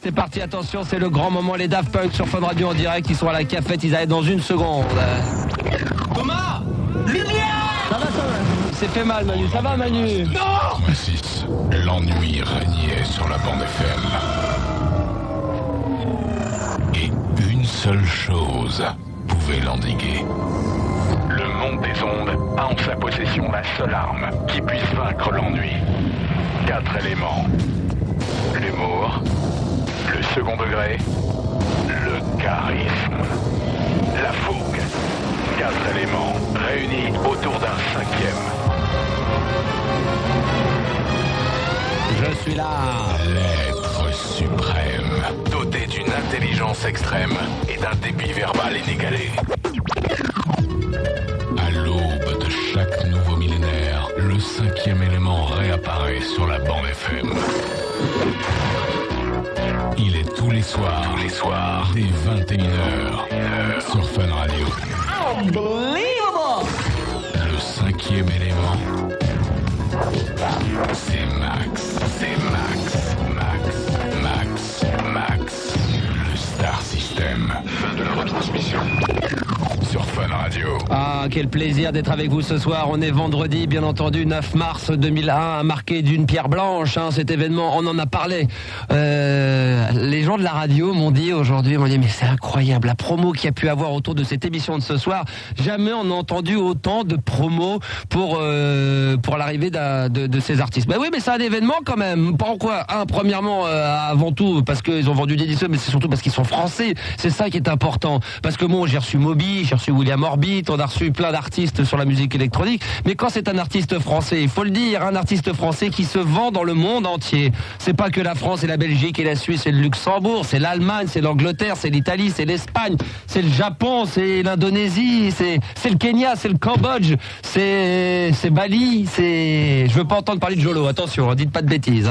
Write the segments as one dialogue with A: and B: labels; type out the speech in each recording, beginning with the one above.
A: C'est parti, attention, c'est le grand moment, les Daft Punk sur Fun Radio en direct, ils sont à la cafette, ils arrivent dans une seconde. Thomas, lumière. Ça va, il s'est fait mal, Manu, ça va, Manu? Non.
B: 6, l'ennui régnait sur la bande FM. Et une seule chose pouvait l'endiguer. Le monde des ondes a en sa possession la seule arme qui puisse vaincre l'ennui. 4 éléments. L'humour, le second degré, le charisme, la fougue. 4 éléments réunis autour d'un 5e.
A: Je suis là.
B: L'être suprême, doté d'une intelligence extrême et d'un débit verbal inégalé. À l'aube de chaque nouveau millénaire, le 5e élément réapparaît sur la bande FM. Il est tous les soirs, dès 21h, sur Fun Radio.
A: Unbelievable.
B: Le 5e élément, c'est Max. Le Star System. Fin de la retransmission. Sur Fun Radio.
A: Ah, quel plaisir d'être avec vous ce soir. On est vendredi, bien entendu, 9 mars 2001, marqué d'une pierre blanche. Cet événement, on en a parlé. Les gens de la radio m'ont dit aujourd'hui, mais c'est incroyable, la promo qu'il y a pu avoir autour de cette émission de ce soir. Jamais on a entendu autant de promos pour l'arrivée de ces artistes. Oui, mais c'est un événement quand même. Pourquoi? Premièrement, avant tout, parce qu'ils ont vendu des disques, mais c'est surtout parce qu'ils sont français. C'est ça qui est important. Parce que j'ai reçu Moby, j'ai reçu William Orbit, on a reçu plein d'artistes sur la musique électronique, mais quand c'est un artiste français, il faut le dire, un artiste français qui se vend dans le monde entier. C'est pas que la France et la Belgique et la Suisse et le Luxembourg, c'est l'Allemagne, c'est l'Angleterre, c'est l'Italie, c'est l'Espagne, c'est le Japon, c'est l'Indonésie, c'est le Kenya, c'est le Cambodge, c'est Bali, je veux pas entendre parler de Jolo, attention, dites pas de bêtises.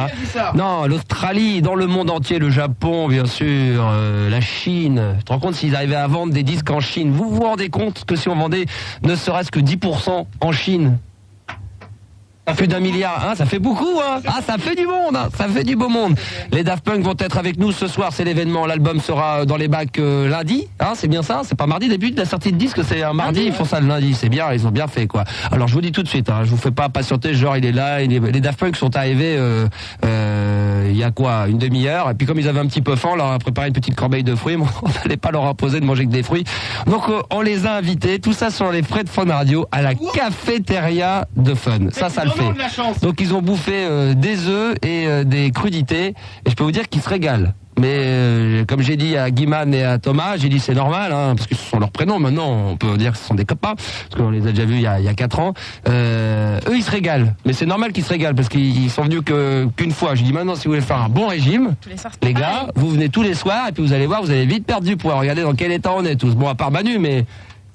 A: Non, l'Australie, dans le monde entier, le Japon, bien sûr, la Chine. Tu te rends compte s'ils arrivaient à vendre des disques en Chine? Vous vous rendez compte que si on vendait ne serait-ce que 10% en Chine, ça fait d'1 milliard, ça fait beaucoup, ça fait du monde, ça fait du beau monde. Les Daft Punk vont être avec nous ce soir, c'est l'événement, l'album sera dans les bacs lundi, c'est bien ça, c'est pas mardi, début de la sortie de disque, c'est un mardi, ils font ça le lundi, c'est bien, ils ont bien fait quoi. Alors je vous dis tout de suite, je vous fais pas patienter, genre il est là, les Daft Punk sont arrivés il y a quoi, une demi-heure, et puis comme ils avaient un petit peu faim, on leur a préparé une petite corbeille de fruits, on n'allait pas leur imposer de manger que des fruits, donc on les a invités, tout ça sur les frais de Fun Radio, à la cafétéria de Fun, ça le fait. Donc ils ont bouffé des œufs et des crudités, et je peux vous dire qu'ils se régalent. Mais comme j'ai dit à Guiman et à Thomas, j'ai dit c'est normal, parce que ce sont leurs prénoms, maintenant on peut dire que ce sont des copains, parce qu'on les a déjà vus il y a 4 ans. Eux ils se régalent, mais c'est normal qu'ils se régalent, parce qu'ils sont venus qu'une fois. Je dis maintenant si vous voulez faire un bon régime, les gars, vous venez tous les soirs, et puis vous allez voir, vous allez vite perdre du poids. Regardez dans quel état on est tous. Bon, à part Manu, mais...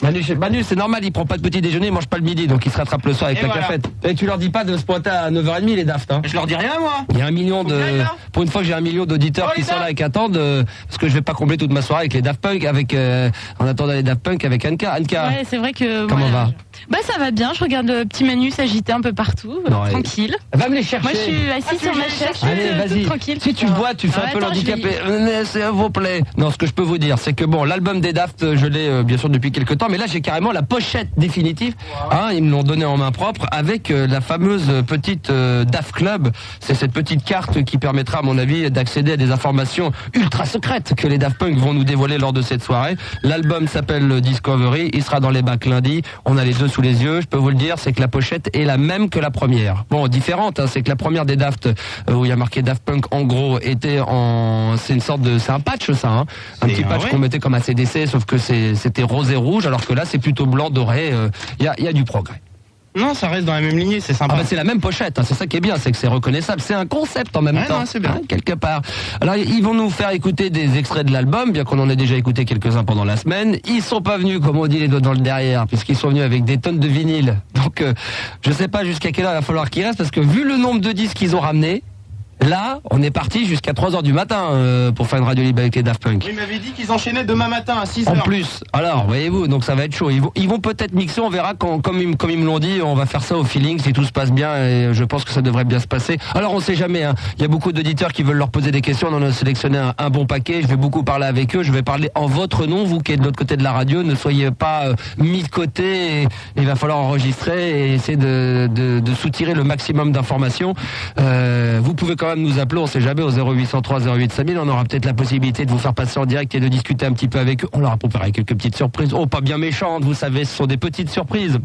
A: Manu, c'est normal, il prend pas de petit déjeuner, il mange pas le midi, donc il se rattrape le soir avec la cafette. Et tu leur dis pas de se pointer à 9h30 les Daft,
C: Je leur dis rien moi.
A: Il y a 1 million pour une fois j'ai 1 million d'auditeurs qui sont là et qui attendent, parce que je vais pas combler toute ma soirée avec les Daft Punk, en attendant les Daft Punk avec Anka.
D: Ouais, c'est vrai que...
A: Comment va?
D: Ça va bien, je regarde le petit Manu s'agiter un peu partout, tranquille.
A: Va me les chercher.
D: Moi je suis assise sur ma chaise,
A: allez, vas-y.
D: Tranquille.
A: Si tu bois, tu fais un peu l'handicapé. S'il vous plaît. Non, ce que je peux vous dire, c'est que l'album des Daft, je l'ai bien sûr depuis quelques temps, mais là j'ai carrément la pochette définitive. Ils me l'ont donné en main propre avec la fameuse petite Daft Club. C'est cette petite carte qui permettra, à mon avis, d'accéder à des informations ultra secrètes que les Daft Punk vont nous dévoiler lors de cette soirée. L'album s'appelle Discovery. Il sera dans les bacs lundi. On a les deux sous les yeux. Je peux vous le dire, c'est que la pochette est la même que la première. Bon, différente, c'est que la première des Daft, où il y a marqué Daft Punk, en gros, était c'est une sorte de, c'est un patch ça, un petit patch qu'on mettait comme ACDC, sauf que c'était rose et rouge, alors que là c'est plutôt blanc doré. Il y a du progrès.
C: Non, ça reste dans la même lignée, c'est sympa.
A: C'est la même pochette, c'est ça qui est bien, c'est que c'est reconnaissable. C'est un concept en même temps,
C: non, c'est bien.
A: Quelque part. Alors, ils vont nous faire écouter des extraits de l'album, bien qu'on en ait déjà écouté quelques-uns pendant la semaine. Ils sont pas venus, comme on dit, les doigts dans le derrière, puisqu'ils sont venus avec des tonnes de vinyle. Donc, je sais pas jusqu'à quelle heure il va falloir qu'ils restent, parce que vu le nombre de disques qu'ils ont ramenés, Là, on est parti jusqu'à 3h du matin pour faire une radio libre avec les Daft Punk.
C: Oui, il m'avait dit qu'ils enchaînaient demain matin à 6h.
A: En plus, alors, voyez-vous, donc ça va être chaud. Ils vont peut-être mixer, on verra comme ils me l'ont dit, on va faire ça au feeling si tout se passe bien et je pense que ça devrait bien se passer. Alors on sait jamais, hein. Il y a beaucoup d'auditeurs qui veulent leur poser des questions, on en a sélectionné un bon paquet, je vais beaucoup parler avec eux, je vais parler en votre nom, vous qui êtes de l'autre côté de la radio, ne soyez pas mis de côté, il va falloir enregistrer et essayer de soutirer le maximum d'informations. Vous pouvez quand même nous appeler, on sait jamais, au 0803 08 5000, on aura peut-être la possibilité de vous faire passer en direct et de discuter un petit peu avec eux. On leur a préparé quelques petites surprises. Oh, pas bien méchantes, vous savez, ce sont des petites surprises.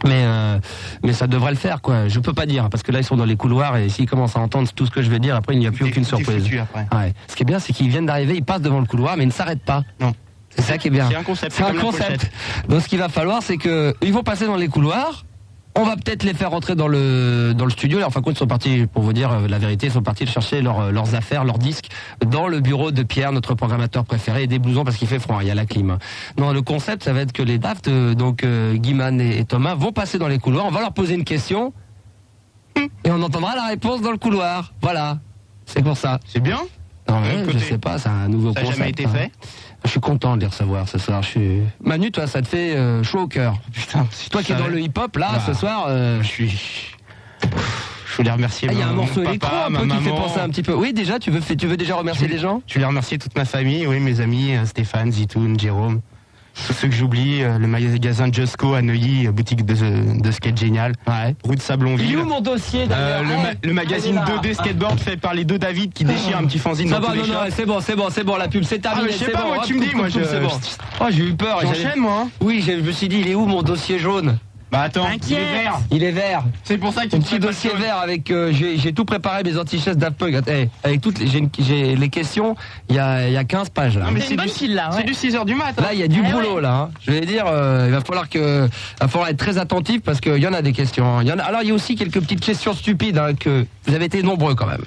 A: Mais ça devrait le faire, quoi. Je peux pas dire, parce que là, ils sont dans les couloirs et s'ils commencent à entendre tout ce que je vais dire, après, il n'y a plus aucune surprise. Ouais. Ce qui est bien, c'est qu'ils viennent d'arriver, ils passent devant le couloir, mais ils ne s'arrêtent pas.
C: Non.
A: C'est ça qui est bien.
C: C'est un concept.
A: C'est un concept. Donc, ce qu'il va falloir, c'est que ils vont passer dans les couloirs. On va peut-être les faire rentrer dans le studio. Là, en fin de compte, ils sont partis, pour vous dire la vérité, ils sont partis chercher leurs affaires, leurs disques dans le bureau de Pierre, notre programmateur préféré, et des blousons parce qu'il fait froid, il y a la clim. Non, le concept, ça va être que les Daft, Guiman et Thomas, vont passer dans les couloirs. On va leur poser une question et on entendra la réponse dans le couloir. Voilà, c'est pour ça.
C: C'est bien.
A: Non, mais je sais pas, c'est un nouveau concept.
C: Ça n'a jamais été fait.
A: Je suis content de les recevoir ce soir. Manu, toi, ça te fait chaud au cœur.
C: Putain,
A: toi qui es dans le hip-hop, là, ce soir...
C: Je voulais remercier
A: il y a un morceau
C: papa,
A: électro un
C: ma
A: peu qui
C: maman.
A: fait penser un petit peu. Oui, déjà, tu veux déjà remercier les gens?
C: Je voulais remercier toute ma famille, oui, mes amis, Stéphane, Zitoun, Jérôme. Tous ceux que j'oublie, le magasin Justco à Neuilly, boutique de skate génial.
A: Ouais.
C: Rue de Sablonville.
A: Il est où mon dossier d'ailleurs?
C: Le magazine 2D Skateboard fait par les deux David qui déchirent un petit fanzine dans tous les shops.
A: C'est bon, la pub, c'est terminé.
C: Je sais pas, moi, tu me dis, moi,
A: c'est bon. Oh, j'ai eu peur.
C: J'enchaîne, moi. Hein.
A: Oui, je me suis dit, il est où mon dossier jaune?
C: Bah attends, il est vert.
A: Il est vert.
C: C'est pour ça qu'il
A: un petit dossier vert avec j'ai tout préparé, mes anti-chaises Daft Punk. Avec toutes j'ai les questions, il y a 15 pages là.
D: Non, mais c'est une bonne file là. Ouais.
C: C'est du 6h du mat.
A: Là, il y a du boulot là. Hein. Je vais dire, il va falloir être très attentif parce qu'il y en a des questions. Hein. Alors il y a aussi quelques petites questions stupides hein, que vous avez été nombreux quand même.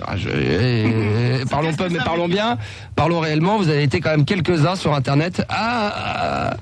A: Parlons peu, mais parlons bien, parlons réellement. Vous avez été quand même quelques-uns sur Internet à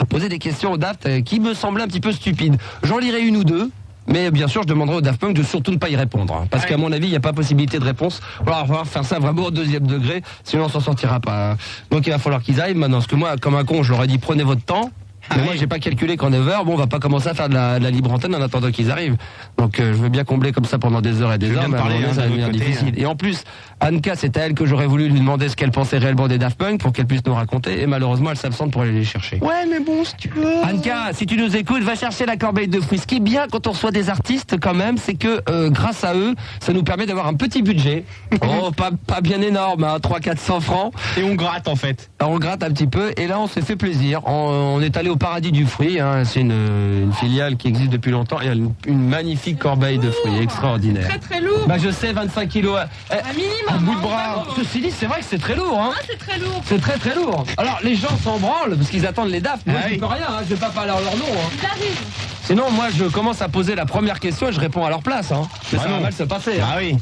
A: poser des questions aux Daft qui me semblaient un petit peu stupides. J'en lirai une ou deux, mais bien sûr je demanderai aux Daft Punk de surtout ne pas y répondre, hein, parce qu'à mon avis il n'y a pas possibilité de réponse. Il va falloir faire ça vraiment au 2e degré, sinon on s'en sortira pas. Donc il va falloir qu'ils aillent maintenant, parce que moi comme un con je leur ai dit prenez votre temps. Mais moi j'ai pas calculé qu'en 9h, on va pas commencer à faire de la libre antenne en attendant qu'ils arrivent. Donc je veux bien combler comme ça pendant des heures et des heures, mais à un moment, ça va devenir difficile. Et en plus, Anka, c'est à elle que j'aurais voulu lui demander ce qu'elle pensait réellement des Daft Punk pour qu'elle puisse nous raconter, et malheureusement elle s'absente pour aller les chercher.
C: Ouais, mais bon, si tu veux.
A: Anka, si tu nous écoutes, va chercher la corbeille de fruits. Ce qui est bien quand on reçoit des artistes quand même, c'est que grâce à eux, ça nous permet d'avoir un petit budget. Oh, pas bien énorme, hein, 300-400 francs.
C: Et on gratte en fait.
A: Alors, on gratte un petit peu, et là on s'est fait plaisir. On est allé au Paradis du Fruit, hein, c'est une filiale qui existe depuis longtemps. Il y a une magnifique corbeille de fruits, extraordinaire.
D: Très très lourd.
A: Bah je sais, 25 kilos.
D: Un minimum.
A: Un bout de bras. Ceci dit, c'est vrai que c'est très lourd. Hein.
D: Ah, c'est très lourd.
A: C'est très très lourd. Alors les gens s'en branlent parce qu'ils attendent les Daft. Moi je peux rien, hein, je vais pas parler à leur nom. Hein.
D: Ils arrivent.
A: Sinon moi je commence à poser la première question et je réponds à leur place. Hein. Mais ça va mal se passer. Hein.
C: Ah oui.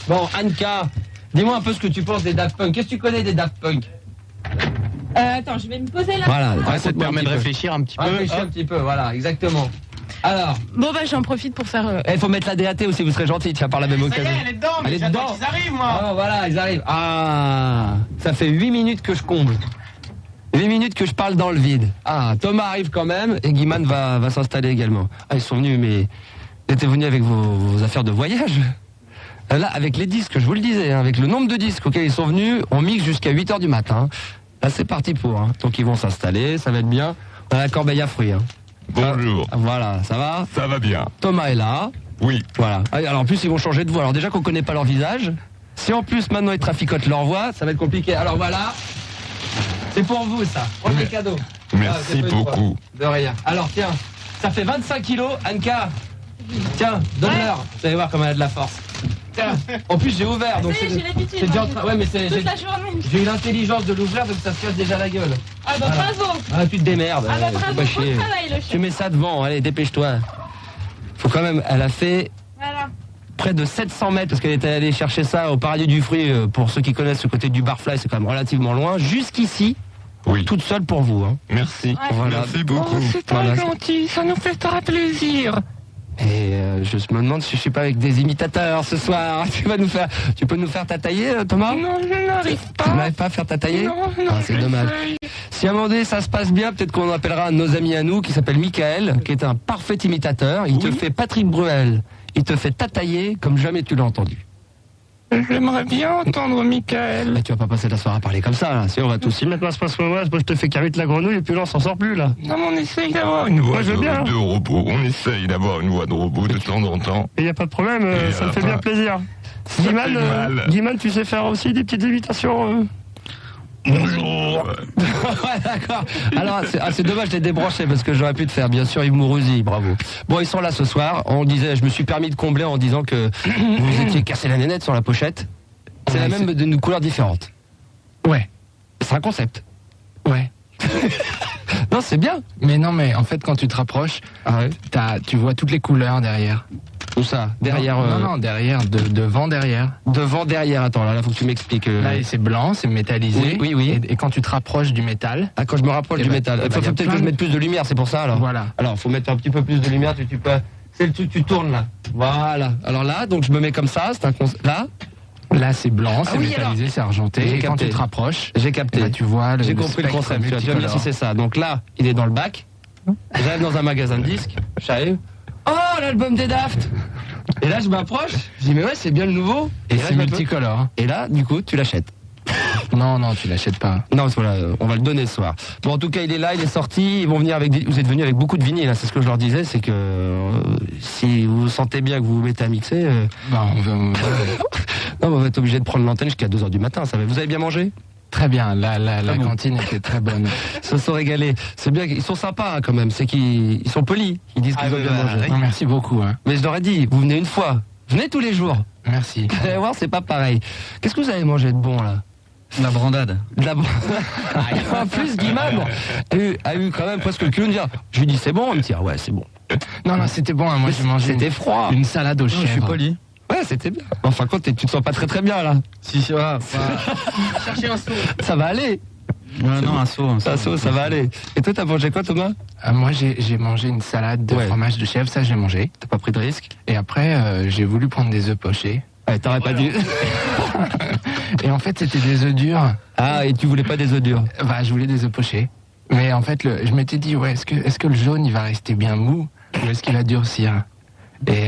A: Bon, Anka, dis-moi un peu ce que tu penses des Daft Punk. Qu'est-ce que tu connais des Daft Punk?
D: Attends, je vais me poser là.
A: Voilà,
C: ça te permet de réfléchir un petit peu.
A: Réfléchir un petit peu, voilà, exactement. Alors.
D: Bon bah j'en profite pour faire.
A: Il faut mettre la DAT aussi, vous serez gentil, tiens, par la même occasion.
C: Ça y est, elle est dedans, mais j'attends qu'ils arrivent, moi.
A: Ah, voilà, ils arrivent. Ah, ça fait 8 minutes que je comble. 8 minutes que je parle dans le vide. Ah, Thomas arrive quand même et Guiman va s'installer également. Ah, ils sont venus, mais ils étaient venus avec vos affaires de voyage. Là, avec les disques, je vous le disais, hein, avec le nombre de disques auxquels ils sont venus, on mixe jusqu'à 8h du matin. Là, c'est parti pour. Hein. Donc, ils vont s'installer, ça va être bien. On a la corbeille à fruits. Hein.
B: Bonjour.
A: Voilà, ça va?
B: Ça va bien.
A: Thomas est là.
B: Oui.
A: Voilà. Alors, en plus, ils vont changer de voix. Alors, déjà qu'on connaît pas leur visage. Si en plus, maintenant, ils traficotent leur voix, ça va être compliqué. Alors, voilà. C'est pour vous, ça. Premier cadeau.
B: Merci beaucoup.
A: De rien. Alors, tiens, ça fait 25 kilos, Anka. Tiens, donne-leur. Vous allez voir comme elle a de la force. Tiens, en plus j'ai ouvert, donc
D: j'ai l'habitude.
A: c'est déjà en train. Ouais, mais c'est.
D: Toute la journée.
A: J'ai eu l'intelligence de l'ouvrir, donc ça se casse déjà la gueule.
D: Ah bah bravo.
A: Ah, tu te démerdes.
D: Ah bah
A: faut
D: bravo,
A: pas
D: bon
A: chier.
D: travail le chef.
A: Tu mets ça devant, allez, dépêche-toi. Faut quand même, elle a fait
D: Voilà.
A: près de 700 mètres, parce qu'elle était allée chercher ça au Paradis du Fruit, pour ceux qui connaissent ce côté du Barfly, c'est quand même relativement loin, jusqu'ici,
B: Oui.
A: toute seule pour vous. Hein.
B: Merci.
D: Ouais.
A: Voilà.
B: Merci beaucoup.
A: Voilà.
E: Gentil, ça nous fait très plaisir.
A: Et je me demande si je suis pas avec des imitateurs ce soir. Tu peux nous faire tatailler, Thomas?
C: Non, je n'arrive pas.
A: Tu n'arrives pas à faire tatailler?
C: Non,
A: c'est dommage. Si à un moment donné ça se passe bien, peut-être qu'on appellera un de nos amis à nous qui s'appelle Michael, qui est un parfait imitateur. Il te fait Patrick Bruel. Il te fait tatailler comme jamais tu l'as entendu.
C: J'aimerais bien entendre Michael.
A: Mais tu vas pas passer la soirée à parler comme ça, là. Si on va tous s'y mettre, là, c'est pas ce moment-là. Je te fais carrer de la grenouille et puis là, on s'en sort plus, là.
C: Non, mais on essaye d'avoir une voix
B: de robot. On essaye d'avoir une voix de robot de temps en temps.
A: Et y a pas de problème, ça me fait bien plaisir. Guiman, tu sais faire aussi des petites imitations
B: Bonjour.
A: Ouais, d'accord. Alors, c'est dommage, je l'ai débranché parce que j'aurais pu te faire, bien sûr, Yves Mourouzi, bravo. Bon, ils sont là ce soir. Je me suis permis de combler en disant que vous étiez cassé la nénette sur la pochette. C'est la même d'une couleur différente.
C: Ouais.
A: C'est un concept.
C: Ouais.
A: Non, c'est bien.
C: Mais non, mais en fait, quand tu te rapproches, tu vois toutes les couleurs derrière.
A: Où ça? Derrière.
C: Non, derrière, devant, derrière.
A: Devant, derrière. Attends, là, faut que tu m'expliques.
C: Là, c'est blanc, c'est métallisé.
A: Oui.
C: Et quand tu te rapproches du métal.
A: Ah, quand je me rapproche du métal. Il faut peut-être que je mette plus de lumière, c'est pour ça, alors.
C: Voilà.
A: Alors, faut mettre un petit peu plus de lumière. Tu peux. C'est le truc, tu tournes là. Voilà. Alors là, donc je me mets comme ça. C'est un là.
C: Là, c'est blanc, c'est métallisé, c'est argenté. Et quand tu te rapproches,
A: j'ai capté.
C: Là, tu vois
A: j'ai compris le concept. Tu vas me dire si c'est ça. Donc là, il est dans le bac. J'arrive dans un magasin de disques. J'arrive. Oh, l'album des Daft. Et là, je m'approche. Je dis mais ouais, c'est bien le nouveau.
C: Et c'est multicolore.
A: Et là, du coup, tu l'achètes.
C: Non, tu l'achètes pas.
A: Non, voilà, on va le donner ce soir. Bon, en tout cas, il est là, il est sorti. Ils vont venir vous êtes venus avec beaucoup de vinyle. C'est ce que je leur disais, c'est que si vous sentez bien que vous vous mettez à mixer, non, on va être obligé de prendre l'antenne jusqu'à 2h du matin. Ça va. Vous avez bien mangé?
C: Très bien, la cantine était très bonne.
A: Ils se sont régalés. C'est bien, ils sont sympas quand même. C'est qu'ils sont polis. Ils disent qu'ils ont bien mangé.
C: Non, merci beaucoup.
A: Mais je leur ai dit, vous venez une fois. Venez tous les jours.
C: Merci.
A: Vous allez voir, c'est pas pareil. Qu'est-ce que vous avez mangé de bon là?
E: La brandade.
A: En plus, Guiman a eu quand même presque le culot de dire. Je lui dis c'est bon, il me dit ouais c'est bon.
C: Non, c'était bon. Moi j'ai mangé.
A: C'était froid.
C: Une salade aux chèvres.
E: Je suis poli.
A: Ouais, c'était bien. Enfin, quand tu te sens pas très très bien là.
E: Si, ça va.
A: Chercher un seau. Ça va aller.
E: Non, un seau.
A: Ça va aller. Et toi, t'as mangé quoi, Thomas?
C: Moi, j'ai mangé une salade de fromage de chèvre, ça j'ai mangé.
A: T'as pas pris de risque?
C: Et après, j'ai voulu prendre des œufs pochés.
A: Ouais, t'aurais pas dû.
C: Et en fait, c'était des œufs durs.
A: Ah, et tu voulais pas des œufs durs?
C: Je voulais des œufs pochés. Mais en fait, je m'étais dit, est-ce que le jaune, il va rester bien mou? Ou est-ce qu'il va durcir? Et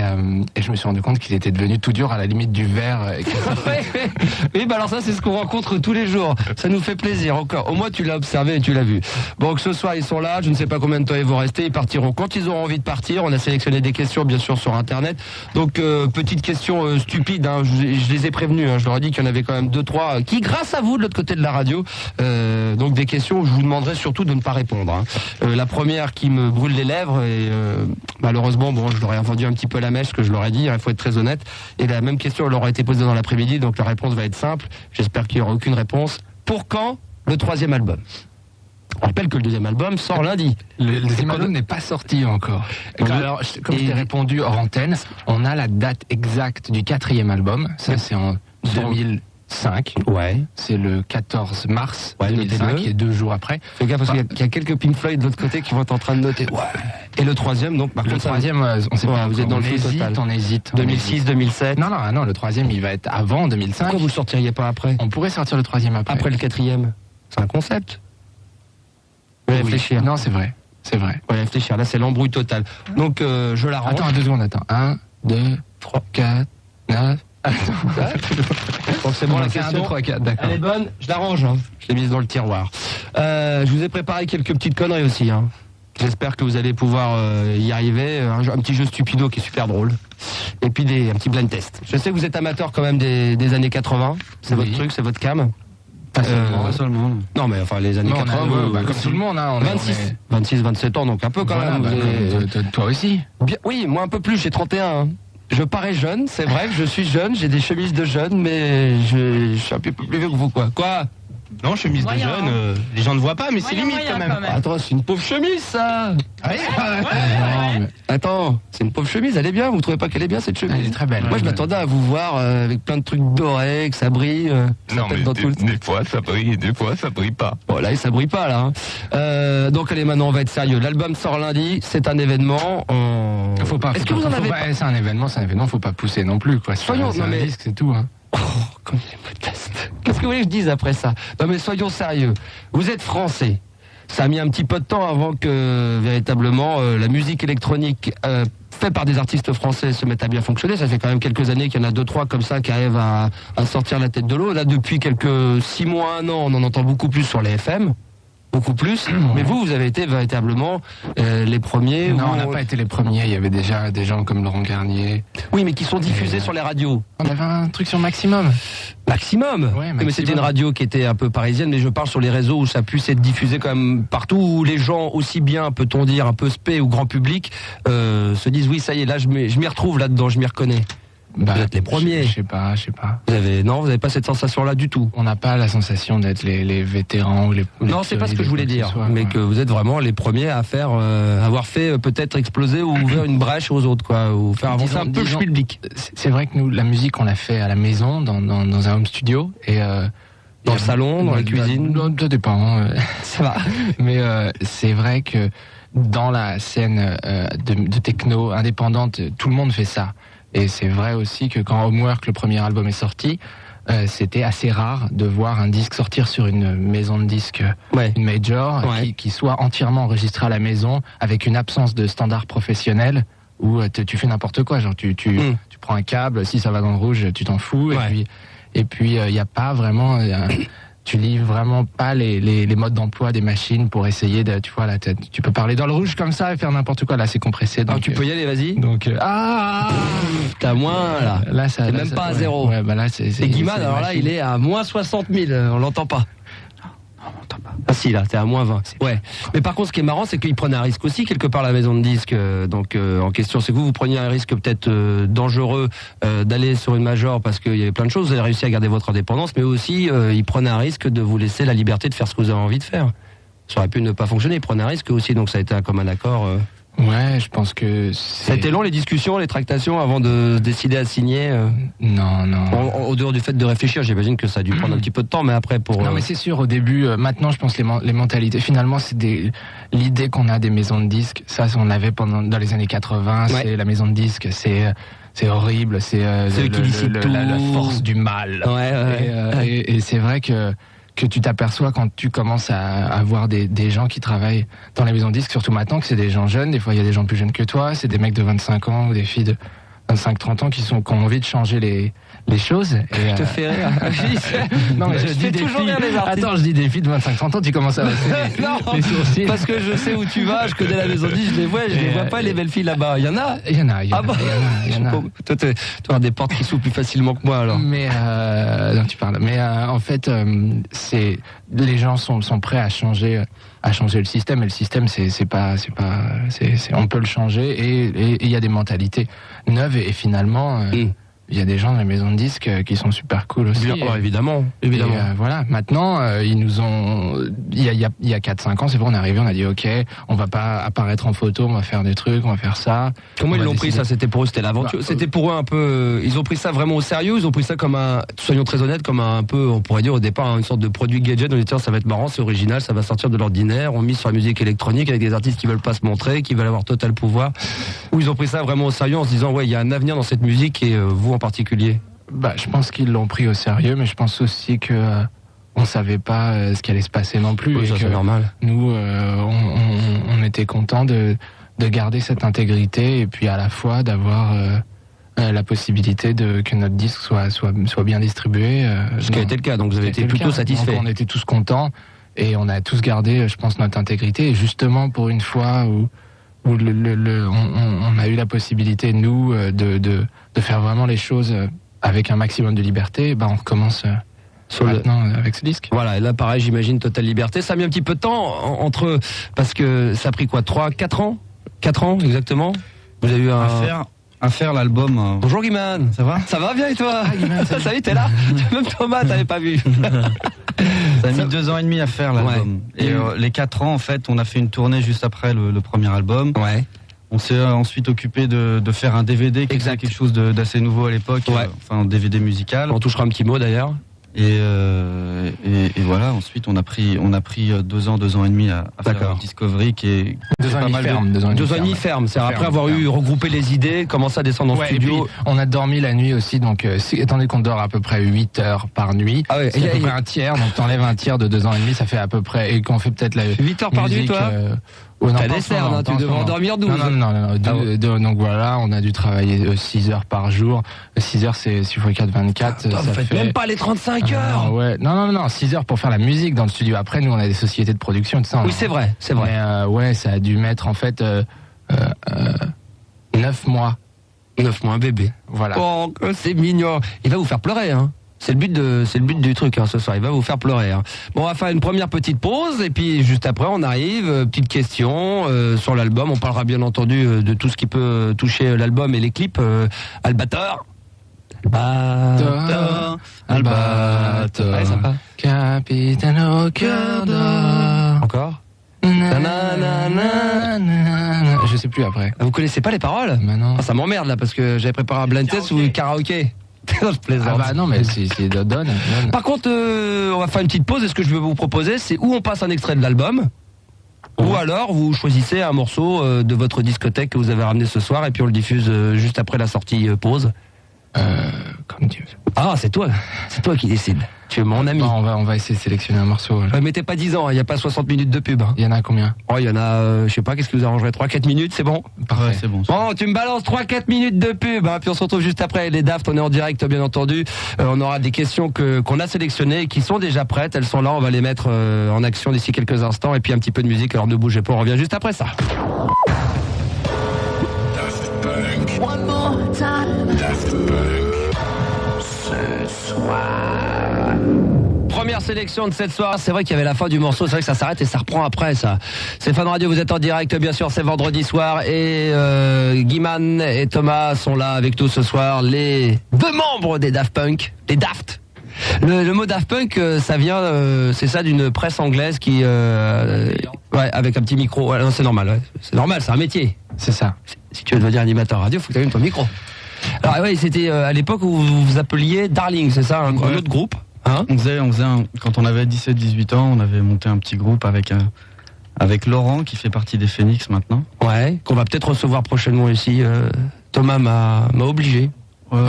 C: je me suis rendu compte qu'il était devenu tout dur à la limite du verre.
A: Oui, alors ça, c'est ce qu'on rencontre tous les jours. Ça nous fait plaisir encore. Au moins, tu l'as observé et tu l'as vu. Bon, ce soir, ils sont là. Je ne sais pas combien de temps ils vont rester. Ils partiront quand ils auront envie de partir. On a sélectionné des questions, bien sûr, sur Internet. Donc, petite question stupide. Je les ai prévenus. Je leur ai dit qu'il y en avait quand même 2-3 qui, grâce à vous, de l'autre côté de la radio, donc des questions où je vous demanderai surtout de ne pas répondre. La première qui me brûle les lèvres et malheureusement, je leur ai vendu un petit peu la mèche, que je leur ai dit, il faut être très honnête. Et la même question leur a été posée dans l'après-midi, donc la réponse va être simple. J'espère qu'il n'y aura aucune réponse. Pour quand le 3e album? On rappelle que le 2e album sort lundi.
C: Le 2e album n'est pas sorti encore. Alors, comme je t'ai répondu hors antenne, on a la date exacte du 4e album. Ça, c'est en 2005.
A: Ouais.
C: C'est le 14 mars 2005, qui est 2 jours après.
A: Fais gaffe, parce qu'il y a quelques Pink Floyd de l'autre côté qui vont être en train de noter. Ouais. Et le 3e, donc, par contre,
C: le 3e, on sait pas.
A: Vous êtes dans le flou total.
C: On hésite.
A: 2006, 2007.
C: Non, le 3e, il va être avant 2005.
A: Pourquoi vous le sortiriez pas après?
C: On pourrait sortir le 3e après.
A: Après le 4e. C'est un concept. Vous réfléchir.
C: Non, c'est vrai. C'est vrai.
A: Ouais, réfléchir. Là, c'est l'embrouille totale. Donc, je la range.
C: Attends, 2 secondes, attends. 1, 2, 3, 4, 9.
A: Bon, c'est bon, la
C: 1,
A: question.
C: 2, 3, 4, d'accord.
A: Elle est bonne, je la range. Je l'ai mise dans le tiroir. Je vous ai préparé quelques petites conneries aussi. J'espère que vous allez pouvoir y arriver. Un petit jeu stupido qui est super drôle. Et puis un petit blind test. Je sais que vous êtes amateur quand même des années 80. C'est votre truc, c'est votre cam.
E: Pas seulement.
A: Non, mais enfin, les années 80.
C: Comme tout le monde,
A: 26, 27 ans, donc un peu quand même.
C: Toi aussi.
A: Bien, oui, moi un peu plus, j'ai 31. Je parais jeune, c'est vrai que je suis jeune, j'ai des chemises de jeune, mais je suis un peu plus vieux que vous, quoi. Quoi?
C: Non, chemise de jeune, les gens ne voient pas, mais c'est limite quand même.
A: Attends, c'est une pauvre chemise, ça. Attends, c'est une pauvre chemise, elle est bien, vous trouvez pas qu'elle est bien, cette chemise?
C: Elle est très belle.
A: Moi, je m'attendais à vous voir avec plein de trucs dorés, que ça brille.
B: Non, mais des fois, ça brille, des fois, ça brille pas.
A: Bon, là, ça brille pas, là. Donc, allez, maintenant, on va être sérieux. L'album sort lundi, c'est un événement.
C: faut pas.
A: Est-ce que vous en avez pas?
C: C'est un événement, faut pas pousser non plus, quoi.
A: Soyons,
C: c'est un disque, c'est tout, hein.
A: Oh, comme il est modeste. Qu'est-ce que vous voulez que je dise après ça? Non mais soyons sérieux. Vous êtes français. Ça a mis un petit peu de temps avant que véritablement la musique électronique faite par des artistes français se mette à bien fonctionner. Ça fait quand même quelques années qu'il y en a 2-3 comme ça qui arrivent à sortir la tête de l'eau. Là, depuis quelques 6 mois, 1 an, on en entend beaucoup plus sur les FM. Beaucoup plus, mais vous avez été véritablement les premiers.
C: Non, on n'a pas été les premiers. Il y avait déjà des gens comme Laurent Garnier.
A: Oui, mais qui sont diffusés sur les radios.
C: On avait un truc sur Maximum.
A: Maximum.
C: Ouais,
A: mais c'était une radio qui était un peu parisienne, mais je parle sur les réseaux où ça puisse être diffusé quand même partout, où les gens aussi bien, peut-on dire, un peu spé ou grand public, se disent oui, ça y est, là je m'y retrouve là-dedans, je m'y reconnais. Vous êtes les premiers.
C: Je sais pas.
A: Vous avez pas cette sensation-là du tout.
C: On n'a pas la sensation d'être les vétérans ou les.
A: Non, c'est pas ce que je voulais dire, mais que vous êtes vraiment les premiers à faire, avoir fait peut-être exploser ou ouvrir une brèche aux autres, quoi, ou faire avancer un peu le public.
C: C'est vrai que nous, la musique, on l'a fait à la maison, dans un home studio, et
A: dans le salon, dans la cuisine.
C: Ça dépend.
A: Ça va.
C: Mais c'est vrai que dans la scène de techno indépendante, tout le monde fait ça. Et c'est vrai aussi que quand Homework, le premier album, est sorti, c'était assez rare de voir un disque sortir sur une maison de disques, une major, qui soit entièrement enregistré à la maison, avec une absence de standard professionnel, où tu fais n'importe quoi. Genre tu prends un câble, si ça va dans le rouge, tu t'en fous. Et puis il n'y a pas vraiment... tu lis vraiment pas les modes d'emploi des machines pour essayer de, tu vois, là, tu peux parler dans le rouge comme ça et faire n'importe quoi. Là, c'est compressé. Donc,
A: tu peux y aller, vas-y.
C: Donc,
A: t'as moins, là.
C: Là, ça.
A: C'est même pas à 0.
C: Ouais, bah là, c'est.
A: Et Guimard, alors là, il est à moins 60 000. On l'entend pas. Ah si, là, t'es à moins 20. Ouais. Mais par contre, ce qui est marrant, c'est qu'il prenait un risque aussi, quelque part, la maison de disques. Donc, en question, c'est que vous preniez un risque peut-être dangereux d'aller sur une major parce qu'il y avait plein de choses. Vous avez réussi à garder votre indépendance, mais aussi, il prenait un risque de vous laisser la liberté de faire ce que vous avez envie de faire. Ça aurait pu ne pas fonctionner. Il prenait un risque aussi, donc ça a été comme un accord.
C: Ouais, je pense que
A: ça a été long, les discussions, les tractations avant de décider à signer.
C: Non.
A: Au dehors du fait de réfléchir, j'imagine que ça a dû prendre un petit peu de temps, mais après pour.
C: Non, mais c'est sûr. Au début, maintenant, je pense les mentalités. Finalement, c'est l'idée qu'on a des maisons de disques. Ça, on l'avait dans les années 80. Ouais. C'est la maison de disques. C'est horrible. C'est la force du mal. Et c'est vrai que tu t'aperçois quand tu commences à avoir des gens qui travaillent dans les maisons de disques, surtout maintenant que c'est des gens jeunes, des fois il y a des gens plus jeunes que toi, c'est des mecs de 25 ans ou des filles de 25-30 ans qui ont envie de changer les choses. Et,
A: je te fais rire.
C: Non, mais je dis des
A: toujours
C: filles.
A: Rire les artistes.
C: Attends, je dis des filles de 25-30 ans, tu commences à
A: les sourcils. Parce que je sais où tu vas, je connais la maison de disques, je les vois, je les vois pas, les belles filles là-bas. Il y en a.
C: Il y en a.
A: Toi, tu as des portes qui s'ouvrent plus facilement que moi, alors.
C: Mais non, tu parles. Mais en fait, les gens sont prêts à changer le système. Et le système, on peut le changer. Et il y a des mentalités neuves et finalement. Il y a des gens dans les maisons de disques qui sont super cool aussi.
A: Bien, évidemment.
C: Et voilà, maintenant, ils nous ont... Il y a 4-5 ans, c'est vrai, on est arrivé, on a dit, OK, on va pas apparaître en photo, on va faire des trucs, on va faire ça.
A: Comment ils l'ont pris, ça? C'était pour eux, c'était l'aventure. C'était pour eux un peu... Ils ont pris ça vraiment au sérieux, ils ont pris ça comme soyons très honnêtes, comme un peu, on pourrait dire au départ, une sorte de produit gadget. On dit, tiens, ça va être marrant, c'est original, ça va sortir de l'ordinaire. On mise sur la musique électronique avec des artistes qui veulent pas se montrer, qui veulent avoir total pouvoir. Ou ils ont pris ça vraiment au sérieux en se disant, ouais, il y a un avenir dans cette musique et vous en particulier.
C: Je pense qu'ils l'ont pris au sérieux, mais je pense aussi que on savait pas ce qui allait se passer non plus.
A: Oui, ça, c'est normal.
C: Nous, on était contents de garder cette intégrité et puis à la fois d'avoir la possibilité que notre disque soit bien distribué.
A: Ce qui a été le cas, donc vous avez été plutôt satisfaits.
C: On était tous contents et on a tous gardé, je pense, notre intégrité. Et justement, pour une fois où on a eu la possibilité, nous, de faire vraiment les choses avec un maximum de liberté, on recommence maintenant avec ce disque.
A: Voilà, et là pareil, j'imagine totale liberté. Ça a mis un petit peu de temps entre... Parce que ça a pris quoi, 4 ans 4 ans, exactement. Vous avez eu
E: à faire l'album.
A: Bonjour Guiman.
E: Ça va?
A: Ça va bien et toi? Salut, t'es là? Même Thomas, t'avais pas vu.
E: Ça a mis 2 ans et demi à faire l'album. Ouais. Et les 4 ans, en fait, on a fait une tournée juste après le premier album.
A: Ouais.
E: On s'est ensuite occupé de faire un DVD, qui était quelque chose d'assez nouveau à l'époque. Ouais. Un DVD musical.
A: On touchera un petit mot d'ailleurs.
E: Et voilà. Ensuite, on a pris 2 ans et demi à faire un Discovery qui est
C: 2 ans et demi ferme.
A: 2 ans et demi ferme. C'est après avoir regroupé les idées, commencé à descendre en studio.
C: On a dormi la nuit aussi, donc étant donné qu'on dort à peu près 8 heures par nuit, c'est à peu près un tiers, donc t'enlèves un tiers de 2 ans et demi, ça fait à peu près, et qu'on fait peut-être
A: 8 heures par nuit, toi t'as des cernes, tu devrais en dormir 12.
C: Non. Donc voilà, on a dû travailler 6 heures par jour. 6 heures, c'est 6 x 4, 24.
A: Vous faites même pas les 35 heures.
C: Ouais. Non, 6 heures pour faire la musique dans le studio. Après, nous, on a des sociétés de production, tout ça.
A: Oui, c'est vrai.
C: Mais ça a dû mettre, en fait, 9 mois.
A: 9 mois, un bébé.
C: Voilà.
A: Oh, c'est mignon. Il va vous faire pleurer, hein. C'est le but du truc ce soir. Il va vous faire pleurer. Bon, on va faire une première petite pause et puis juste après on arrive. Petite question sur l'album. On parlera bien entendu de tout ce qui peut toucher l'album et les clips. Albator.
C: Albator.
A: Ouais, sympa.
C: Capitaine au cœur d'or.
A: Encore.
C: Je sais plus après.
A: Vous connaissez pas les paroles?
C: Bah non.
A: Ça m'emmerde là parce que j'avais préparé un blind test ou karaoké. Je plaisante.
C: Non mais c'est donne.
A: Par contre, on va faire une petite pause et ce que je vais vous proposer, c'est où on passe un extrait de l'album, ou alors vous choisissez un morceau de votre discothèque que vous avez ramené ce soir et puis on le diffuse juste après la sortie pause.
C: Comme Dieu.
A: Ah, c'est toi qui décides. Tu es mon ami.
C: Bon, on va essayer de sélectionner un morceau.
A: Mettez pas 10 ans, il n'y a pas 60 minutes de pub.
C: Il y en a combien?
A: Oh, il y en a, je sais pas, qu'est-ce que vous arrangerez? 3-4 minutes, c'est bon?
C: Parfait,
E: c'est bon.
A: Bon, tu me balances 3-4 minutes de pub, puis on se retrouve juste après les Daft, on est en direct bien entendu. On aura des questions qu'on a sélectionnées et qui sont déjà prêtes, elles sont là, on va les mettre en action d'ici quelques instants et puis un petit peu de musique, alors ne bougez pas, on revient juste après ça.
B: Daft Punk.
F: One more time.
B: Daft Punk.
F: Ce soir.
A: Première sélection de cette soirée, c'est vrai qu'il y avait la fin du morceau, c'est vrai que ça s'arrête et ça reprend après ça. C'est Fun Radio, vous êtes en direct bien sûr, c'est vendredi soir et Guiman et Thomas sont là avec nous ce soir, les 2 membres des Daft Punk, des Daft. Le mot Daft Punk, ça vient, c'est ça, d'une presse anglaise qui, ouais, avec un petit micro. Ouais, non, c'est normal, ouais. C'est normal, c'est un métier.
C: C'est ça.
A: Si tu veux devenir animateur radio, faut que tu aies ton micro. Alors ouais, c'était à l'époque où vous vous appeliez Darling, c'est ça, un autre groupe. Hein,
E: on faisait quand on avait 17-18 ans, on avait monté un petit groupe avec Laurent qui fait partie des Phoenix maintenant.
A: Ouais, qu'on va peut-être recevoir prochainement ici. Thomas m'a obligé.
E: Ouais.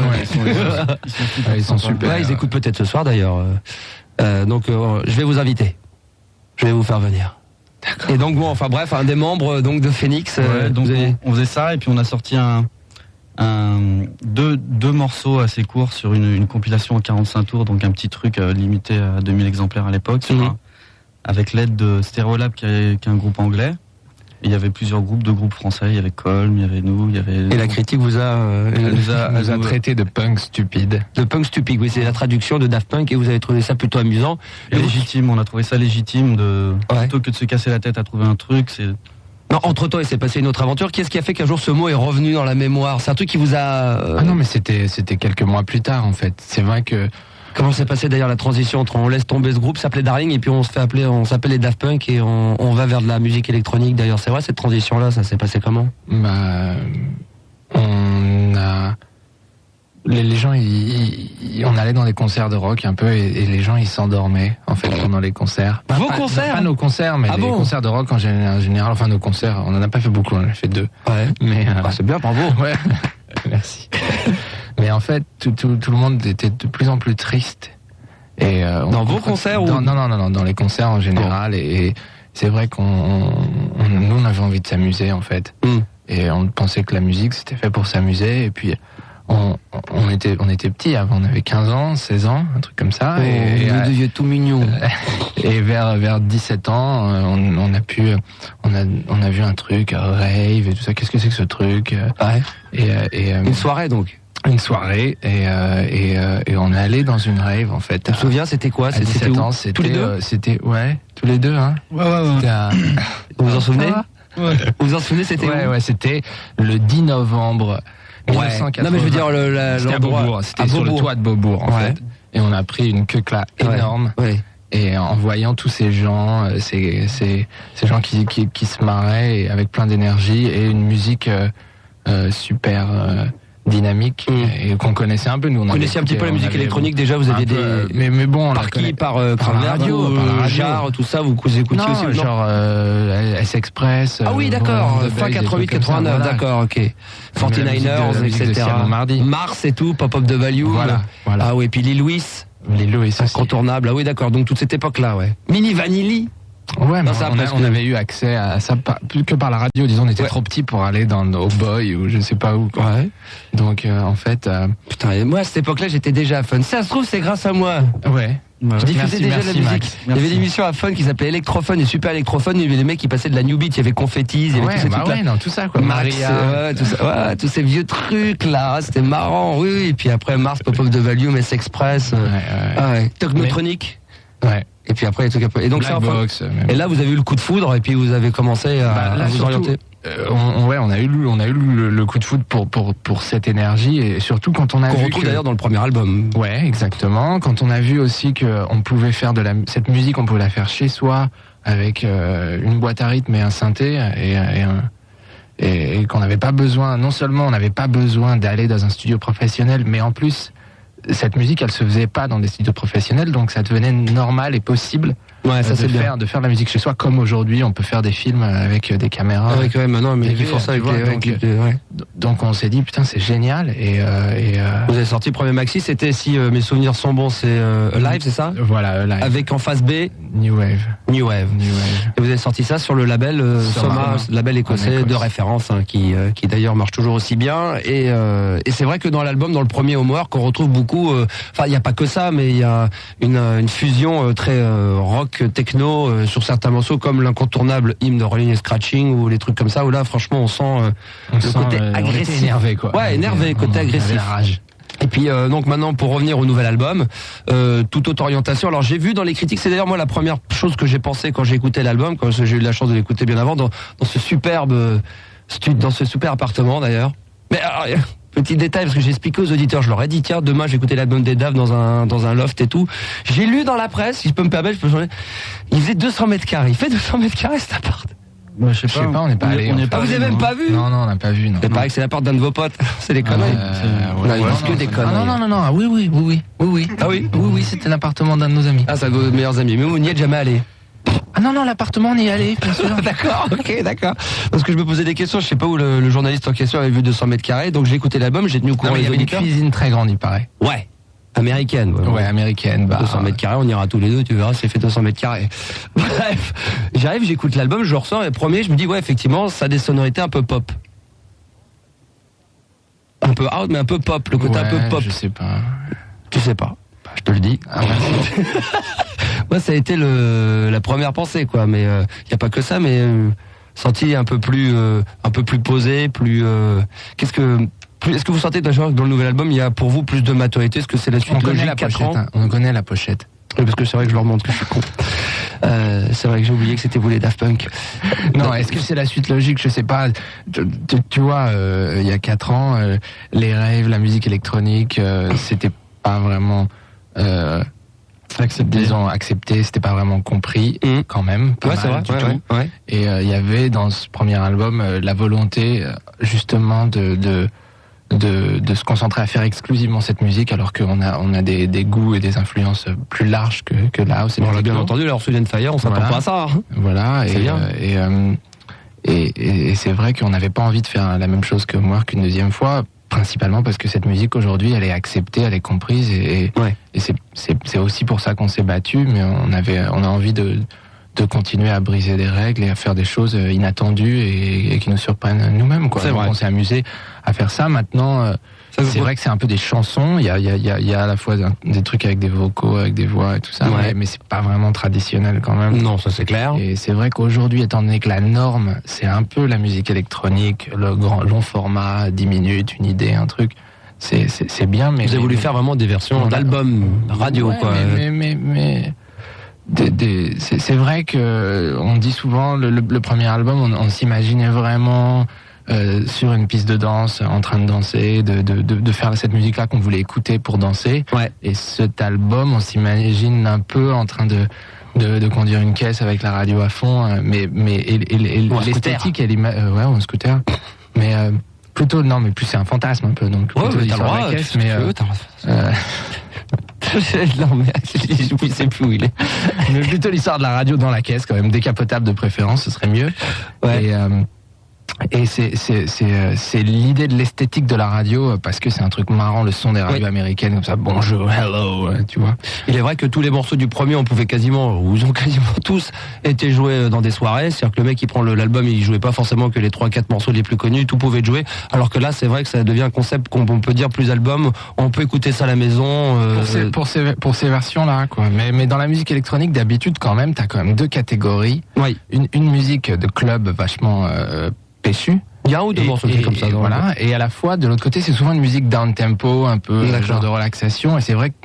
E: Ils sont super.
A: Ouais, ils écoutent peut-être ce soir d'ailleurs. Donc je vais vous inviter. Je vais vous faire venir. D'accord. Et donc bon, enfin bref, un des membres donc de Phoenix.
E: Ouais, donc on faisait ça et puis on a sorti deux morceaux assez courts sur une compilation en 45 tours, donc un petit truc limité à 2000 exemplaires à l'époque, avec l'aide de Stereolab qui est un groupe anglais. Et il y avait plusieurs groupes français, il y avait Colm, il y avait nous, il y avait...
A: Et la critique vous a
C: traité de punk stupide.
A: De punk stupide, oui, c'est la traduction de Daft Punk et vous avez trouvé ça plutôt amusant.
E: Légitime, on a trouvé ça légitime plutôt que de se casser la tête à trouver un truc, c'est...
A: Non, entre-temps, il s'est passé une autre aventure. Qu'est-ce qui a fait qu'un jour ce mot est revenu dans la mémoire? C'est un truc qui vous a...
C: Ah non, mais c'était quelques mois plus tard, en fait. C'est vrai que...
A: Comment s'est passé d'ailleurs la transition entre on laisse tomber ce groupe, s'appelait Darling, et puis on s'appelle les Daft Punk et on va vers de la musique électronique d'ailleurs. C'est vrai, cette transition-là, ça s'est passé comment?
C: Les gens, on allait dans des concerts de rock un peu et les gens ils s'endormaient en fait pendant les concerts.
A: Vos concerts?
C: Pas nos concerts, mais les concerts de rock en général. Enfin nos concerts, on en a pas fait beaucoup, on en a fait 2.
A: Ouais.
C: Mais
A: c'est bien, bravo.
C: Ouais. Merci. Mais en fait, tout le monde était de plus en plus triste. Et
A: dans vos concerts ou
C: non, dans les concerts en général. Bon. Et c'est vrai nous on avait envie de s'amuser en fait. Et on pensait que la musique c'était fait pour s'amuser. Et puis on était petits, avant on avait 15 ans, 16 ans, un truc comme ça.
A: Et vous deviez tout mignon.
C: Et vers 17 ans, on a vu un truc, rave et tout ça. Qu'est-ce que c'est que ce truc?
A: Ouais.
C: Et
A: une soirée donc.
C: Une soirée et on est allé dans une rave en fait.
A: Tu te souviens c'était quoi?
C: C'était où? Tous les deux? C'était tous les deux hein.
A: Ouais. Vous vous en souvenez? Ouais. Vous vous en souvenez c'était où?
C: Ouais, c'était le 10 novembre 1980.
A: Non mais je veux dire l'endroit.
C: C'était sur le toit de Beaubourg en fait. Et on a pris une queue énorme. Ouais. Et en voyant tous ces gens, ces gens qui se marraient et avec plein d'énergie et une musique super dynamique et qu'on connaissait un peu. Nous,
A: Vous connaissiez un petit peu la musique électronique déjà, vous aviez des...
C: Mais bon, on
A: par
C: la
A: qui?
C: connaît.
A: Par
C: Par la radio, par la radio.
A: Jar, tout ça, vous écoutiez
C: Non,
A: aussi?
C: genre S-Express.
A: Ah oui, d'accord, fin 88-89, d'accord, ok. 49ers, etc. Mars et tout, Pop-Up de Value.
C: Voilà.
A: Ah oui, puis Lil Louis.
C: Les Louis aussi.
A: Incontournable, ah oui, d'accord, donc toute cette époque-là, ouais. Mini Vanilli.
C: Ouais, mais
A: ça,
C: on avait eu accès à ça plus que par la radio. Disons, on était trop petits pour aller au Boy ou je sais pas où. Quoi.
A: Ouais.
C: Donc, en fait...
A: Putain, et moi, à cette époque-là, j'étais déjà à Fun. Ça se trouve, c'est grâce à moi.
C: Ouais.
A: Je diffusais déjà de la musique.
C: Max.
A: Il y avait des émissions à Fun qui s'appelaient Electrophone et Super Electrophone. Il y avait des mecs qui passaient de la New Beat. Il y avait Confettis, il y avait tous ces trucs-là.
C: Non, tout ça, quoi.
A: Max, tout ça, tous ces vieux trucs là. C'était marrant, oui. Et puis après, Mars, Pop-Up de Value, Mess Express. Technotronic.
C: Ouais.
A: Et puis après, les trucs après. Et donc ça,
C: Box,
A: et là, vous avez eu le coup de foudre et puis vous avez commencé à vous orienter.
C: On a eu le coup de foudre pour cette énergie et surtout quand on a vu
A: qu'on retrouve d'ailleurs dans le premier album.
C: Ouais, exactement. Quand on a vu aussi que on pouvait faire cette musique, on pouvait la faire chez soi avec une boîte à rythme et un synthé et qu'on n'avait pas besoin. Non seulement on n'avait pas besoin d'aller dans un studio professionnel, mais en plus cette musique, elle se faisait pas dans des studios professionnels, donc ça devenait normal et possible de faire de la musique chez soi, comme aujourd'hui on peut faire des films avec des caméras.
A: Avec maintenant, mais ils font ça avec
C: donc on s'est dit putain c'est génial et
A: vous avez sorti le premier maxi, c'était si mes souvenirs sont bons, c'est Live, c'est ça?
C: Voilà, Live.
A: Avec en face B
C: New Wave.
A: Et vous avez sorti ça sur le label Soma, label écossais de référence, qui d'ailleurs marche toujours aussi bien. Et c'est vrai que dans l'album, dans le premier Homework, on retrouve beaucoup. Enfin, il n'y a pas que ça, mais il y a une fusion très rock techno sur certains morceaux, comme l'incontournable hymne de Rolling et Scratching ou les trucs comme ça. Où là, franchement, on sent le côté agressif,
C: énervé, quoi.
A: Ouais, énervé, côté agressif.
C: La rage.
A: Et puis donc maintenant pour revenir au nouvel album, toute autre orientation. Alors j'ai vu dans les critiques, c'est d'ailleurs moi la première chose que j'ai pensé quand j'ai écouté l'album, quand j'ai eu la chance de l'écouter bien avant, dans ce superbe dans ce super appartement d'ailleurs. Mais alors, petit détail, parce que j'ai expliqué aux auditeurs, je leur ai dit tiens demain j'ai écouté l'album des Daves dans un loft et tout. J'ai lu dans la presse, si je peux me permettre, il faisait 200 mètres carrés. Il fait 200 mètres carrés cet appart.
C: Moi, je sais pas, on n'est pas allé.
A: Vous avez même pas vu?
C: Non, on n'a pas vu.
A: C'est pareil que c'est l'appart d'un de vos potes. C'est des conneries. C'est que des conneries.
C: Non. Ah oui.
A: Ah oui?
C: Oui, c'était l'appartement d'un de nos amis.
A: Ah, c'est un de vos meilleurs amis. Mais vous n'y êtes jamais allé?
C: Ah non, l'appartement, on y est allé, bien sûr.
A: D'accord, ok, d'accord. Parce que je me posais des questions, je sais pas où le journaliste en question avait vu 200 mètres carrés, donc j'ai écouté l'album, j'ai tenu au courant
C: les auditeurs. Il y avait une cuisine très grande, il paraît.
A: Ouais. Américaine.
C: Ouais, américaine.
A: 200 mètres carrés, on ira tous les deux, tu verras, c'est fait 200 mètres carrés. Bref, j'arrive, j'écoute l'album, je le ressens, et premier, je me dis, ouais, effectivement, ça a des sonorités un peu pop. Un peu out, mais un peu pop, le côté un peu pop.
C: Je sais pas.
A: Tu sais pas. Je te le dis. Moi, ça a été la première pensée, quoi. Mais y a pas que ça, mais senti un peu plus posé, plus. Est-ce que vous sentez déjà que dans le nouvel album, il y a pour vous plus de maturité? Est-ce que c'est la suite logique? 4 ans
C: on connaît la pochette.
A: Oui, parce que c'est vrai que je leur montre que je suis con. C'est vrai que j'ai oublié que c'était vous les Daft Punk.
C: Non, est-ce que c'est la suite logique? Je sais pas. Tu vois, il y a 4 ans, les raves, la musique électronique, c'était pas vraiment accepté, c'était pas vraiment compris quand même.
A: Ouais, c'est vrai. Ouais.
C: Et il y avait dans ce premier album la volonté justement de se concentrer à faire exclusivement cette musique, alors qu'on a des goûts et des influences plus larges que la house.
A: On l'a bien entendu, alors Southern Fire, on s'attend pas à ça. Hein.
C: Voilà, et c'est vrai qu'on n'avait pas envie de faire la même chose que moi qu'une deuxième fois, principalement parce que cette musique aujourd'hui, elle est acceptée, elle est comprise, et c'est aussi pour ça qu'on s'est battu, mais on a envie de continuer à briser des règles et à faire des choses inattendues et qui nous surprennent nous-mêmes, quoi. Donc on s'est amusé à faire ça. Maintenant, c'est vrai que c'est un peu des chansons. Il y a à la fois des trucs avec des vocaux, avec des voix et tout ça, mais c'est pas vraiment traditionnel quand même.
A: Non, ça c'est clair.
C: Et c'est vrai qu'aujourd'hui, étant donné que la norme, c'est un peu la musique électronique, le grand long format, 10 minutes, une idée, un truc. C'est bien, mais...
A: Vous avez voulu faire vraiment des versions d'albums radio, quoi.
C: Mais c'est vrai que on dit souvent le premier album, on s'imaginait vraiment sur une piste de danse, en train de danser, de faire cette musique-là qu'on voulait écouter pour danser. Ouais. Et cet album, on s'imagine un peu en train de conduire une caisse avec la radio à fond, mais l'esthétique, elle est, ouais, en scooter. Mais Plutôt, non, mais plus c'est un fantasme un peu, donc
A: Ouais,
C: plutôt
A: mais t'as le
C: l'histoire
A: droit,
C: de la caisse,
A: tu
C: mais
A: veux, t'as le droit. Non, mais je sais plus où il est.
C: mais plutôt l'histoire de la radio dans la caisse, quand même, décapotable de préférence, ce serait mieux.
A: Ouais.
C: Et c'est l'idée de l'esthétique de la radio, parce que c'est un truc marrant, le son des radios américaines, comme ça, bonjour, hello, tu vois.
A: Il est vrai que tous les morceaux du premier, on pouvait quasiment, ou ils ont quasiment tous été joués dans des soirées. C'est-à-dire que le mec qui prend l'album, il jouait pas forcément que les 3-4 morceaux les plus connus, tout pouvait être joué. Alors que là, c'est vrai que ça devient un concept qu'on peut dire plus album. On peut écouter ça à la maison.
C: Pour ces versions-là, quoi. Mais dans la musique électronique, d'habitude, quand même, t'as quand même 2 catégories.
A: Oui.
C: Une musique de club vachement péchue.
A: Il y a un ou deux morceaux comme ça.
C: Voilà. Et à la fois, de l'autre côté, c'est souvent une musique down tempo, un peu genre de relaxation. Et c'est vrai que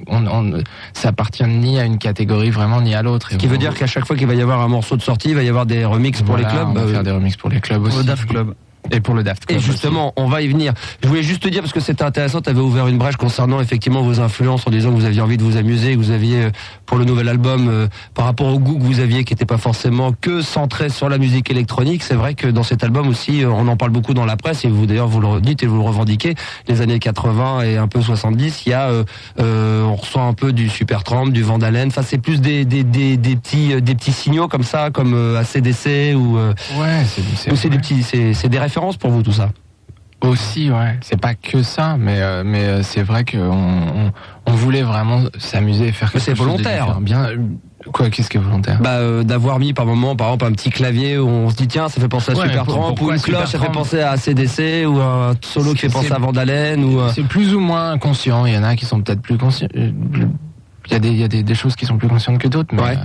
C: ça appartient ni à une catégorie vraiment ni à l'autre.
A: Ce qui veut dire qu'à chaque fois qu'il va y avoir un morceau de sortie, il va y avoir des remixes pour les clubs.
C: On va faire des remixes pour les clubs aussi.
E: Au Daft Club.
C: Et pour le Daft Club.
A: Et justement, on va y venir. Je voulais juste te dire, parce que c'était intéressant, tu avais ouvert une brèche concernant effectivement vos influences en disant que vous aviez envie de vous amuser, que vous aviez, pour le nouvel album, par rapport au goût que vous aviez, qui n'était pas forcément que centré sur la musique électronique. C'est vrai que dans cet album aussi, on en parle beaucoup dans la presse, et vous d'ailleurs vous le dites et vous le revendiquez, les années 80 et un peu 70, il y a, on ressent un peu du Supertramp, du Van Halen, enfin c'est plus des petits signaux comme ça, comme AC/DC ou...
C: Ouais,
A: c'est des petits, c'est des références pour vous tout ça.
C: Aussi, ouais. C'est pas que ça, mais c'est vrai qu'on voulait vraiment s'amuser et faire quelque chose.
A: C'est volontaire.
C: Bien. Quoi, qu'est-ce qui est volontaire?
A: D'avoir mis par moment, par exemple, un petit clavier où on se dit tiens, ça fait penser à Supertramp, ou une cloche, ça fait penser à AC/DC, ou un solo qui fait penser à Van Halen, ou.
C: C'est plus ou moins inconscient. Il y en a qui sont peut-être plus conscients. Il y a des choses qui sont plus conscientes que d'autres, mais.
A: Ouais.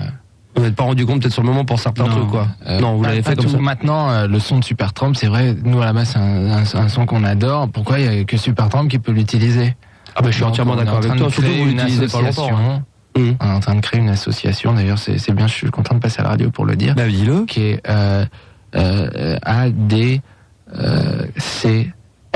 A: Vous n'êtes pas rendu compte peut-être sur le moment pour certains trucs, quoi. Non, vous l'avez fait comme ça.
C: Maintenant, le son de Supertramp, c'est vrai, nous à la base, c'est un son qu'on adore. Pourquoi il n'y a que Supertramp qui peut l'utiliser?
A: Ah je suis entièrement d'accord avec toi. Surtout vous l'utilisez pas longtemps.
C: On est en train de créer une association. D'ailleurs, c'est bien. Je suis content de passer à la radio pour le dire.
A: Dis-le.
C: Qui est ADCS.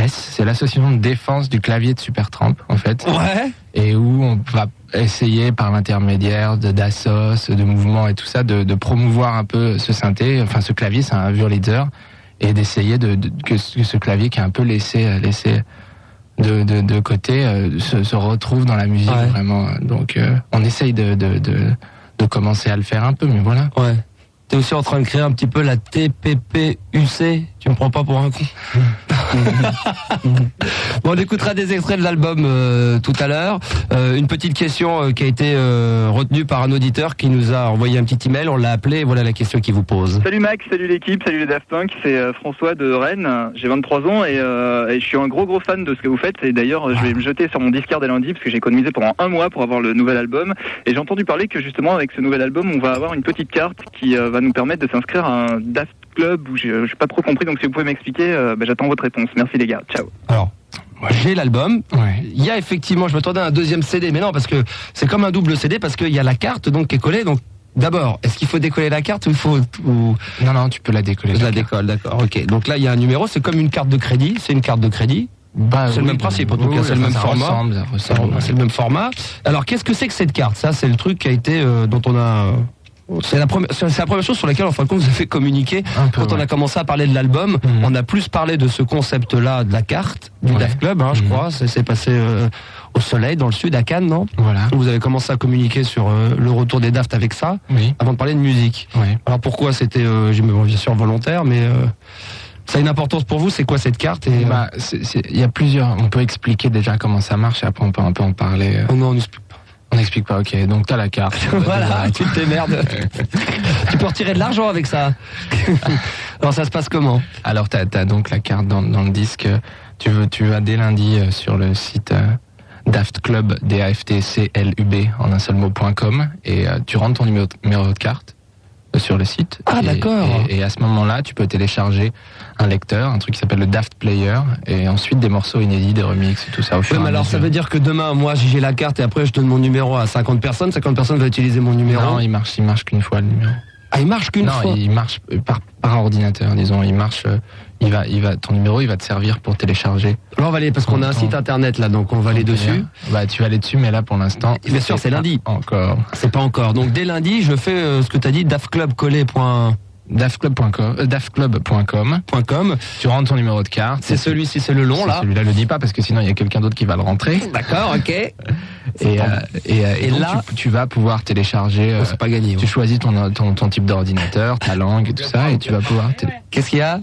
C: C'est l'association de défense du clavier de Supertramp, en fait.
A: Ouais.
C: Et où on va essayer par l'intermédiaire d'Assos, de mouvements et tout ça, de promouvoir un peu ce synthé, enfin ce clavier, c'est un Wurlitzer, et d'essayer que ce clavier qui est un peu laissé de côté se retrouve dans la musique, vraiment. Donc on essaye de commencer à le faire un peu, mais voilà.
A: Ouais. T'es aussi en train de créer un petit peu la TPPUC. Tu me prends pas pour un con. Bon, on écoutera des extraits de l'album tout à l'heure. Une petite question qui a été retenue par un auditeur qui nous a envoyé un petit email. On l'a appelé. Voilà la question qu'il vous pose.
G: Salut Max, salut l'équipe, salut les Daft Punk. C'est François de Rennes. J'ai 23 ans et je suis un gros fan de ce que vous faites. Et d'ailleurs, je vais me jeter sur mon disquaire dès lundi parce que j'ai économisé pendant un mois pour avoir le nouvel album. Et j'ai entendu parler que justement avec ce nouvel album, on va avoir une petite carte qui va nous permettre de s'inscrire à un Daft Club où j'ai pas trop compris. Donc si vous pouvez m'expliquer, j'attends votre réponse. Merci les gars. Ciao.
A: Alors, j'ai l'album. Il y a effectivement, je m'attendais à un deuxième CD, mais non, parce que c'est comme un double CD, parce qu'il y a la carte donc qui est collée. Donc d'abord, est-ce qu'il faut décoller la carte ou il faut
C: Non, tu peux la décoller.
A: Je la décolle, d'accord. Ok. Donc là, il y a un numéro. C'est comme une carte de crédit. C'est une carte de crédit. C'est le même principe, en tout cas, c'est le même format. C'est le même format. Alors, qu'est-ce que c'est que cette carte? Ça, c'est le truc qui a été dont on a. C'est la première chose sur laquelle, en fin de compte, vous avez fait communiquer quand on a commencé à parler de l'album. On a plus parlé de ce concept-là, de la carte du Daft Club, je crois. C'est passé au Soleil, dans le sud, à Cannes, non?
C: Voilà.
A: Vous avez commencé à communiquer sur le retour des Daft avec ça, avant de parler de musique. Alors pourquoi c'était, bien sûr, volontaire, mais ça a une importance pour vous? C'est quoi cette carte?
C: Il y a plusieurs. On peut expliquer déjà comment ça marche, et après on peut un peu en parler.
A: Non, on n'explique pas.
C: On n'explique pas, ok. Donc t'as la carte.
A: Voilà, tu te démerdes. Tu peux retirer de l'argent avec ça. Alors ça se passe comment? Alors
C: t'as donc la carte dans le disque. Tu vas dès lundi sur le site Daft Club, DAFTCLUB en un seul mot.com, et tu rentres ton numéro de carte sur le site.
A: Ah, d'accord.
C: Et à ce moment-là, tu peux télécharger un lecteur, un truc qui s'appelle le Daft Player, et ensuite des morceaux inédits, des remixes et tout ça.
A: Mais alors ça veut dire que demain, moi, j'ai la carte et après je donne mon numéro à 50 personnes vont utiliser mon numéro?
C: Non, il marche qu'une fois le numéro.
A: Ah, il marche qu'une fois?
C: Non, il marche par ordinateur, disons. Il marche. Ton numéro, il va te servir pour télécharger.
A: Alors on va aller, parce qu'on a un site internet là, donc on va aller dessus.
C: Tu vas aller dessus, mais là pour l'instant.
A: Bien sûr, c'est lundi.
C: Encore.
A: C'est pas encore. Donc dès lundi, je fais ce que tu as dit, daftclub collé.
C: daftclub.com. Tu rentres ton numéro de carte.
A: C'est celui-ci, c'est le long là.
C: Celui-là, le dis pas parce que sinon il y a quelqu'un d'autre qui va le rentrer.
A: D'accord, ok.
C: Et donc,
A: là,
C: tu vas pouvoir télécharger.
A: c'est pas gagné.
C: Tu choisis ton type d'ordinateur, ta langue et tout ça, et tu vas pouvoir.
A: Qu'est-ce qu'il y a?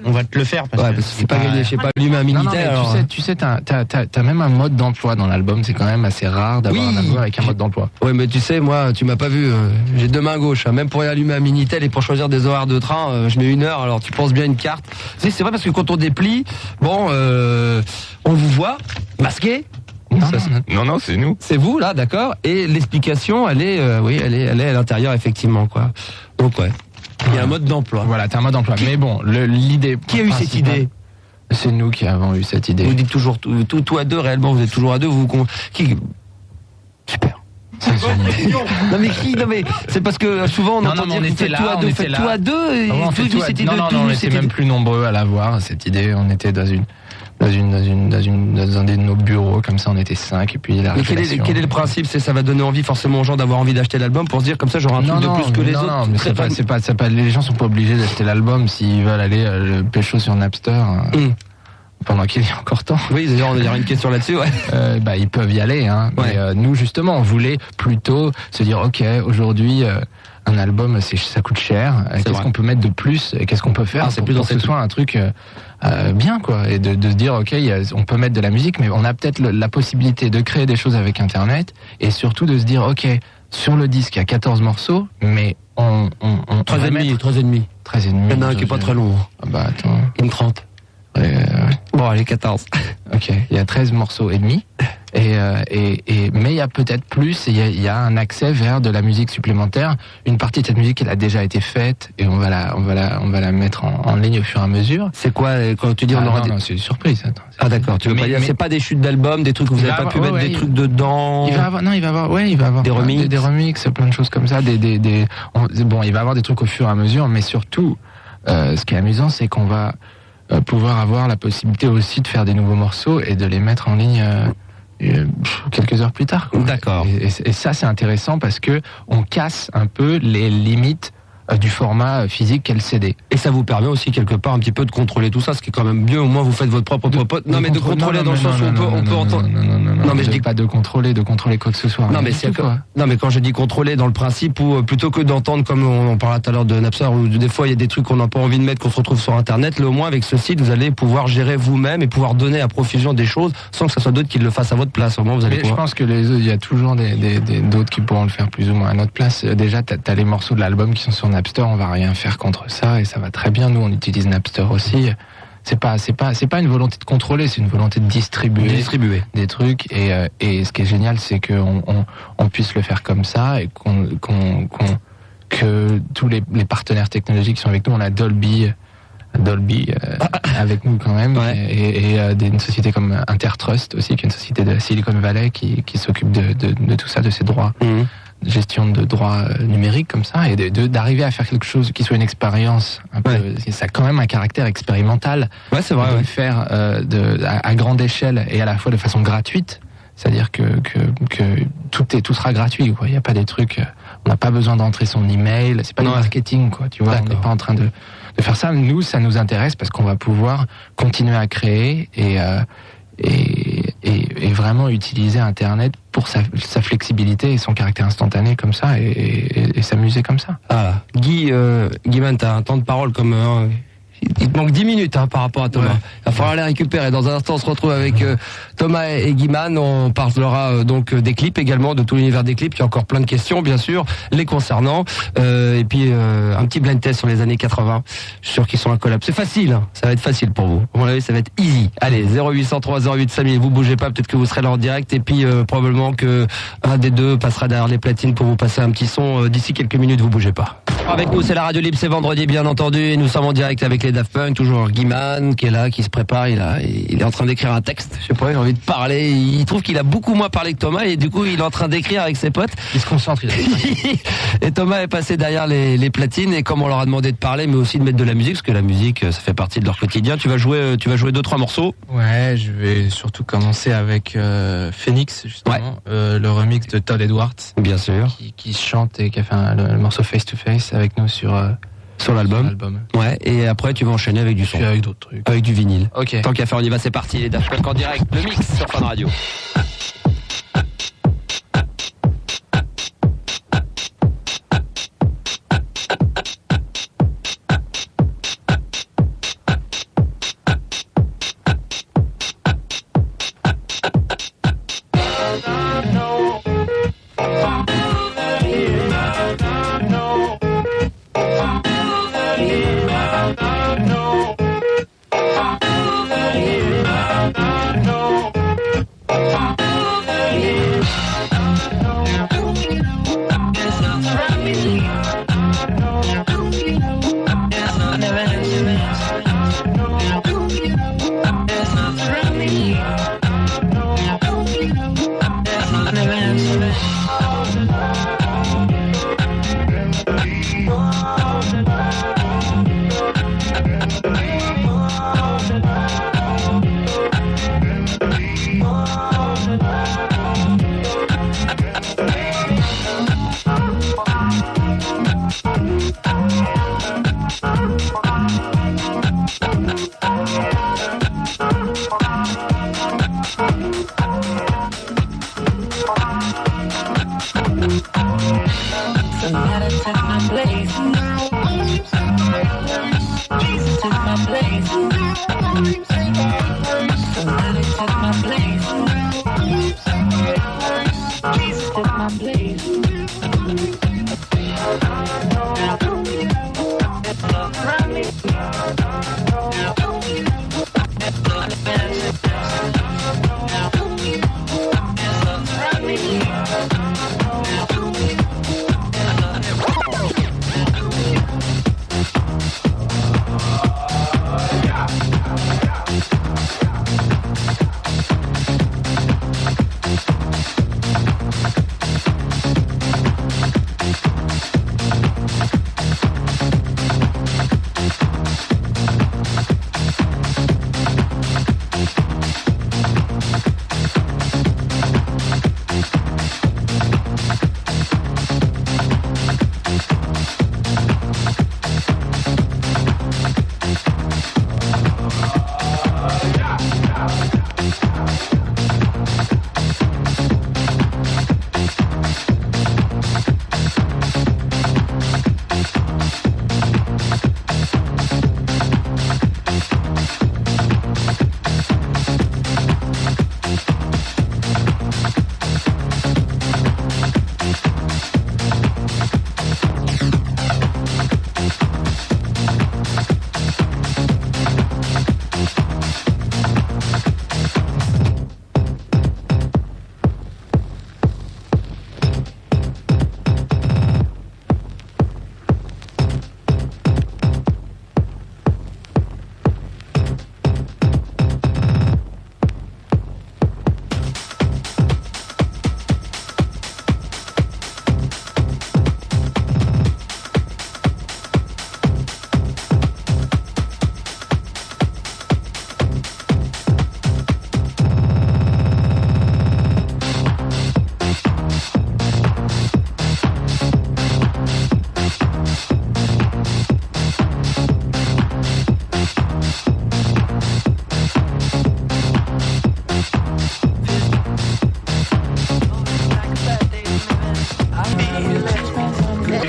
H: On va te le faire. Parce que
A: c'est pas gagné. Je sais pas, allumer un
C: Non,
A: Minitel.
C: mais tu sais, t'as même un mode d'emploi dans l'album. C'est quand même assez rare d'avoir un album avec un mode d'emploi.
A: Ouais, mais tu sais, moi, tu m'as pas vu. J'ai deux mains gauches. Même pour y allumer un Minitel et pour choisir des horaires de train, je mets 1 heure. Alors tu penses bien une carte. C'est vrai parce que quand on déplie, bon, on vous voit masqué.
C: Non, c'est nous.
A: C'est vous là, d'accord. Et l'explication, elle est à l'intérieur effectivement, quoi. Donc ouais. Il y a un mode d'emploi.
C: Voilà, t'as un mode d'emploi. Mais bon, l'idée.
A: Qui a eu cette idée?
C: C'est nous qui avons eu cette idée.
A: Vous dites toujours tout à deux, réellement, vous êtes toujours à deux. Super. Non mais c'est parce que souvent on entend dire que vous faites tout à deux, faites tout à deux. Et
C: on était même plus nombreux à l'avoir cette idée. On était dans un de nos bureaux, comme ça on était 5 et puis la réflexion.
A: Quel est le principe? Ça va donner envie forcément aux gens d'avoir envie d'acheter l'album pour se dire comme ça j'aurai un truc de plus que les autres.
C: Non, mais c'est pas, les gens sont pas obligés d'acheter l'album s'ils veulent aller le pécho sur Napster. Pendant qu'il y a encore temps.
A: Oui, d'ailleurs, il y aura une question là-dessus, ouais.
C: Ils peuvent y aller, hein. Ouais. Mais nous, justement, on voulait plutôt se dire, ok, aujourd'hui, un album, ça coûte cher. Qu'est-ce qu'on peut mettre de plus? Et qu'est-ce qu'on peut faire pour que ce soit un truc bien, quoi. Et de se dire, ok, on peut mettre de la musique, mais on a peut-être la possibilité de créer des choses avec Internet. Et surtout de se dire, ok, sur le disque, il y a 14 morceaux, mais on
A: 13,5.
C: 13,5.
A: Il y en a un qui est pas très long.
C: Ah bah, attends.
A: Une 30. Bon, allez, 14.
C: Ok, il y a 13 morceaux et demi. Mais il y a peut-être plus, il y a un accès vers de la musique supplémentaire. Une partie de cette musique, elle a déjà été faite et on va la mettre en ligne au fur et à mesure.
A: C'est quoi, quand tu dis on aura
C: non, c'est une surprise. Attends,
A: d'accord, tu veux pas dire, c'est pas des chutes d'albums, des trucs que vous n'avez pas pu mettre des trucs dedans.
C: Il va avoir
A: des remixes.
C: Des remixes, plein de choses comme ça. Il va avoir des trucs au fur et à mesure, mais surtout, ce qui est amusant, c'est qu'on va pouvoir avoir la possibilité aussi de faire des nouveaux morceaux et de les mettre en ligne quelques heures plus tard, quoi.
A: D'accord.
C: Et ça, c'est intéressant parce que on casse un peu les limites du format physique qu'est le CD.
A: Et ça vous permet aussi quelque part un petit peu de contrôler tout ça, ce qui est quand même mieux. Au moins vous faites votre propre popote. Non, mais de contrôler dans le sens où on peut entendre.
C: Non, mais je dis pas de contrôler quoi que ce soit.
A: Non, mais c'est quoi. Non, mais quand je dis contrôler dans le principe où plutôt que d'entendre comme on parlait tout à l'heure de Napster, où des fois il y a des trucs qu'on n'a pas envie de mettre, qu'on se retrouve sur Internet, là au moins avec ce site vous allez pouvoir gérer vous-même et pouvoir donner à profusion des choses sans que ce soit d'autres qui le fassent à votre place. Au moins vous allez pouvoir.
C: Je pense que il y a toujours d'autres qui pourront le faire plus ou moins à notre place. Déjà t'as les morceaux de l'album qui sont sur Napster, on va rien faire contre ça et ça va très bien. Nous on utilise Napster aussi. C'est pas une volonté de contrôler, c'est une volonté de distribuer des trucs et ce qui est génial c'est qu'on puisse le faire comme ça et que tous les partenaires technologiques qui sont avec nous, on a Dolby avec nous quand même, et une société comme Intertrust aussi, qui est une société de Silicon Valley qui s'occupe de tout ça, de ces droits, gestion de droits numériques comme ça, et d'arriver à faire quelque chose qui soit une expérience un peu, ça a quand même un caractère expérimental.
A: Ouais, c'est vrai.
C: De le faire à grande échelle et à la fois de façon gratuite. C'est-à-dire que tout sera gratuit, quoi. Il n'y a pas des trucs, on n'a pas besoin d'entrer son email, c'est pas du marketing, quoi. Tu vois, on n'est pas en train de faire ça. Nous, ça nous intéresse parce qu'on va pouvoir continuer à créer et vraiment utiliser Internet pour sa flexibilité et son caractère instantané comme ça et s'amuser comme ça.
A: Ah, Guiman, t'as un temps de parole comme... il te manque 10 minutes par rapport à Thomas. Ouais. Il va falloir les récupérer. Dans un instant, on se retrouve avec Thomas et Guiman. On parlera donc des clips également, de tout l'univers des clips. Il y a encore plein de questions, bien sûr, les concernant. Et puis un petit blind test sur les années 80. Je suis sûr qu'ils sont incollables. C'est facile, hein. Ça va être facile pour vous. À mon avis, ça va être easy. Allez, 0803 08 5000. Vous bougez pas, peut-être que vous serez là en direct. Et puis probablement que un des deux passera derrière les platines pour vous passer un petit son d'ici quelques minutes. Vous bougez pas. Avec nous, c'est la Radio Libre, c'est vendredi, bien entendu. Et nous sommes en direct avec les Daft Punk, toujours Guiman qui est là, qui se prépare. Il est en train d'écrire un texte. Je sais pas, il a envie de parler. Il trouve qu'il a beaucoup moins parlé que Thomas et du coup, il est en train d'écrire avec ses potes.
C: Il se concentre.
A: Et Thomas est passé derrière les platines et comme on leur a demandé de parler, mais aussi de mettre de la musique, parce que la musique, ça fait partie de leur quotidien. Tu vas jouer 2-3 morceaux.
C: Ouais, je vais surtout commencer avec Phoenix, justement, le remix de Todd Edwards.
A: Bien sûr.
C: Qui chante et qui a fait le morceau Face to Face avec nous sur
A: Sur l'album. Ouais, et après tu vas enchaîner avec du son.
C: Puis avec d'autres trucs.
A: Avec du vinyle.
C: Ok.
A: Tant qu'à faire, on y va, c'est parti, les Daft Punk en direct, le mix sur Fun Radio.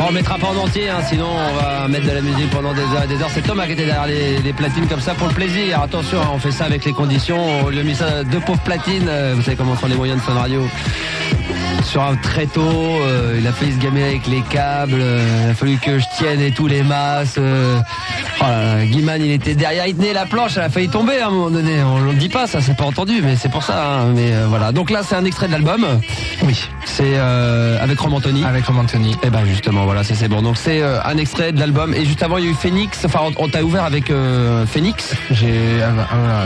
A: On mettra pas en entier, hein, sinon on va mettre de la musique pendant des heures et des heures. C'est Thomas qui était derrière les platines comme ça pour le plaisir. Attention, hein, on fait ça avec les conditions. On lui a mis ça 2 pauvres platines. Vous savez comment sont les moyens de Fun Radio. Sur un tréteau, il a failli se gamer avec les câbles. Il a fallu que je tienne et tous les masses. Oh là là, Guiman, il était derrière, il tenait la planche, elle a failli tomber à un moment donné. On le dit pas, ça c'est pas entendu, mais c'est pour ça. Hein, mais voilà. Donc là, c'est un extrait de l'album.
C: Oui.
A: C'est avec Rom Anthony.
C: Avec Rom Anthony.
A: Et ben justement, voilà, c'est bon. Donc c'est un extrait de l'album. Et juste avant, il y a eu Phoenix. Enfin, on t'a ouvert avec Phoenix.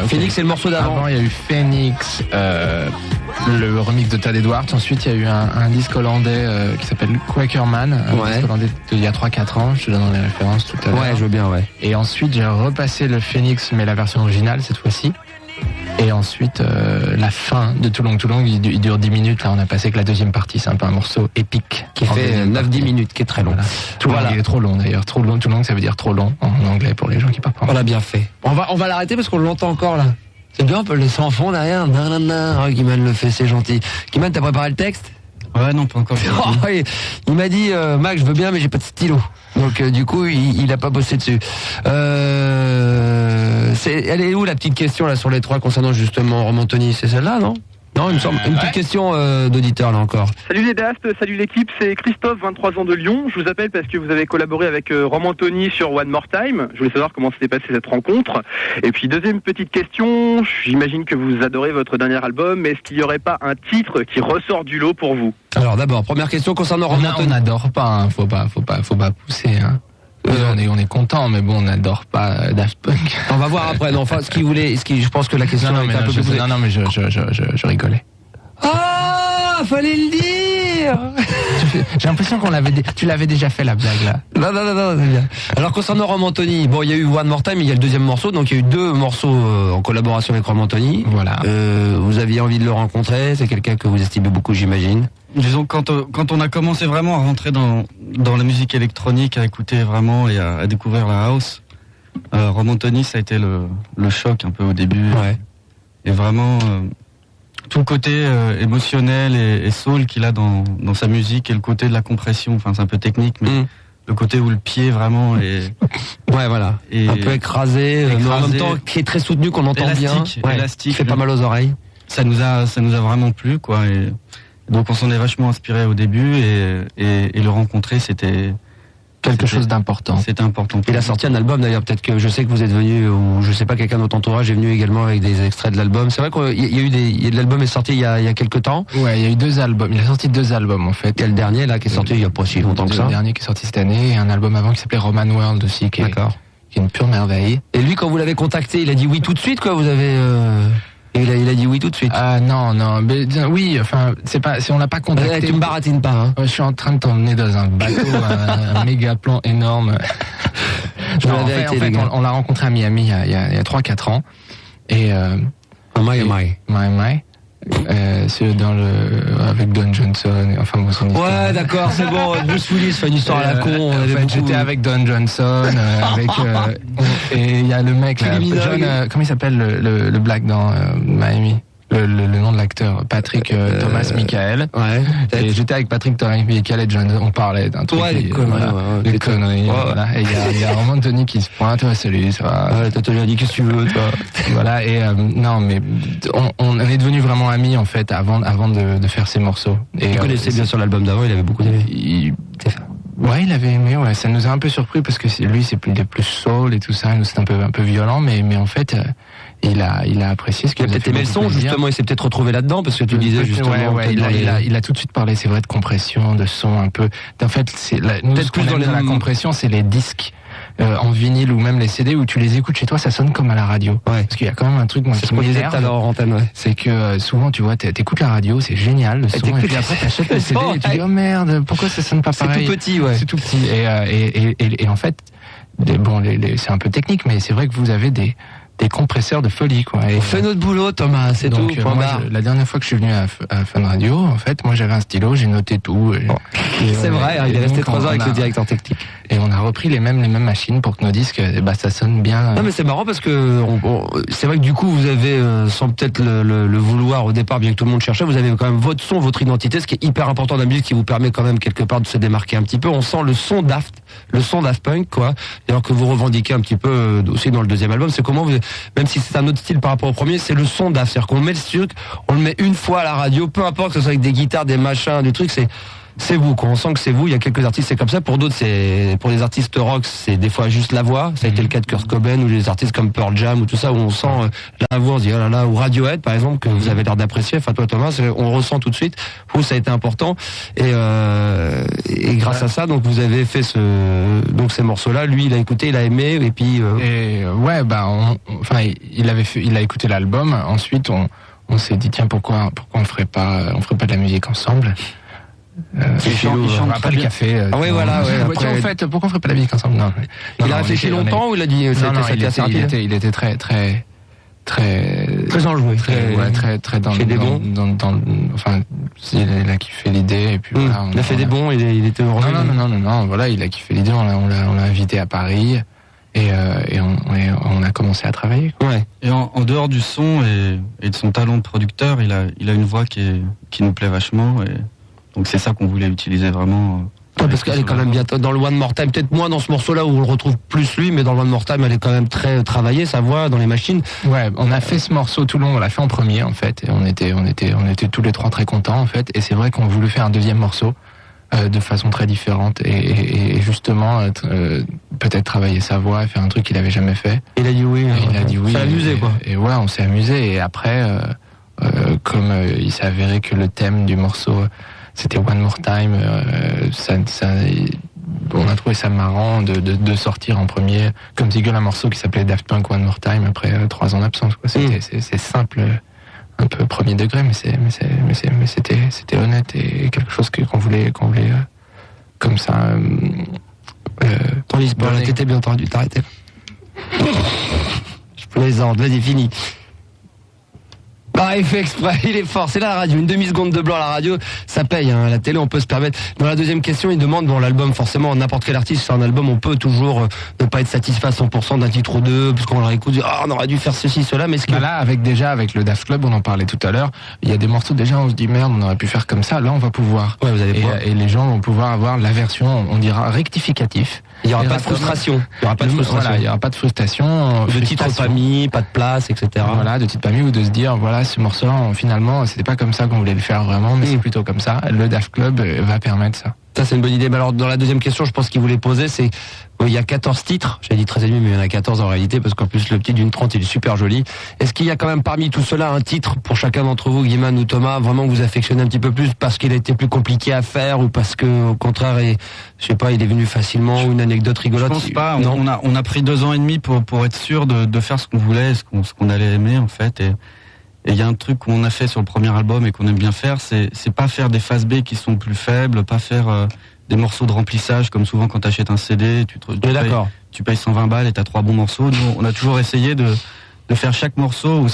A: Phoenix, c'est le morceau d'avant.
C: Avant, il y a eu Phoenix, le remix de Tad Edwards. Ensuite, il y a eu un disque hollandais qui s'appelle Quakerman, un disque hollandais d'il y a 3-4 ans. Je te donne les références tout à l'heure.
A: Ouais, je veux bien, ouais.
C: Et ensuite, j'ai repassé le Phoenix, mais la version originale cette fois-ci. Et ensuite, la fin de Too Long, il dure 10 minutes. Là, on a passé que la deuxième partie. C'est un peu un morceau épique.
A: Qui fait 9-10 minutes, qui est très long.
C: Voilà. Il est trop long d'ailleurs. Too Long, ça veut dire trop long en anglais pour les gens qui parlent pas.
A: On l'a bien fait. On va l'arrêter parce qu'on l'entend encore là. C'est bien, on peut le laisser en fond derrière. Oh, Guiman le fait, c'est gentil. Guiman, t'as préparé le texte ?
E: Ouais, non, pas encore.
A: Il m'a dit, Mac, je veux bien, mais j'ai pas de stylo. Donc, du coup, il a pas bossé dessus. Elle est où la petite question là sur les 3 concernant justement Romantoni ? C'est celle-là, non ? Non, il me semble. Une petite question d'auditeur là encore.
I: Salut les Daft, salut l'équipe, c'est Christophe, 23 ans de Lyon. Je vous appelle parce que vous avez collaboré avec Romantoni sur One More Time. Je voulais savoir comment s'était passée cette rencontre. Et puis deuxième petite question, j'imagine que vous adorez votre dernier album, mais est-ce qu'il n'y aurait pas un titre qui ressort du lot pour vous ?
A: Alors d'abord, première question concernant Romantoni.
C: On n'adore pas, hein. Faut pas pousser. Hein. On est content, mais bon, on n'adore pas Daft Punk.
A: On va voir après. Non, enfin, je pense que la question est un peu plus.
C: Non, mais je rigolais.
A: Ah, fallait le dire.
C: J'ai l'impression tu l'avais déjà fait la blague là.
A: Non, c'est bien. Alors concernant Romantoni, bon, il y a eu One More Time, il y a le deuxième morceau, donc il y a eu 2 morceaux en collaboration avec Romantoni.
C: Voilà.
A: Vous aviez envie de le rencontrer, c'est quelqu'un que vous estimez beaucoup, j'imagine.
E: Disons quand on a commencé vraiment à rentrer dans la musique électronique, à écouter vraiment et à découvrir la house, Romantoni ça a été le choc un peu au début.
A: Ouais.
E: Et vraiment tout le côté émotionnel et soul qu'il a dans sa musique et le côté de la compression, enfin c'est un peu technique mais le côté où le pied vraiment est
A: ouais voilà et un peu écrasé mais en même temps qui est très soutenu, qu'on entend
E: élastique,
A: bien,
E: élastique,
A: qui fait pas mal aux oreilles.
E: Ça nous a vraiment plu quoi et donc on s'en est vachement inspiré au début et le rencontrer c'était
C: quelque chose d'important.
E: C'était important.
A: Il a sorti un album d'ailleurs, peut-être que je sais que vous êtes venu, ou je sais pas, quelqu'un de votre entourage est venu également avec des extraits de l'album. C'est vrai qu'il l'album est sorti il y a quelques temps.
C: Ouais, il y a eu 2 albums. Il a sorti 2 albums en fait.
A: Il y a le dernier là qui est sorti il y a pas si longtemps que ça.
C: Le dernier qui est sorti cette année et un album avant qui s'appelait Roman World aussi, qui est une pure merveille.
A: Et lui, quand vous l'avez contacté, il a dit oui tout de suite quoi. Vous avez il a dit oui tout de suite.
C: Ah non, mais oui, enfin, on l'a pas contacté.
A: Tu me baratines pas, hein.
C: Je suis en train de t'emmener dans un bateau, un méga plan énorme. En fait, on l'a rencontré à Miami il y a 3-4 ans. Et, c'est avec Don Johnson, enfin bon, son histoire.
A: Ouais, d'accord, c'est bon. Bruce Willis fait une histoire à la con.
C: J'étais avec Don Johnson, et il y a le mec là, John, comment il s'appelle le black dans Miami? Le nom de l'acteur, Patrick Thomas Michael.
A: Ouais.
C: Et j'étais avec Patrick Thomas Michael et John, on parlait d'un truc.
A: Ouais, les
C: conneries. Voilà. Et il y a Romantoni qui se pointe, ouais, salut, ça va.
A: Ouais, t'as déjà dit qu'est-ce que tu veux, toi.
C: Voilà, et non, mais on est devenus vraiment amis en fait avant de faire ces morceaux. Et
A: tu connaissais bien sûr l'album d'avant, il avait beaucoup aimé.
C: Ouais, il avait aimé, ouais. Ça nous a un peu surpris parce que lui, c'est plus soul et tout ça. Nous, c'est un peu violent, mais en fait, il a apprécié ce qu'il a
A: peut-être aimé le son, justement. Il s'est peut-être retrouvé là-dedans parce que tu disais justement.
C: Ouais, il a tout de suite parlé, c'est vrai, de compression, de son un peu. En fait, nous, ce qu'on aime dans la compression, c'est les disques. En vinyle ou même les CD où tu les écoutes chez toi, ça sonne comme à la radio.
A: Ouais.
C: Parce qu'il y a quand même un truc, moi, qui m'énerve. C'est que souvent, tu vois, t'écoutes la radio, c'est génial le son, et puis après t'achètes le CD et tu dis oh merde, pourquoi ça sonne pas pareil?
A: C'est tout petit, ouais.
C: C'est tout petit. Et en fait, c'est un peu technique, mais c'est vrai que vous avez des compresseurs de folie, quoi.
A: On fait notre boulot, Thomas, c'est
C: donc,
A: tout.
C: La dernière fois que je suis venu à Fun Radio, en fait, moi j'avais un stylo, j'ai noté tout.
A: C'est vrai, il est resté 3 ans avec le directeur technique.
C: Et on a repris les mêmes machines pour que nos disques, ça sonne bien.
A: Non, mais c'est marrant parce que c'est vrai que du coup, vous avez, sans peut-être le vouloir au départ, bien que tout le monde cherchait, vous avez quand même votre son, votre identité, ce qui est hyper important dans la musique, qui vous permet quand même quelque part de se démarquer un petit peu. On sent le son Daft Punk, quoi. Alors que vous revendiquez un petit peu aussi dans le deuxième album, c'est comment vous, même si c'est un autre style par rapport au premier, c'est le son Daft. C'est-à-dire qu'on met le truc, on le met une fois à la radio, peu importe que ce soit avec des guitares, des machins, du truc, c'est vous, quoi. On sent que c'est vous. Il y a quelques artistes, c'est comme ça. Pour d'autres, pour les artistes rock, c'est des fois juste la voix. Ça a été le cas de Kurt Cobain ou les artistes comme Pearl Jam ou tout ça, où on sent la voix, on se dit, oh là là, ou Radiohead, par exemple, que vous avez l'air d'apprécier. Enfin, toi, Thomas, on ressent tout de suite. Vous, ça a été important. Et grâce à ça, donc, vous avez fait ces morceaux-là. Lui, il a écouté, il a aimé, et puis,
C: il a écouté l'album. Ensuite, on s'est dit, tiens, pourquoi on ferait pas de la musique ensemble?
E: Il chante
C: après le café.
A: Ah oui, voilà.
C: Tiens, en fait, pourquoi on ferait pas la musique ensemble? Non.
A: Il a réfléchi longtemps ou il a dit
C: il était très
A: très enjoué,
C: très dans
A: des bons.
C: Enfin, il a kiffé l'idée et puis voilà.
A: Il a fait des bons, il était heureux.
C: Non, voilà, il a kiffé l'idée, on l'a invité à Paris et on a commencé à travailler.
A: Ouais.
E: Et en dehors du son et de son talent de producteur, il a une voix qui nous plaît vachement et donc c'est ça qu'on voulait utiliser vraiment.
A: Parce qu'elle est quand même bien dans le One More Time, peut-être moins dans ce morceau-là où on le retrouve plus lui, mais dans le One More Time, elle est quand même très travaillée, sa voix dans les machines.
C: Ouais, on a fait ce morceau tout le long, on l'a fait en premier en fait, et on était tous les trois très contents en fait, et c'est vrai qu'on voulait faire un deuxième morceau de façon très différente et justement peut-être travailler sa voix et faire un truc qu'il avait jamais fait.
A: Il a dit oui.
C: Il a dit oui.
A: Ça amusé quoi.
C: Et ouais, on s'est amusé et après, comme il s'est avéré que le thème du morceau c'était One More Time, on a trouvé ça marrant de sortir en premier, comme single, un morceau qui s'appelait Daft Punk One More Time après 3 ans d'absence. C'est simple, un peu premier degré, mais c'était honnête et quelque chose qu'on voulait comme ça.
A: Tandis que t'étais bien entendu, t'arrêtais. Je plaisante, vas-y, fini. Il fait exprès, il est fort, c'est là la radio, une demi-seconde de blanc à la radio, ça paye, hein, la télé on peut se permettre. Dans la deuxième question, il demande, l'album forcément, n'importe quel artiste sur un album, on peut toujours ne pas être satisfait à 100% d'un titre ou deux, parce qu'on leur écoute, on aurait dû faire ceci, cela, mais
C: là, avec le Daft Club, on en parlait tout à l'heure, il y a des morceaux déjà, on se dit merde, on aurait pu faire comme ça, là on va pouvoir.
A: Ouais, vous allez pouvoir.
C: Et les gens vont pouvoir avoir la version, on dira rectificatif.
A: Il n'y aura pas de frustration.
C: Il n'y aura pas de frustration.
A: De titre pas mis, pas de place, etc.
C: Voilà, de titre pas mis ou de se dire, voilà, ce morceau, finalement, c'était pas comme ça qu'on voulait le faire vraiment, mais c'est plutôt comme ça. Le Daft Club va permettre ça.
A: Ça, c'est une bonne idée. Mais alors, dans la deuxième question, je pense qu'il voulait poser, c'est, il y a 14 titres. J'ai dit 13,5, mais il y en a 14 en réalité, parce qu'en plus, le petit d'une 30, il est super joli. Est-ce qu'il y a quand même parmi tout cela un titre pour chacun d'entre vous, Guy-Man ou Thomas, vraiment que vous affectionnez un petit peu plus parce qu'il a été plus compliqué à faire ou parce que, au contraire, je sais pas, il est venu facilement ou une anecdote rigolote?
E: Je pense pas. On a pris 2 ans et demi pour être sûr de faire ce qu'on voulait, ce qu'on allait aimer, en fait. Et il y a un truc qu'on a fait sur le premier album et qu'on aime bien faire, c'est pas faire des phases B qui sont plus faibles, pas faire des morceaux de remplissage comme souvent quand t'achètes un CD, tu payes 120 balles et t'as 3 bons morceaux. Nous, on a toujours essayé de faire chaque morceau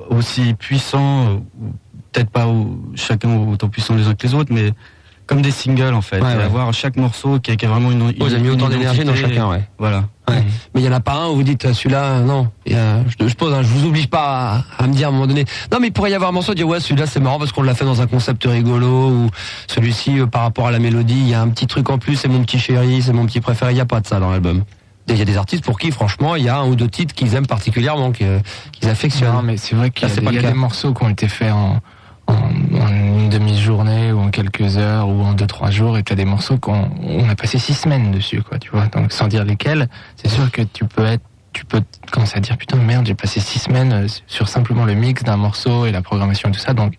E: aussi puissant, peut-être pas chacun autant puissant les uns que les autres, mais comme des singles en fait, et avoir chaque morceau qui a vraiment une
A: vous avez mis autant d'énergie dans chacun, ouais.
E: Voilà.
A: Ouais. Mais il y en a pas un où vous dites celui-là, non. Je pose, je vous oblige pas à me dire à un moment donné. Non, mais il pourrait y avoir un morceau dire ouais, celui-là c'est marrant parce qu'on l'a fait dans un concept rigolo ou celui-ci par rapport à la mélodie, il y a un petit truc en plus, c'est mon petit chéri, c'est mon petit préféré. Il y a pas de ça dans l'album. Il y a des artistes pour qui, franchement, il y a 1 ou 2 titres qu'ils aiment particulièrement, qu'ils affectionnent.
C: Non, mais c'est vrai qu'il y a des morceaux qui ont été faits en une demi-journée ou en quelques heures ou en 2-3 jours, et tu as des morceaux qu'on a passé 6 semaines dessus, quoi, tu vois. Donc sans dire lesquels, c'est sûr que tu peux commencer à dire putain merde, j'ai passé 6 semaines sur simplement le mix d'un morceau et la programmation et tout ça, donc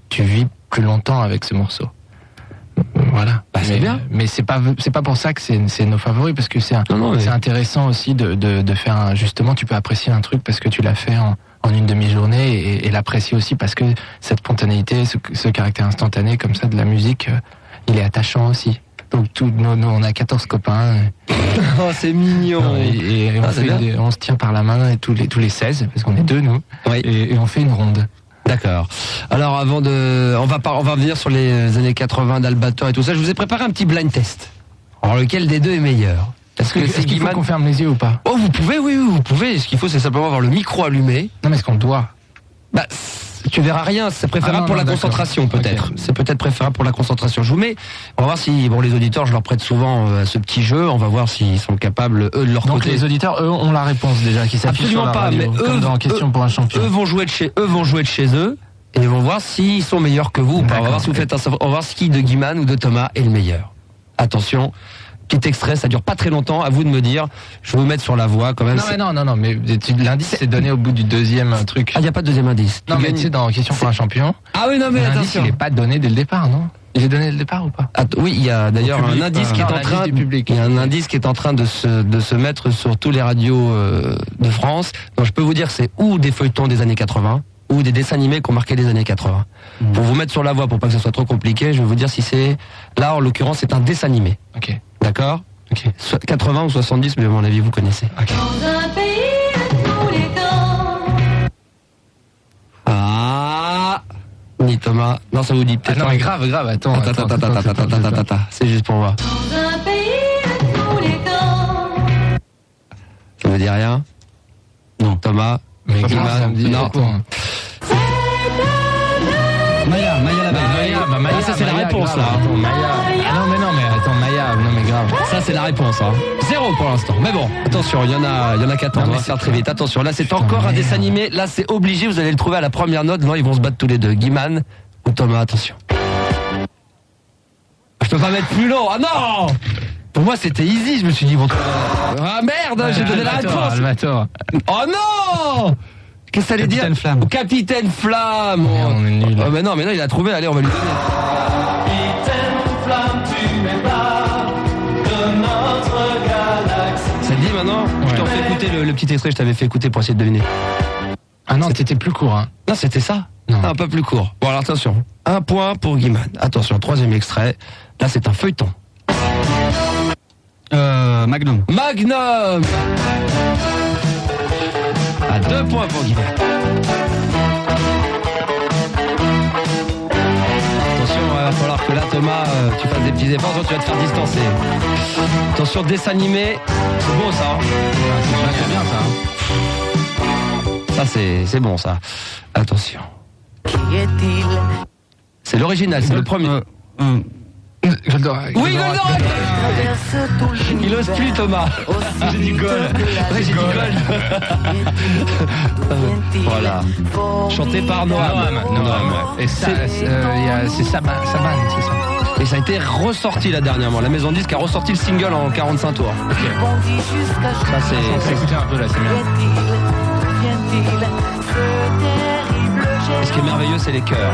C: tu vis plus longtemps avec ce morceau. Voilà.
A: C'est bien.
C: Mais c'est pas pour ça que c'est nos favoris, parce que c'est intéressant aussi de faire justement, tu peux apprécier un truc parce que tu l'as fait en une demi-journée et l'apprécier aussi parce que cette spontanéité, ce caractère instantané comme ça de la musique, il est attachant aussi. Donc nous on a 14 copains.
A: Oh, c'est mignon.
C: Et on se tient par la main et tous les 16 parce qu'on est 2 nous.
A: Oui.
C: Et on fait une ronde.
A: D'accord. Alors on va revenir sur les années 80 d'Albator et tout ça. Je vous ai préparé un petit blind test. Alors lequel des deux est meilleur? Est-ce
C: qu'il faut qu'on ferme les yeux ou pas?
A: Oh, vous pouvez, oui, vous pouvez. Ce qu'il faut, c'est simplement avoir le micro allumé.
C: Non, mais est-ce qu'on doit?
A: Tu verras rien. C'est préférable pour la concentration, peut-être. Okay. C'est peut-être préférable pour la concentration. Je vous mets. On va voir si, les auditeurs, je leur prête souvent ce petit jeu. On va voir s'ils sont capables, eux, de leur côté.
C: Donc les auditeurs, eux, ont la réponse déjà qui s'affiche sur la radio.
A: Absolument pas. Mais
C: comme dans Question pour un champion.
A: Eux vont jouer de chez eux. Et ils vont voir s'ils sont meilleurs que vous ou pas. On va voir si vous faites on va voir qui de Guy-Man ou de Thomas est le meilleur. Attention. Petit extrait, ça dure pas très longtemps, à vous de me dire. Je vais vous mettre sur la voix quand même.
C: Non, mais l'indice c'est donné au bout du deuxième truc.
A: Ah, il n'y a pas de deuxième indice.
C: Non, mais tu sais, dans Question pour un champion.
A: Ah oui, non, mais
C: attention. Il n'est pas donné dès le départ, non? Il est donné dès le départ ou pas?
A: Oui, il y a d'ailleurs un indice qui est en train. Il y a un indice qui est en train de se mettre sur tous les radios de France. Donc je peux vous dire que c'est ou des feuilletons des années 80 ou des dessins animés qui ont marqué les années 80. Pour vous mettre sur la voie, pour pas que ce soit trop compliqué, je vais vous dire si c'est... Là, en l'occurrence, c'est un dessin animé.
C: Ok.
A: D'accord? Ok. 80 ou 70, mais à mon avis, vous connaissez. Okay.
J: Dans un pays de tous les temps.
A: Thomas. Non, ça vous dit peut-être.
C: Non, mais grave, attends.
A: C'est juste pour moi. Ça vous dit rien? Non. Thomas?
C: Mais Guimane,
A: non. Maya la belle.
C: Maya,
A: ça c'est la réponse là.
C: Maya. Non mais attends, Maya, non mais grave.
A: Ça c'est la réponse. 0 pour l'instant. Mais bon, attention, il y en a 14. On va faire très vite. Attention, là c'est encore un dessin animé. Là c'est obligé, vous allez le trouver à la première note. Non, ils vont se battre tous les deux. Guimane ou Thomas, attention. Je peux pas mettre plus long. Ah non! Pour moi c'était easy, je me suis dit bon. Ah merde, j'ai donné la réponse.
C: Albator.
A: Oh non! Qu'est-ce que ça allait dire?
E: Capitaine Flamme.
A: Capitaine Flamme.
C: On est nul.
A: Oh, mais non, il a trouvé. Allez, on va lui donner. Capitaine Flamme, tu m'épargnes de notre galaxie. Ça te dit maintenant? Ouais. Je t'en fais écouter le petit extrait que je t'avais fait écouter pour essayer de deviner.
C: Ah non, c'était plus court. Hein.
A: Non, c'était ça.
C: Non.
A: Un peu plus court. Bon, alors attention. 1 point pour Guimane. Attention, 3e extrait. Là, c'est un feuilleton.
E: Magnum.
A: Magnum. À 2 points pour Guimane. Attention, il va falloir que là, Thomas, tu fasses des petits efforts, sinon tu vas te faire distancer. Attention, dessin animé. C'est beau ça.
C: C'est bien ça.
A: Ça, c'est bon ça. Attention. C'est l'original, c'est le premier.
C: Goldorak.
A: Oui, Goldorak. Il ose plus, Thomas. J'ai dit Gold. Ouais, j'ai dit Gold. Voilà. Chanté par Noam.
C: Et ça, c'est Saban, c'est ça.
A: Et ça a été ressorti là dernièrement. La maison de disque a ressorti le single en 45 tours. Okay. Ça, c'est.
C: Écoutez un peu là, c'est bien.
A: Et ce qui est merveilleux, c'est les chœurs.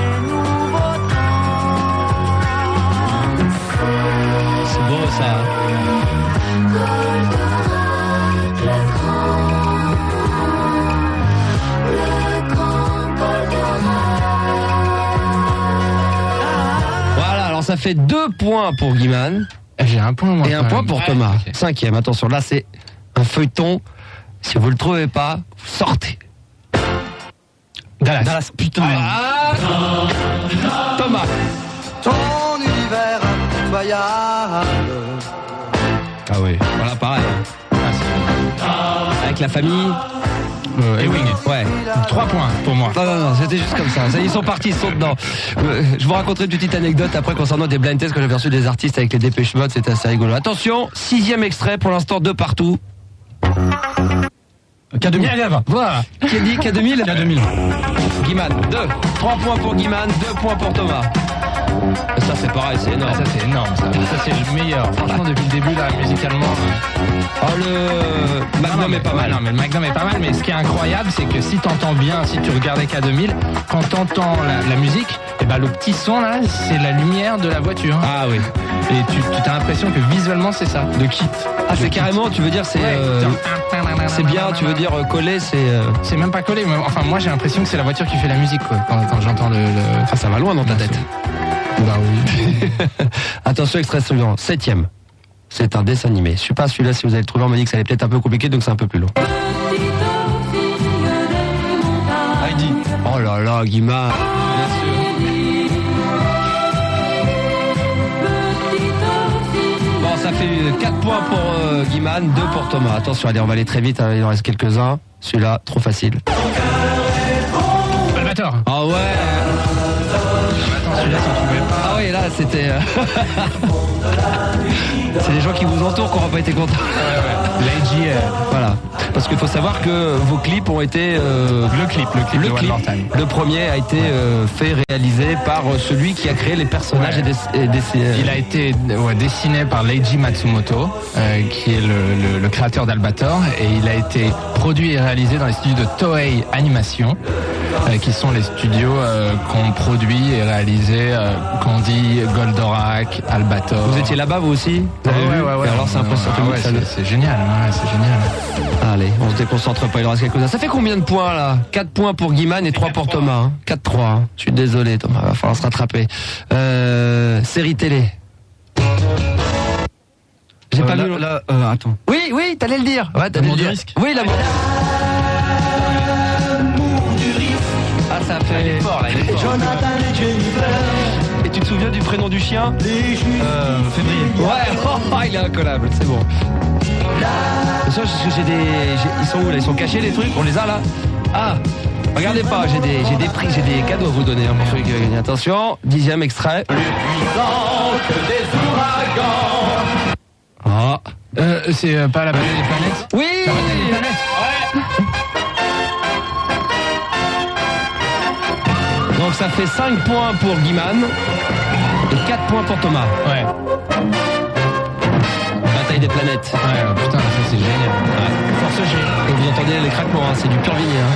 A: C'est beau ça. Voilà, alors ça fait 2 points pour Guimane.
C: J'ai 1 point moi.
A: Et 1 point pour Thomas. Okay. 5e, attention, là c'est un feuilleton. Si vous le trouvez pas, vous sortez.
C: Dallas, putain.
A: Thomas.
J: Ton univers incroyable.
A: Ah oui, voilà pareil. Avec la famille.
C: Ewing.
A: Ouais.
C: 3 points pour moi.
A: Non, c'était juste comme ça. Ils sont partis, ils sont dedans. Je vous raconterai une petite anecdote après concernant des blind tests que j'avais reçu des artistes avec les Dépêche Mode, c'était assez rigolo. Attention, 6e extrait, pour l'instant 2 partout.
C: K2000.
A: Voilà. Qui a dit K2000?
C: K2000.
A: Guimane, 2. 3 points pour Guimane, 2 points pour Thomas. Et ça c'est pareil, c'est énorme.
C: Ça c'est énorme, ça c'est le meilleur. Franchement depuis le début là, musicalement.
A: Oh le Magnum est pas mal.
C: Non mais le Magnum est pas mal, mais ce qui est incroyable c'est que si t'entends bien, si tu regardais K2000, quand t'entends la musique, et ben le petit son là, c'est la lumière de la voiture.
A: Ah oui.
C: Et tu as l'impression que visuellement c'est ça, de kit.
A: Ah c'est carrément, tu veux dire c'est c'est bien, tu veux dire coller,
C: c'est même pas collé, mais enfin moi j'ai l'impression que c'est la voiture qui fait la musique quoi, quand j'entends le...
A: Ah ça va loin dans ta tête.
C: Bah oui.
A: Attention, extrait suivant, 7e. C'est un dessin animé. Je suis pas celui-là, si vous allez le trouver, on m'a dit que ça allait peut-être un peu compliqué, donc c'est un peu plus long. Heidi. Oh là là, Guimard. Bon, ça fait 4 points pour Guimane, 2 pour Thomas. Attention, allez, on va aller très vite, il en reste quelques-uns. Celui-là, trop facile.
C: Albator.
A: Ah ouais. Ah oui, là c'était. C'est les gens qui vous entourent qui n'auront pas été contents.
C: L'AG,
A: voilà. Parce qu'il faut savoir que vos clips ont été.
C: Le clip de One More Time.
A: Le premier a été fait, réalisé par celui qui a créé les personnages et
C: il a été dessiné par Leiji Matsumoto, qui est le créateur d'Albator, et il a été produit et réalisé dans les studios de Toei Animation, qui sont les studios qu'on produit et réalisé quand on dit Goldorak, Albator.
A: Vous étiez là-bas vous aussi? Vous avez vu?
C: Ouais.
A: Alors c'est impressionnant.
C: C'est génial, c'est génial.
A: Allez, on se déconcentre pas, il en reste quelques-uns. Ça fait combien de points là? 4 points pour Guimane et 3 pour Thomas. Hein. 4-3. Hein. Je suis désolé Thomas, va falloir se rattraper. Série télé. J'ai pas vu.
E: Attends.
A: Oui, t'allais le dire. Ouais, t'allais le dire.
E: Risque.
A: Oui, l'amour. Ah, ça fait. Il est fort, là, il est fort.
J: Jonathan et Jennifer.
A: Et tu te souviens du prénom du chien
E: Février.
A: Ouais, il est incollable, c'est bon. C'est sûr, parce que ils sont où là? Ils sont cachés les trucs? On les a là? Ah, regardez pas, j'ai des prix, j'ai des cadeaux à vous donner pour ceux qui gagnent. Attention, 10e extrait. Ah.
C: C'est pas la bataille des planètes?
A: Oui.
C: La bataille des planètes.
A: Ouais. Donc ça fait 5 points pour Guiman et 4 points pour Thomas.
C: Ouais.
A: Bataille des planètes.
C: Ouais, putain, ça c'est génial.
A: Ouais. Force G. Et vous entendez les craquements, hein, c'est du pur vigné. Hein.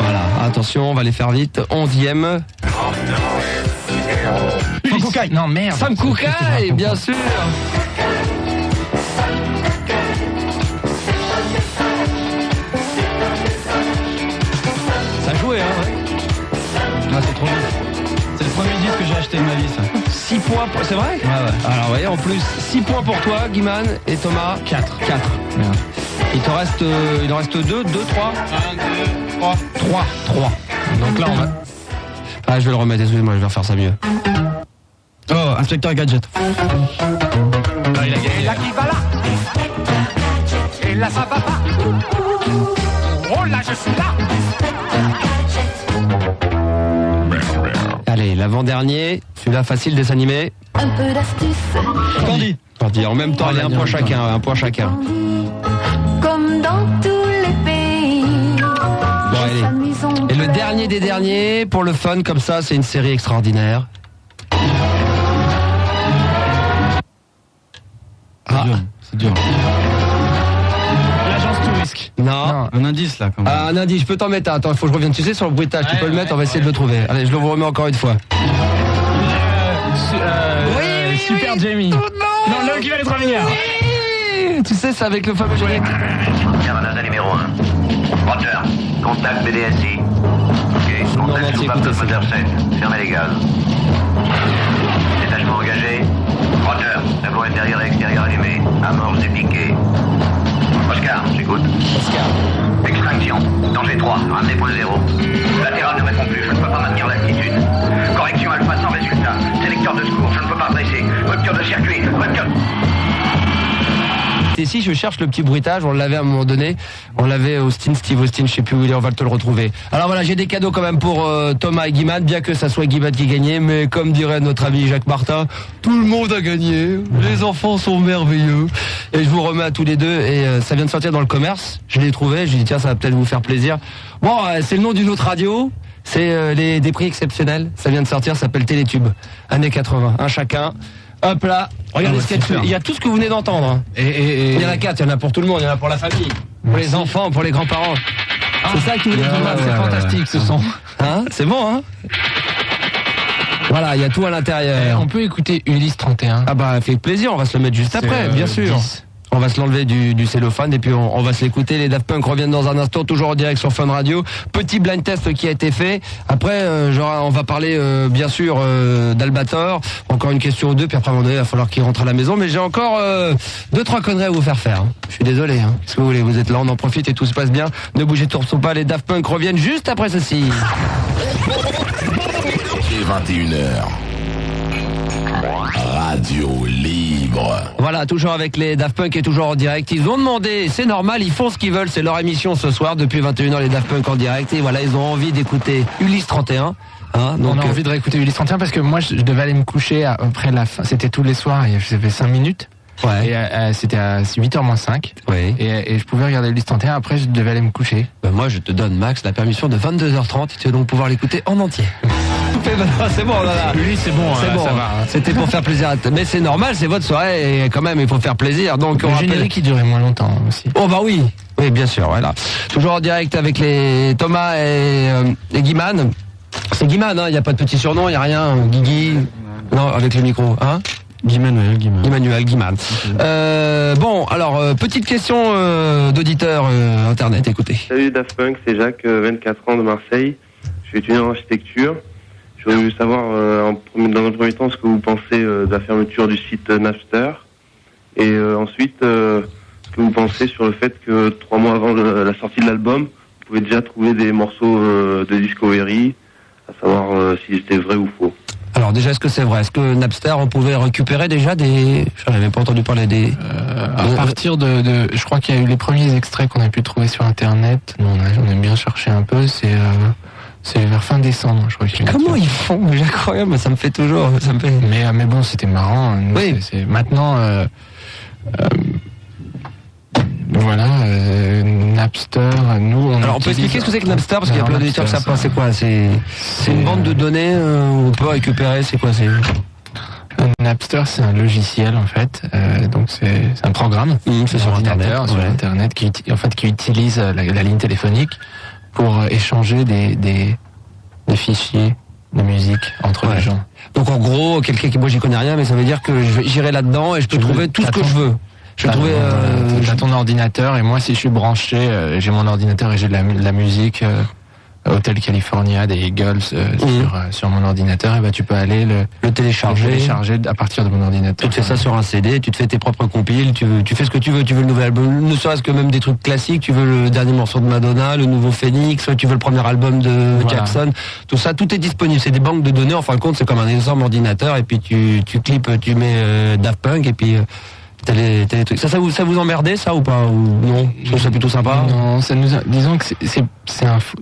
A: Voilà, attention, on va les faire vite. 11e.
C: Sam Koukaï. Non, merde.
A: Sam Koukaï, bien sûr. Ça jouait, hein.
E: Ah, c'est trop bien. C'est le premier disque que j'ai acheté de ma vie, ça.
A: 6 points, c'est vrai?
E: Ouais.
A: Alors, vous voyez, en plus, 6 points pour toi, Guiman, et Thomas, 4.
C: Merde.
A: Il en reste 2, 3
E: 1, 2, 3.
A: 3. Donc là, on va... Ah, je vais le remettre, excusez-moi, je vais refaire ça mieux.
E: Oh, Inspecteur Gadget.
A: Ah, il a gagné.
F: Et là qui va là. Et là ça va pas. Oh là je suis là.
A: Allez, l'avant-dernier, celui-là facile, dessin animé.
K: Un peu d'astuce.
A: Candy, en même temps, allez, un point chacun.
K: Comme dans tous les pays.
A: Bon, allez. Et le dernier des derniers, pour le fun, comme ça, c'est une série extraordinaire.
E: C'est dur.
C: L'agence Tourisque.
A: Non.
E: Un indice là, quand même.
A: Ah, un indice, je peux t'en mettre un. Attends, il faut que je revienne. Tu sais, sur le bruitage, tu peux le mettre, on va essayer de le trouver. Allez, je le remets encore une fois.
C: Oui, Super Jamie. Non, l'homme qui va les 3 milliards.
A: Oui. Tu sais, c'est avec le fameux générique.
L: Canada numéro 1. Roger, contact BDSI. Ok, contact coupable de moteur 7. Fermez les gaz. Détachement engagé. Roger, la voie intérieure et extérieure allumée. Amorce et piqué. Oscar, j'écoute.
A: Oscar.
L: Extinction. Danger 3. Ramenez point 0. Latéral ne répond plus. Je ne peux pas maintenir l'altitude. Correction alpha sans résultat. Sélecteur de secours. Je ne peux pas dresser. Rupture de circuit. Rupture.
A: Et si je cherche le petit bruitage, on l'avait à un moment donné, on l'avait Steve Austin, je sais plus où il est, on va te le retrouver. Alors voilà, j'ai des cadeaux quand même pour Thomas et Guiman, bien que ça soit Guiman qui gagnait, mais comme dirait notre ami Jacques Martin, tout le monde a gagné, les enfants sont merveilleux, et je vous remets à tous les deux, et ça vient de sortir dans le commerce, je l'ai trouvé, je dit tiens ça va peut-être vous faire plaisir. Bon, c'est le nom d'une autre radio, c'est des prix exceptionnels, ça vient de sortir, ça s'appelle Télétube, années 80, un chacun. Hop là, regardez ce qu'il y a dessus. Il y a tout ce que vous venez d'entendre. Hein. Il y en a 4, il y en a pour tout le monde, il y en a pour la famille, pour les enfants, pour les grands-parents. C'est ça que vous voulez dire, c'est fantastique ce son. Hein, c'est bon, hein. Voilà, il y a tout à l'intérieur.
C: On peut écouter Ulysse 31.
A: Ah bah, fait plaisir, on va se le mettre juste après, bien sûr. 10. On va se l'enlever du cellophane et puis on va se l'écouter. Les Daft Punk reviennent dans un instant, toujours en direct sur Fun Radio. Petit blind test qui a été fait. Après, on va parler bien sûr d'Albator. Encore une question ou deux, puis après à un moment donné, il va falloir qu'il rentre à la maison. Mais j'ai encore 2-3 conneries à vous faire faire. Je suis désolé. Hein. Qu'est-ce que vous voulez? Vous êtes là, on en profite et tout se passe bien. Ne bougez surtout pas. Les Daft Punk reviennent juste après ceci.
B: Et 21h. Radio libre.
A: Voilà, toujours avec les Daft Punk et toujours en direct. Ils ont demandé, c'est normal, ils font ce qu'ils veulent, c'est leur émission ce soir depuis 21h, les Daft Punk en direct. Et voilà, ils ont envie d'écouter Ulysse 31. Hein, donc
C: on a envie de réécouter Ulysse 31 parce que moi je devais aller me coucher après la fin. C'était tous les soirs, et j'avais 5 minutes.
A: Ouais.
C: Et c'était à 8h moins 5.
A: Oui.
C: Et je pouvais regarder Ulysse 31, après je devais aller me coucher.
A: Ben moi je te donne, Max, la permission de 22h30, tu vas donc pouvoir l'écouter en entier. C'est bon, là.
C: Ulysse, c'est bon,
A: c'est bon.
C: Ça va.
A: C'était pour faire plaisir à mais c'est normal, c'est votre soirée et quand même il faut faire plaisir. Donc
C: le générique qui durait moins longtemps aussi.
A: Oh bah oui. Oui, bien sûr, voilà. Toujours en direct avec les Thomas et Guiman. C'est Guiman, hein, il n'y a pas de petit surnom, il n'y a rien, Guigui. Non, avec le micro, hein.
E: Emmanuel
A: Guiman. Bon, alors, petite question d'auditeur internet, écoutez.
M: Salut Daft Punk, c'est Jacques, 24 ans de Marseille. Je suis étudiant en architecture. J'aurais voulu savoir, dans un premier temps, ce que vous pensez de la fermeture du site Napster. Et ensuite, ce que vous pensez sur le fait que 3 mois avant la sortie de l'album, pouvez déjà trouver des morceaux de Discovery, à savoir si c'était vrai ou faux.
A: Alors déjà, est-ce que c'est vrai? Est-ce que Napster, on pouvait récupérer déjà des... Je n'avais pas entendu parler des...
C: À partir de... Je crois qu'il y a eu les premiers extraits qu'on a pu trouver sur Internet. Nous, on a bien cherché un peu. C'est vers fin décembre, je crois.
A: Comment ils font? C'est incroyable, ça me fait toujours...
C: Mais bon, c'était marrant. Nous,
A: oui.
C: Maintenant... Voilà, Napster, nous on...
A: Alors on peut expliquer ce que c'est que Napster, parce qu'il y a plein d'auditeurs qui savent pas c'est quoi. C'est une bande de données où on peut récupérer, c'est quoi?
C: Napster, c'est un logiciel en fait, donc c'est un programme
A: c'est sur
C: Internet qui utilise la ligne téléphonique pour échanger des fichiers de musique entre les gens.
A: Donc en gros, quelqu'un qui, moi j'y connais rien, mais ça veut dire que j'irai là-dedans et je peux trouver tout ce que je veux. Je vais trouver
C: t'as ton ordinateur, et moi si je suis branché, j'ai mon ordinateur et j'ai de la musique Hotel California des Eagles sur mon ordinateur, et bah tu peux aller le télécharger à partir de mon ordinateur.
A: Tu te fais ça sur un CD, tu te fais tes propres compiles, tu fais ce que tu veux le nouvel album, ne serait-ce que même des trucs classiques, tu veux le dernier morceau de Madonna, le nouveau Phoenix, tu veux le premier album de Jackson, tout ça, tout est disponible, c'est des banques de données, en fin de compte c'est comme un énorme ordinateur, et puis tu clips, tu mets Daft Punk, et puis t'as trucs. Ça vous emmerdait ça ou pas, ou non? Je trouve ça plutôt sympa.
C: Non, disons que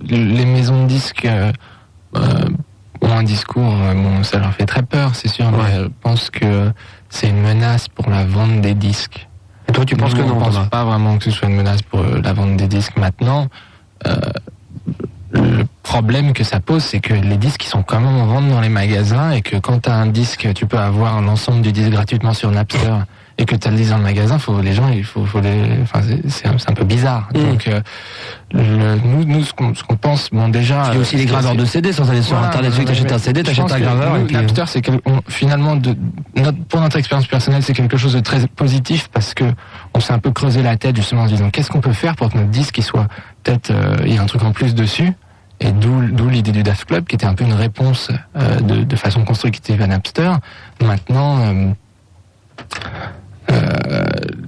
C: les maisons de disques ont un discours, ça leur fait très peur, c'est sûr, mais je pense que c'est une menace pour la vente des disques.
A: Et toi tu penses que non?
C: Je pense pas vraiment que ce soit une menace pour la vente des disques maintenant. Le problème que ça pose, c'est que les disques ils sont quand même en vente dans les magasins, et que quand t'as un disque, tu peux avoir l'ensemble du disque gratuitement sur Napster, et que tu as le disque dans le magasin, c'est un peu bizarre. Donc nous ce qu'on pense, bon déjà...
A: Il y a aussi les graveurs de CD, sans aller sur Internet, tu achètes un CD, tu achètes un graveur.
C: Napster, c'est finalement, pour notre expérience personnelle, c'est quelque chose de très positif, parce que on s'est un peu creusé la tête justement en se disant qu'est-ce qu'on peut faire pour que notre disque il soit peut-être il y a un truc en plus dessus. Et d'où l'idée du Daft Club, qui était un peu une réponse de façon constructive à Napster. Maintenant...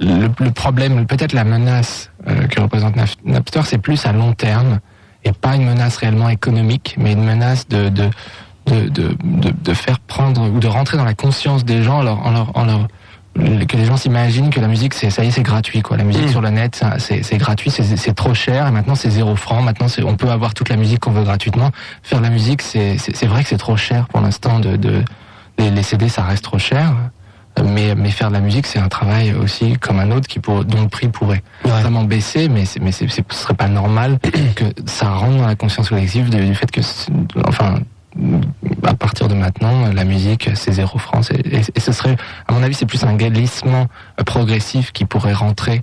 C: le problème, peut-être la menace que représente Napster, c'est plus à long terme, et pas une menace réellement économique, mais une menace de faire prendre ou de rentrer dans la conscience des gens, que les gens s'imaginent que la musique c'est gratuit quoi. La musique sur le net c'est gratuit, c'est trop cher, et maintenant c'est 0 francs. Maintenant on peut avoir toute la musique qu'on veut gratuitement. Faire de la musique c'est vrai que c'est trop cer pour l'instant, les CD ça reste trop cher. Mais faire de la musique, c'est un travail aussi comme un autre dont le prix pourrait vraiment baisser, mais ce serait pas normal que ça rentre dans la conscience collective du fait que, à partir de maintenant, la musique, c'est 0 francs. Et ce serait, à mon avis, c'est plus un glissement progressif qui pourrait rentrer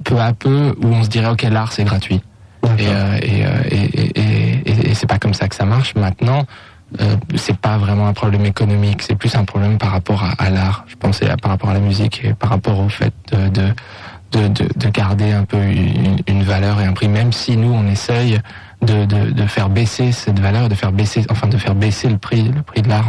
C: peu à peu, où on se dirait, ok, l'art, c'est gratuit. Et c'est pas comme ça que ça marche. Maintenant, c'est pas vraiment un problème économique, c'est plus un problème par rapport à l'art, je pensais, par rapport à la musique, et par rapport au fait de garder un peu une valeur et un prix, même si nous on essaye de faire baisser cette valeur, de faire baisser le prix de l'art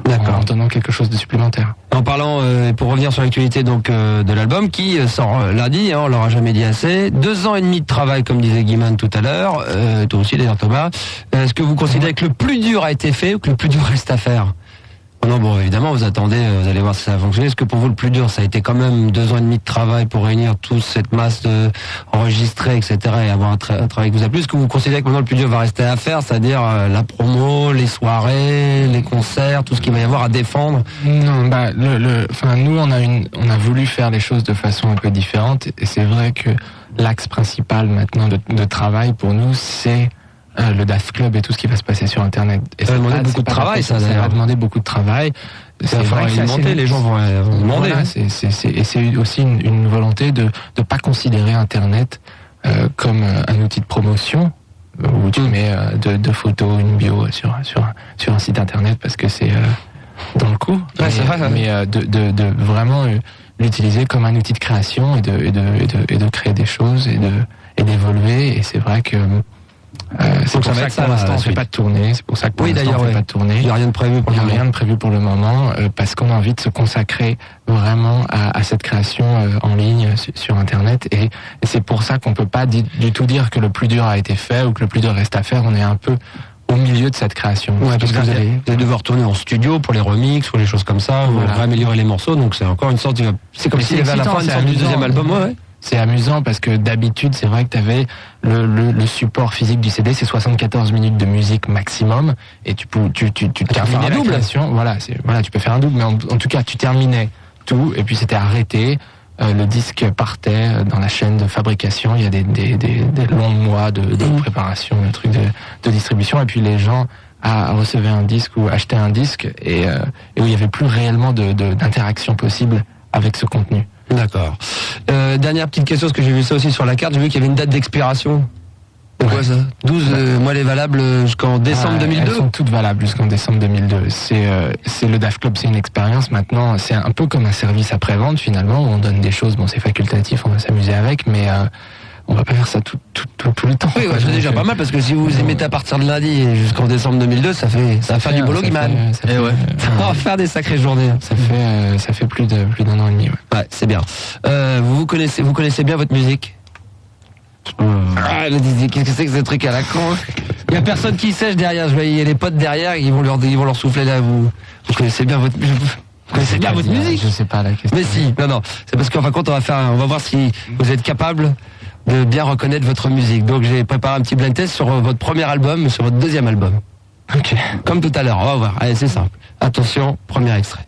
C: en donnant quelque chose de supplémentaire.
A: En parlant, pour revenir sur l'actualité donc de l'album qui sort lundi, on l'aura jamais dit assez, 2 ans et demi de travail comme disait Guimane tout à l'heure, toi aussi d'ailleurs Thomas, est-ce que vous considérez que le plus dur a été fait ou que le plus dur reste à faire? Non, bon, évidemment, vous attendez, vous allez voir si ça va fonctionner. Est-ce que pour vous, le plus dur, ça a été quand même 2 ans et demi de travail pour réunir toute cette masse enregistrée, etc., et avoir un travail qui vous a plu? Est-ce que vous considérez que maintenant le plus dur va rester à faire, c'est-à-dire la promo, les soirées, les concerts, tout ce qu'il va y avoir à défendre?
C: Non, nous, on a voulu faire les choses de façon un peu différente, et c'est vrai que l'axe principal maintenant de travail pour nous, c'est le Daft Club et tout ce qui va se passer sur Internet. Et
A: ça va demander beaucoup de travail, ça
C: va demander beaucoup de travail.
A: Ça va alimenter, les gens vont demander.
C: Voilà, c'est aussi une volonté de pas considérer Internet comme un outil de promotion où tu mets deux photos, une bio sur un site Internet parce que c'est dans le coup. Mais de vraiment l'utiliser comme un outil de création et de créer des choses et d'évoluer. Et c'est vrai que C'est pour ça que pour l'instant on ne fait pas de tournée. C'est pour ça que pour l'instant on ne fait pas de tournée.
A: Il n'y a rien de prévu pour le moment.
C: Il n'y a rien de prévu pour le moment parce qu'on a envie de se consacrer vraiment à cette création en ligne sur Internet et c'est pour ça qu'on ne peut pas du tout dire que le plus dur a été fait ou que le plus dur reste à faire. On est un peu au milieu de cette création.
A: Ouais, parce que vous allez devoir tourner en studio pour les remixes ou les choses comme ça, voilà. Vous améliorer les morceaux, donc c'est encore une sorte. C'est comme si il y avait à la fin une sorte du deuxième album, ouais.
C: C'est amusant parce que d'habitude, c'est vrai que tu avais le support physique du CD, c'est 74 minutes de musique maximum, et tu terminais la création. Voilà, tu peux faire un double, mais en tout cas, tu terminais tout, et puis c'était arrêté. Le disque partait dans la chaîne de fabrication. Il y a des longs mois de préparation, de trucs de distribution, et puis les gens recevaient un disque ou achetaient un disque, et où il n'y avait plus réellement d'interaction possible avec ce contenu.
A: D'accord. Dernière petite question, parce que j'ai vu ça aussi sur la carte, j'ai vu qu'il y avait une date d'expiration. C'est quoi ça ? 12 mois les valables jusqu'en décembre 2002 ?
C: Elles sont toutes valables jusqu'en décembre 2002. C'est le DAF Club, c'est une expérience maintenant, c'est un peu comme un service après-vente finalement, où on donne des choses, bon c'est facultatif, on va s'amuser avec, mais on va pas faire ça tout le temps.
A: Oui, c'est déjà pas mal, parce que si vous vous y mettez à partir de lundi jusqu'en décembre 2002, ça va faire du boulot Guiman. Ça va faire des sacrées journées.
C: Ça fait plus d'un an et demi.
A: Ouais, c'est bien. Vous connaissez bien votre musique ? Qu'est-ce que c'est que ce truc à la con ? Il y a personne qui sèche derrière. Je vois, il y a les potes derrière, ils vont leur souffler là. Vous connaissez bien votre musique ? Vous connaissez bien votre musique ?
C: Je sais pas la question.
A: Mais si, non. C'est parce qu'en fin de compte, on va voir si vous êtes capable de bien reconnaître votre musique. Donc j'ai préparé un petit blind test sur votre premier album, sur votre deuxième album.
C: Ok.
A: Comme tout à l'heure, on va voir. Allez, c'est simple. Attention, premier extrait.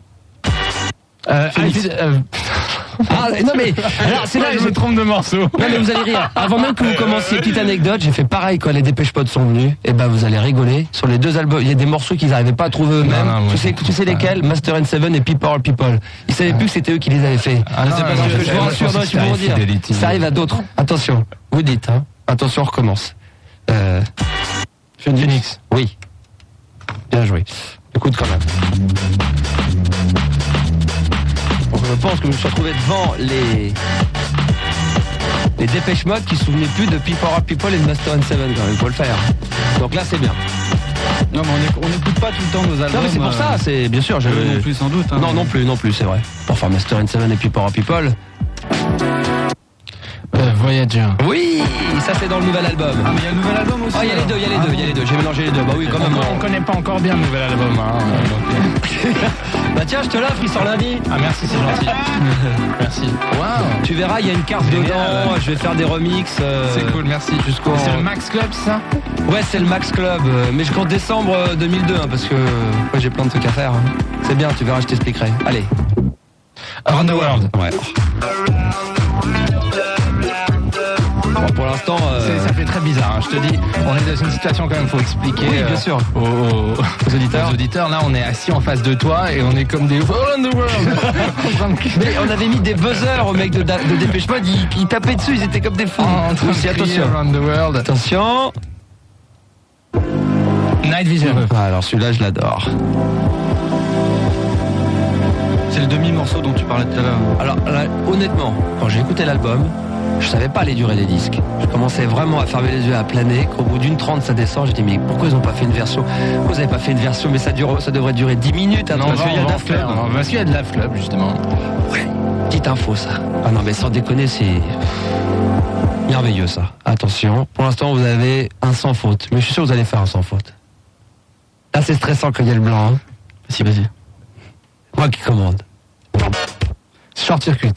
A: Non mais alors c'est là que je me trompe de morceau. Non mais vous allez rire. Avant même que vous commenciez, petite anecdote, j'ai fait pareil quand les Dépêche Mode sont venus. Et ben vous allez rigoler. Sur les deux albums, il y a des morceaux qu'ils n'arrivaient pas à trouver eux-mêmes. Tu sais lesquels ? Master and Seven et People. Ils savaient plus que c'était eux qui les avaient fait. C'est pas que je vous rassure, je vais vous dire. Ça arrive à d'autres. Attention, vous dites. Attention, on recommence. Phoenix. Oui. Bien joué. Écoute quand même. Je pense que je me suis retrouvé devant les Dépêche Mode qui se souvenaient plus de People et de Master and Seven quand même, il faut le faire. Donc là c'est bien.
E: Non mais on n'écoute pas tout le temps nos albums.
A: Non mais c'est pour ça, c'est bien sûr.
E: Non plus sans doute.
A: Non plus, c'est vrai. Pour faire Master and Seven et People.
C: Voyager.
A: Oui, ça c'est dans le nouvel album.
E: Ah mais il y a le nouvel album aussi.
A: Ah il y a les deux. J'ai mélangé les deux. Bah oui quand même.
C: On connaît pas encore bien le nouvel album.
A: Bah tiens, je te l'offre, il sort lundi.
C: Ah merci, c'est gentil. Merci.
A: Waouh. Tu verras, il y a une carte dedans. Je vais faire des remixes.
C: C'est cool, merci. C'est le Max Club, ça ?
A: Ouais, c'est le Max Club, mais jusqu'en décembre 2002, parce que moi j'ai plein de trucs à faire. C'est bien, tu verras, je t'expliquerai. Allez.
C: Around the World.
A: Ouais. Bon, pour l'instant,
C: ça fait très bizarre. Je te dis, on est dans une situation quand même, faut expliquer.
A: Oui, bien sûr.
C: Aux auditeurs. Là, on est assis en face de toi et on est comme des Around the World.
A: Mais on avait mis des buzzers aux mecs de Dépêche Mode, ils tapaient dessus, ils étaient comme des fous.
C: Attention. Around the World.
A: Attention.
C: Night Vision.
A: Alors celui-là, je l'adore.
E: C'est le demi-morceau dont tu parlais tout à l'heure.
A: Alors là, honnêtement, quand j'ai écouté l'album, je savais pas les durées des disques. Je commençais vraiment à fermer les yeux, à planer. Qu'au bout d'une 30, ça descend. J'ai dit, mais pourquoi ils n'ont pas fait une version ? Vous n'avez pas fait une version, mais ça devrait durer 10 minutes.
C: Non, parce qu'il y a de la Club, justement.
A: Ouais, petite info, ça. Ah non, mais sans déconner, c'est merveilleux, ça. Attention, pour l'instant, vous avez un sans faute. Mais je suis sûr que vous allez faire un sans faute. Là, c'est stressant quand il y a le blanc.
E: Vas-y.
A: Moi qui commande.
C: Short Circuit.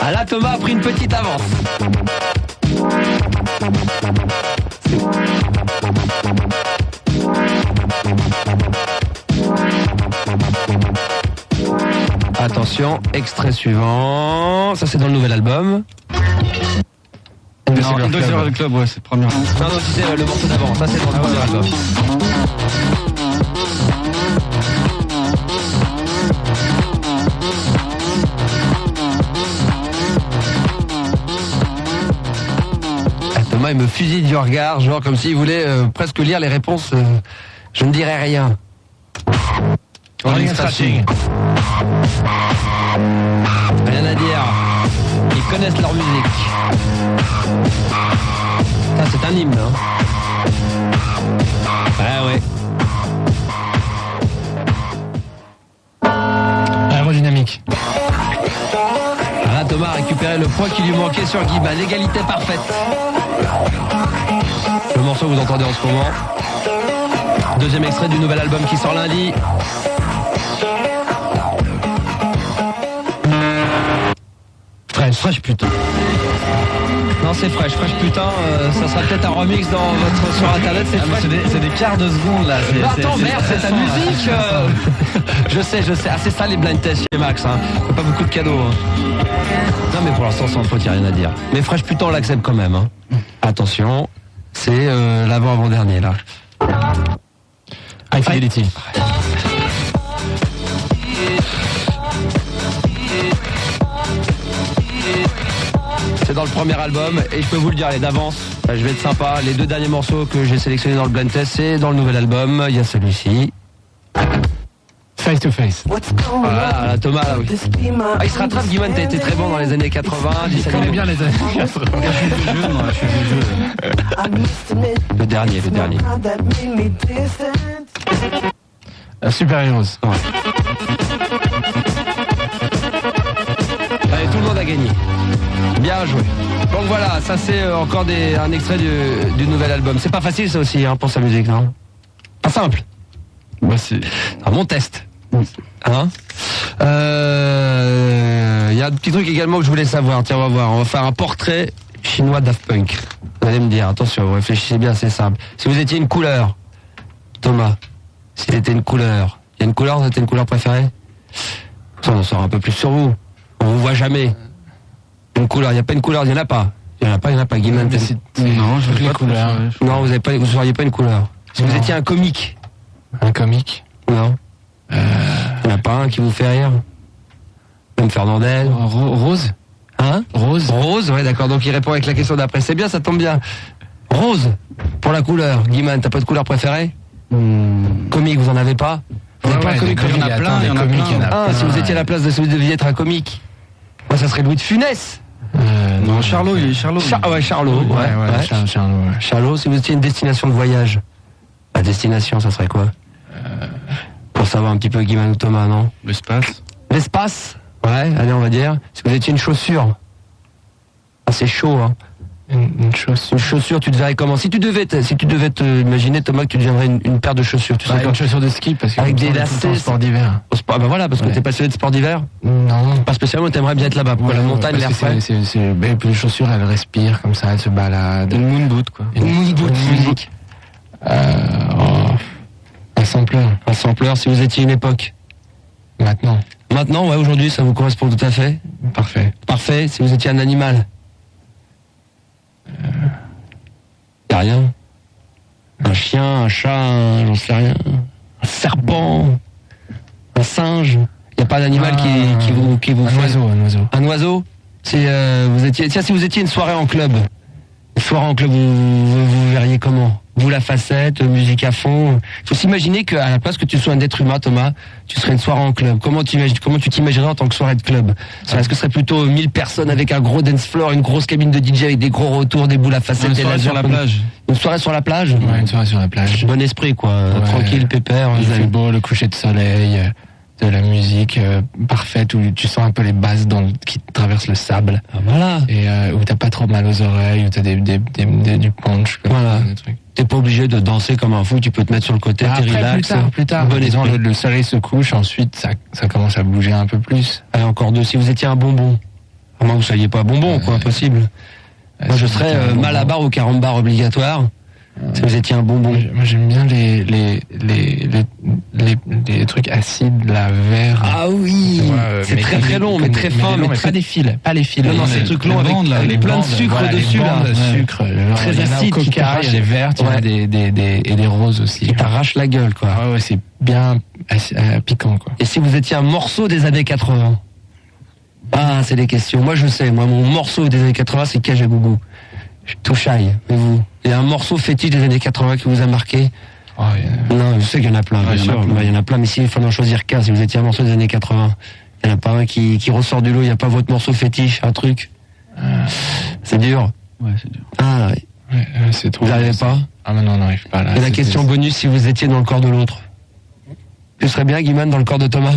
A: Ah là, Thomas a pris une petite avance. Attention, extrait suivant. Ça c'est dans le nouvel album.
E: Non, le club, ouais, c'est le premier.
A: Non, c'est le morceau d'avant. Ça c'est dans le premier album. Thomas, il me fusille du regard, genre comme s'il voulait presque lire les réponses. Je ne dirais rien.
C: Rolling and Scratching.
A: Rien à dire. Ils connaissent leur musique. hymne. Hein. Ouais.
C: Aérodynamique.
A: Là, Thomas a récupéré le point qui lui manquait sur Guiman. L'égalité parfaite. Le morceau que vous entendez en ce moment. Deuxième extrait du nouvel album qui sort lundi.
C: Fresh putain.
A: Non, c'est fraîche putain. Ça sera peut-être un remix sur internet.
E: C'est des quarts de seconde là.
A: Attends, merde, c'est ta musique. Je sais. Ah, c'est ça les blind tests chez Max. Hein. Pas beaucoup de cadeaux. Hein. Non, mais pour l'instant, sans faute, il n'y a rien à dire. Mais fraîche putain, on l'accepte quand même. Hein. Attention, c'est l'avant-avant-dernier là.
C: High Fidelity.
A: C'est dans le premier album et je peux vous le dire, allez d'avance, je vais être sympa. Les deux derniers morceaux que j'ai sélectionnés dans le blind test, c'est dans le nouvel album. Il y a celui-ci.
C: Face to Face.
A: Voilà, là, Thomas, là, oui. Ah, il se rattrape, Guiman, t'as été très bon dans les années 80.
C: Il connaît bien les années 80.
E: Je suis vieux.
A: Le dernier.
C: Super Heroes.
A: Ouais. Allez, tout le monde a gagné. Bien joué. Donc voilà, ça c'est encore un extrait du nouvel album. C'est pas facile ça aussi hein, pour sa musique, non? Pas simple.
E: Bah c'est
A: mon test. Hein? Il y a un petit truc également que je voulais savoir. Tiens, on va voir. On va faire un portrait chinois Daft Punk. Vous allez me dire, attention, vous réfléchissez bien, c'est simple. Si vous étiez une couleur, Thomas, si c'était une couleur, il y a une couleur, c'était une couleur préférée? Ça, on en saura un peu plus sur vous. On vous voit jamais. Une couleur, il n'y a pas une couleur, il n'y en a pas. Il n'y en a pas, Guiman.
C: Non, je veux les couleurs.
A: Non, vous ne seriez pas une couleur. Si vous étiez un comique.
C: Un comique?
A: Non. Il n'y en a pas un qui vous fait rire? Même Fernandel.
C: Rose?
A: Hein?
C: Rose,
A: ouais, d'accord. Donc il répond avec la question d'après. C'est bien, ça tombe bien. Rose, pour la couleur. Guiman, t'as pas de couleur préférée? Comique, vous en avez pas? Vous n'avez pas un comique?
E: Il y en a plein, il y en a plein.
A: Si vous étiez à la place de celui de deviez être un comique. Moi, ça serait Louis de Funès.
E: Non, Charlot, il est Charlot.
A: Charlot. Charlot, si vous étiez une destination de voyage. La destination, ça serait quoi? Pour savoir un petit peu Guiman ou Thomas, non?
E: L'espace.
A: L'espace? Ouais, allez, on va dire. Si vous étiez une chaussure. Ah, c'est chaud, hein.
C: Une chaussure.
A: Une chaussure, tu te verrais comment? Si tu devais te imaginer, Thomas, que tu deviendrais une paire de chaussures. Tu serais
C: une chaussure de ski, parce que
A: avec des lacets.
C: Sport d'hiver.
A: Bah voilà, parce que t'es passionné de sport d'hiver?
C: Non.
A: Pas spécialement, t'aimerais bien être là-bas. Pour la montagne, l'air frais.
C: Mais les chaussures, elles respirent comme ça, elles se baladent.
E: Une moon boot, quoi.
A: Une moon boot musique.
C: Un sampleur.
A: Un sampleur, si vous étiez une époque. Maintenant, ouais, aujourd'hui, ça vous correspond tout à fait. Parfait, si vous étiez un animal. Y a rien. Un chien, un chat, j'en sais rien. Un serpent, un singe. Y a pas d'animal qui vous Un oiseau. Si vous étiez une soirée en club. Vous verriez comment? Vous, la facette, musique à fond. Il faut s'imaginer qu'à la place que tu sois un être humain, Thomas, tu serais une soirée en club. Comment tu t'imaginerais en tant que soirée de club? Est-ce que ce serait plutôt 1000 personnes avec un gros dance floor, une grosse cabine de DJ avec des gros retours, des boules à facettes,
E: des lasers sur la plage?
A: Une soirée sur la plage?
C: Ouais, une soirée sur la plage.
A: Bon esprit, quoi. Ouais. Tranquille, pépère.
C: Il fait beau, le coucher de soleil, de la musique parfaite, où tu sens un peu les basses qui traversent le sable.
A: Ah, voilà.
C: Et où t'as pas trop mal aux oreilles, où t'as du punch.
A: Voilà. Des trucs. T'es pas obligé de danser comme un fou, tu peux te mettre sur le côté, t'es relax.
C: Plus tard. Disons, le soleil se couche, ensuite ça commence à bouger un peu plus.
A: Allez, encore deux. Si vous étiez un bonbon. Moi, vous soyez pas bonbon, quoi, impossible. Moi, je serais malabar ou carambar obligatoire. Si vous étiez un bonbon.
C: Moi, j'aime bien les trucs acides, la verre.
A: Ah oui. C'est très très long, mais très fin, mais
C: pas des fils, pas les fils.
A: Non, ces trucs longs avec plein de sucre dessus, là.
C: Sucre.
A: Très acide.
C: Il y a des verts, il y a des roses aussi.
A: Qui t'arrachent la gueule, quoi.
C: Ouais, c'est bien piquant, quoi.
A: Et si vous étiez un morceau des années 80? Ah, c'est des questions. Moi, je sais. Moi, mon morceau des années 80, c'est Cage à Gougou. Je suis tout shy. Et vous? Il y a un morceau fétiche des années 80 qui vous a marqué? Non, je sais qu'il y en a plein, bien sûr. Il y en a plein, mais s'il fallait en choisir qu'un, si vous étiez un morceau des années 80, il n'y en a pas un qui ressort du lot, il n'y a pas votre morceau fétiche, un truc? C'est dur.
E: Ouais, c'est dur.
A: Ah, oui.
C: C'est trop.
A: Vous n'arrivez pas?
C: Ah, mais non, on n'arrive pas là.
A: Et la question bonus, si vous étiez dans le corps de l'autre. Tu serais bien, Guimane, dans le corps de Thomas?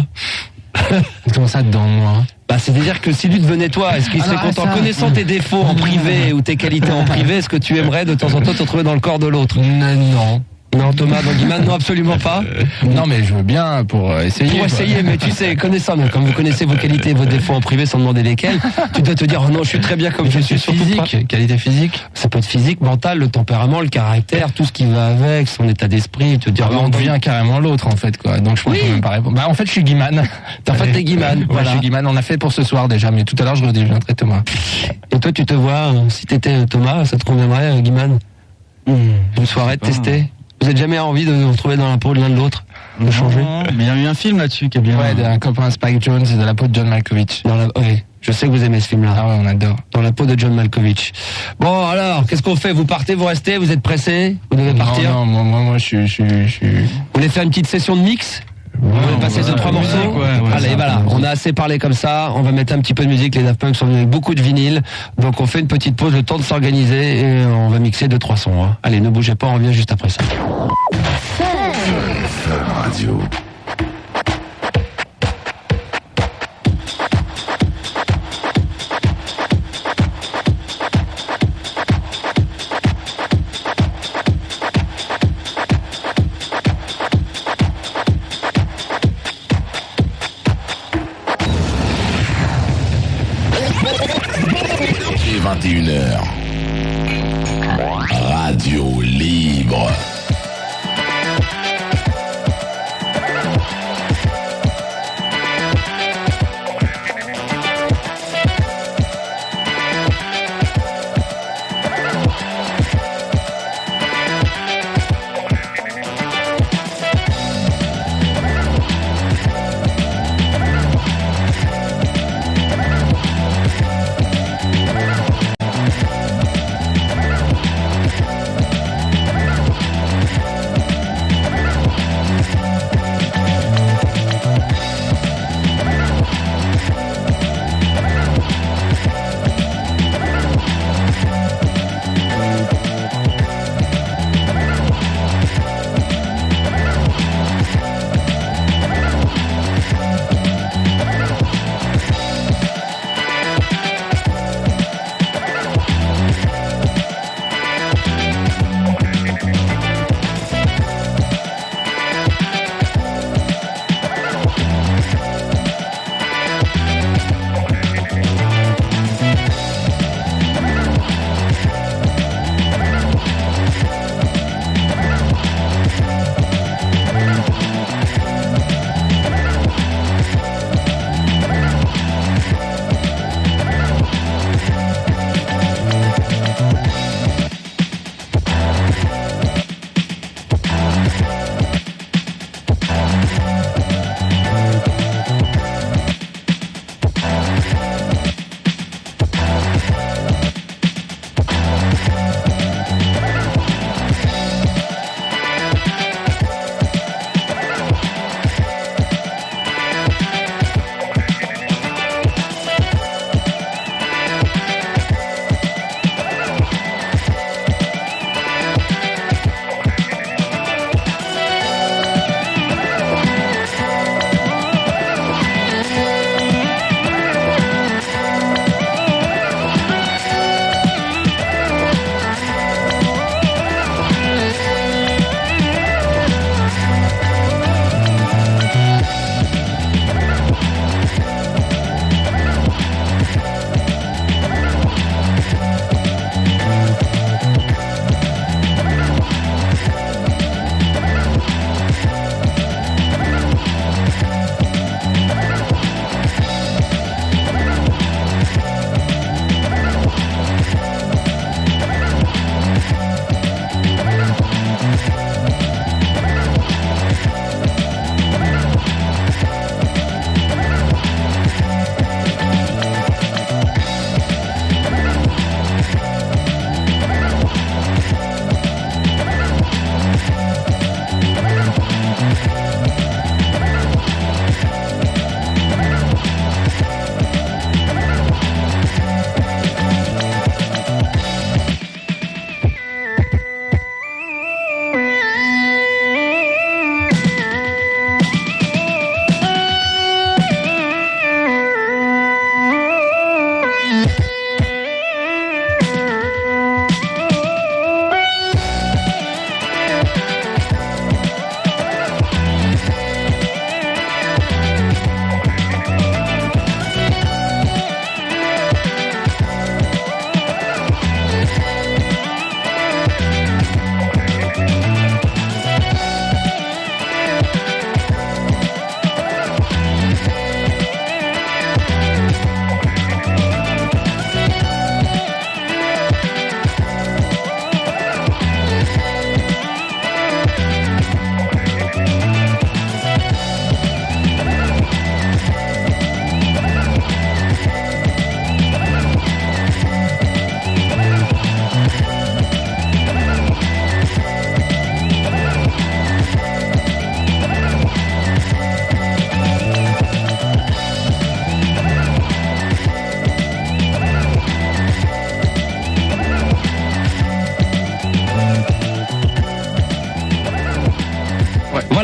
C: Comment ça, dans moi?
A: Bah, c'est-à-dire que si lui devenait toi, est-ce qu'il serait content, connaissant tes défauts en privé ou tes qualités en privé, est-ce que tu aimerais de temps en temps te retrouver dans le corps de l'autre?
C: Non.
A: Non, Thomas, dans Guimane, non, absolument pas.
C: Non, mais je veux bien pour essayer.
A: Pour essayer, mais tu sais, connaissant, mais comme vous connaissez vos qualités et vos défauts en privé sans demander lesquels, tu dois te dire, oh non, je suis très bien comme je suis.
C: Physique, qualité physique.
A: Ça peut être physique, mental, le tempérament, le caractère, tout ce qui va avec, son état d'esprit, te dire,
C: on devient carrément l'autre, en fait, quoi. Donc je peux même pas répondre. Bah, en fait, je suis Guimane.
A: En fait, t'es Guimane.
C: Ouais,
A: Voilà.
C: je suis Guimane. On a fait pour ce soir déjà, mais tout à l'heure, je redeviendrai Thomas.
A: Et toi, tu te vois, si t'étais Thomas, ça te conviendrait, Guimane? Une soirée de tester? Vous n'avez jamais envie de vous retrouver dans la peau de l'un de l'autre? De changer?
E: Mais il y a eu un film là-dessus qui est bien.
C: Ouais, d'un copain Spike Jones et de la peau de John Malkovich.
A: Oui, je sais que vous aimez ce film-là.
C: Ah ouais, on adore.
A: Dans la peau de John Malkovich. Bon, alors, qu'est-ce qu'on fait? Vous partez, vous restez, vous êtes pressé? Vous devez partir?
C: Non, moi, je suis.
A: Vous voulez faire une petite session de mix? Vous voulez passer 2-3 morceaux? Allez, voilà, on a assez parlé comme ça, on va mettre un petit peu de musique, les Daft Punk sont venus avec beaucoup de vinyle, donc on fait une petite pause, le temps de s'organiser, et on va mixer 2-3 sons. Hein. Allez, ne bougez pas, on revient juste après ça.
B: Radio. Et 21h. Radio libre.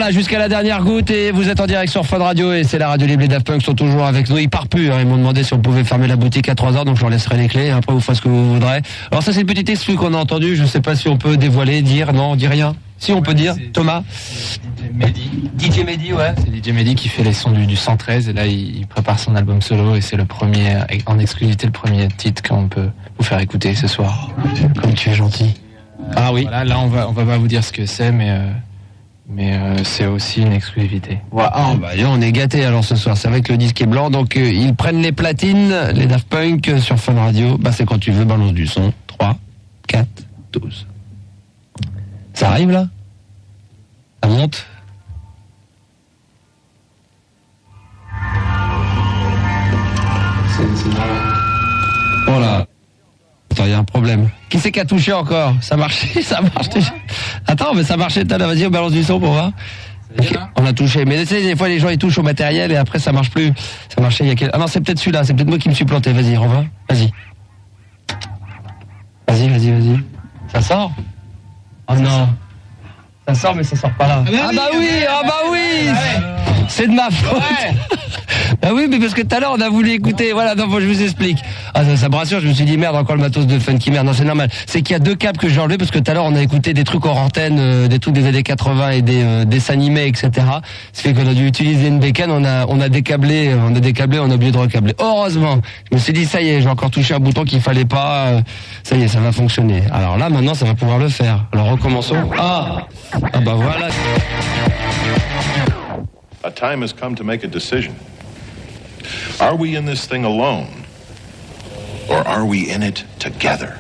A: Voilà, jusqu'à la dernière goutte et vous êtes en direct sur Fun Radio et c'est la radio libre. Les Daft Punk sont toujours avec nous. Ils partent plus. Ils m'ont demandé si on pouvait fermer la boutique à 3h, donc je leur laisserai les clés. Après, vous ferez ce que vous voudrez. Alors ça, c'est une petite exclue qu'on a entendue. Je sais pas si on peut dévoiler, dire. Non, on dit rien. Si on peut dire, Thomas. DJ Mehdi, ouais.
C: C'est DJ Mehdi qui fait les sons du 113 et là il prépare son album solo et c'est le premier, en exclusivité, le premier titre qu'on peut vous faire écouter ce soir.
A: Comme tu es gentil. Ah oui.
C: Voilà, là on va pas vous dire ce que c'est, mais c'est aussi une exclusivité.
A: Voilà. Ah, bah, on est gâtés alors ce soir. C'est vrai que le disque est blanc, donc ils prennent les platines, les Daft Punk sur Fun Radio. Bah c'est quand tu veux, balance du son. 3, 4, 12. Ça arrive là? Ça monte? Voilà. Attends, il y a un problème. Qui c'est qui a touché encore? Ça marchait, ça marche déjà. Attends, mais ça marchait tout à l'heure. Vas-y, on balance du son pour voir. Okay. On a touché. Mais tu sais, des fois, les gens, ils touchent au matériel et après, ça marche plus. Ça marchait il y a quelques... Ah non, c'est peut-être celui-là. C'est peut-être moi qui me suis planté. Vas-y, revois. Vas-y. Vas-y. Ça sort? Oh non. Ça sort, mais ça sort pas là. Ah bah oui. C'est de ma faute. Ouais. Ah oui, mais parce que tout à l'heure on a voulu écouter. Voilà, non, je vous explique. Ah ça me rassure. Je me suis dit merde, encore le matos de Funky merde. Non, c'est normal. C'est qu'il y a deux câbles que j'ai enlevés parce que tout à l'heure on a écouté des trucs hors antenne, des trucs des années 80 et des dessins animés, etc. Ça fait qu'on a dû utiliser une bécane. On a décablé, on a oublié de recabler. Heureusement, je me suis dit ça y est, j'ai encore touché un bouton qu'il fallait pas. Ça y est, ça va fonctionner. Alors là, maintenant, ça va pouvoir le faire. Alors recommençons. Ah bah voilà.
N: A time has come to make a decision. Are we in this thing alone? Or are we in it together?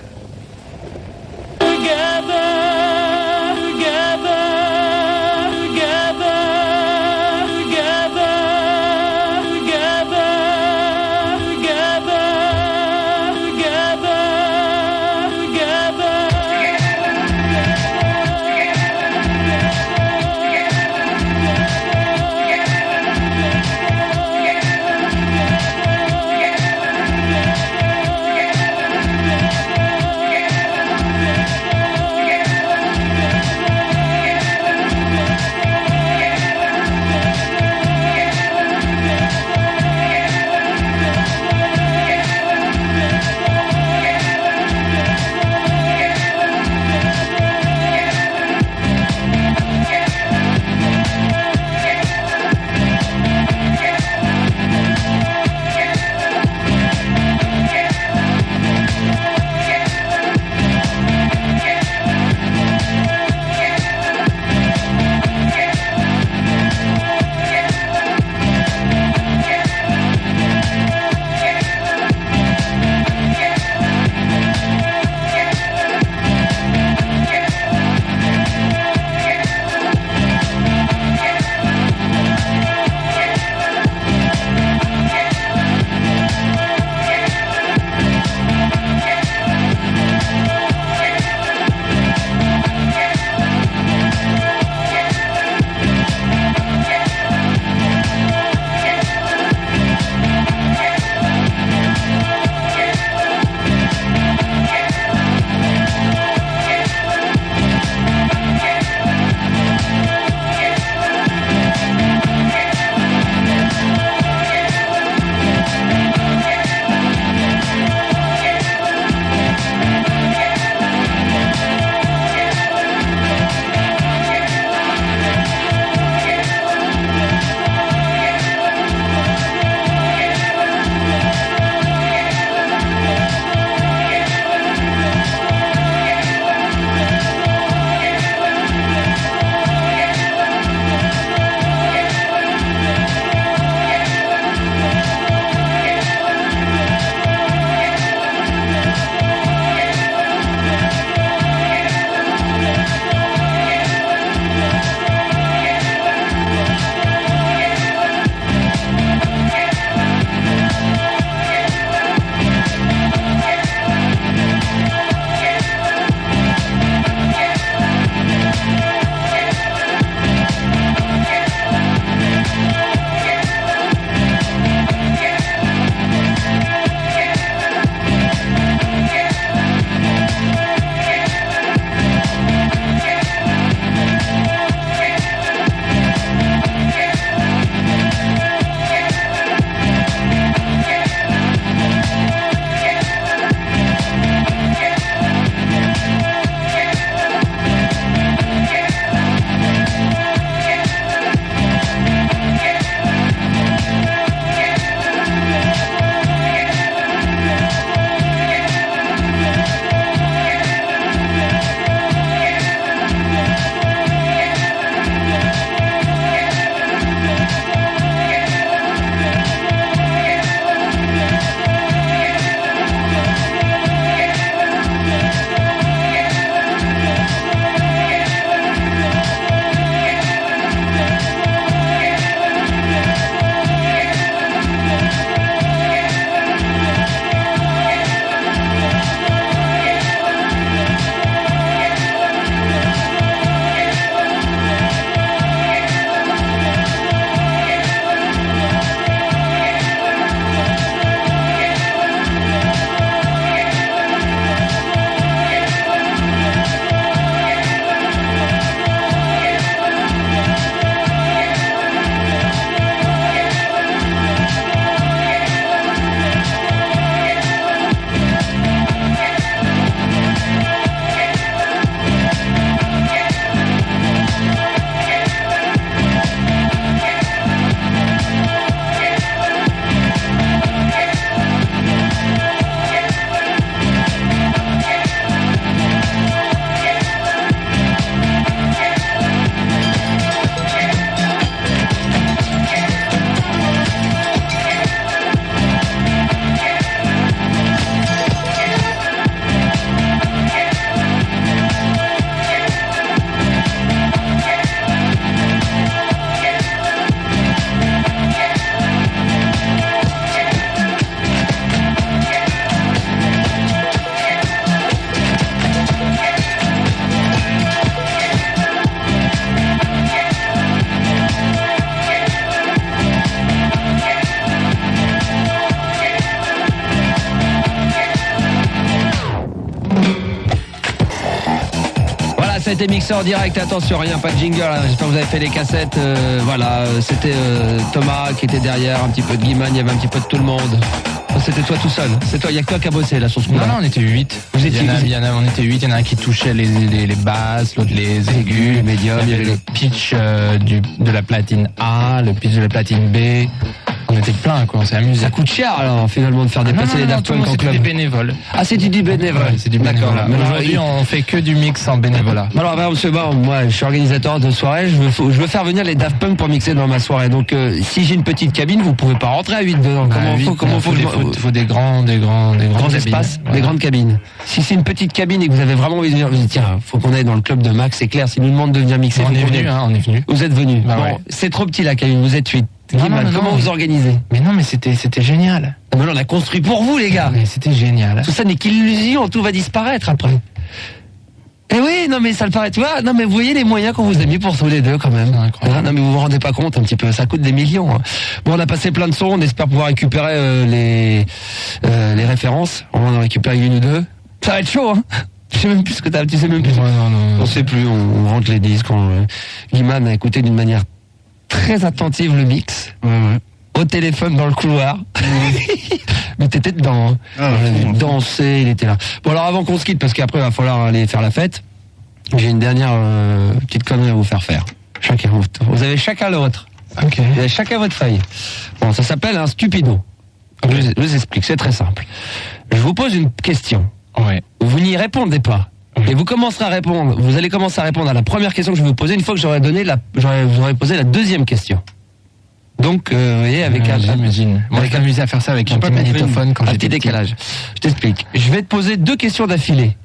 A: ça a été mixé en direct. Attention, rien, pas de jingle. Hein. J'espère que vous avez fait les cassettes. Voilà, c'était Thomas qui était derrière, un petit peu de Guiman, il y avait un petit peu de tout le monde. C'était toi tout seul. C'est toi, il y a que toi qui a bossé là sur ce coup-là.
C: Non, on était 8.
A: Vous étiez
C: on était 8, il y en a un qui touchait les basses, l'autre les aigus, les médiums, il y avait le pitch de la platine A, le pitch de la platine B. On était plein, quoi, on s'est amusé.
A: Ça coûte cher alors finalement de faire dépasser les Daft Punk en club.
C: C'est du bénévole.
A: Ah, c'est du bénévole.
C: Ouais, c'est du bénévolat. Mais aujourd'hui, on fait que du mix en bénévolat.
A: Alors, monsieur Bar, moi, je suis organisateur de soirée. Je veux faire venir les Daft Punk pour mixer dans ma soirée. Donc, si j'ai une petite cabine, vous pouvez pas rentrer à 8 dedans. Comment faut
C: faut des grands
A: espaces,
C: voilà.
A: Des grandes cabines. Si c'est une petite cabine et que vous avez vraiment envie de venir, vous dites tiens, faut qu'on aille dans le club de Max, c'est clair. S'il nous demande de venir mixer,
C: on est venu.
A: Vous êtes venu.
C: Bah,
A: bon,
C: ouais.
A: c'est trop petit la cabine. Vous êtes 8.
C: Non,
A: comment vous organisez?
C: Mais non, mais c'était génial.
A: Mais on a construit pour vous, les gars.
C: Mais c'était génial.
A: Tout ça n'est qu'illusion. Tout va disparaître après. Eh oui, non mais ça le paraît, tu vois. Non mais vous voyez les moyens qu'on vous a mis pour tous les deux quand même. Non mais vous vous rendez pas compte un petit peu, ça coûte des millions. Hein. Bon, on a passé plein de sons, on espère pouvoir récupérer les références. On en a récupéré une ou deux. Ça va être chaud, hein. Je sais même plus ce que tu sais même plus.
C: Ouais, non.
A: On sait plus, on rentre les disques. Guiman a écouté d'une manière très attentive le mix.
E: Ouais.
A: Au téléphone dans le couloir. Mais t'étais dedans, hein. Danser, il était là. Bon alors avant qu'on se quitte, parce qu'après il va falloir aller faire la fête, j'ai une dernière petite connerie à vous faire faire. Chacun vous avez chacun l'autre.
C: Ok.
A: Vous avez chacun votre feuille. Bon, ça s'appelle un stupido. Je vous explique, c'est très simple. Je vous pose une question.
C: Ouais.
A: Vous n'y répondez pas. Et vous commencerez à répondre. Vous allez commencer à répondre à la première question que je vais vous poser une fois que j'aurai posé la deuxième question. Donc, vous voyez, avec
C: j'imagine. Moi, je m'amusais à faire ça avec un petit magnétophone quand j'étais
A: petit décalage. Je t'explique. Je vais te poser 2 questions d'affilée.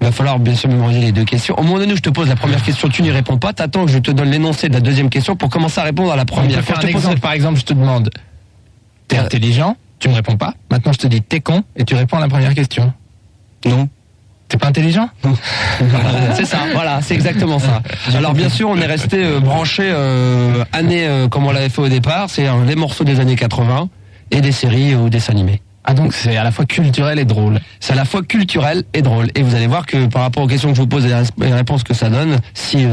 A: Il va falloir bien sûr mémoriser les 2 questions. Au moment donné où je te pose la première question, tu n'y réponds pas. T'attends que je te donne l'énoncé de la deuxième question pour commencer à répondre à la première.
C: Faire un exemple, par exemple, je te demande, t'es intelligent, tu me réponds pas. Maintenant, je te dis, t'es con, et tu réponds à la première question.
A: Non.
C: T'es pas intelligent?
A: C'est ça, voilà, c'est exactement ça. Alors bien sûr, on est resté branché comme on l'avait fait au départ, c'est les morceaux des années 80 et des séries ou dessins animés.
C: Ah donc c'est à la fois culturel et drôle.
A: C'est à la fois culturel et drôle. Et vous allez voir que par rapport aux questions que je vous pose et les réponses que ça donne, si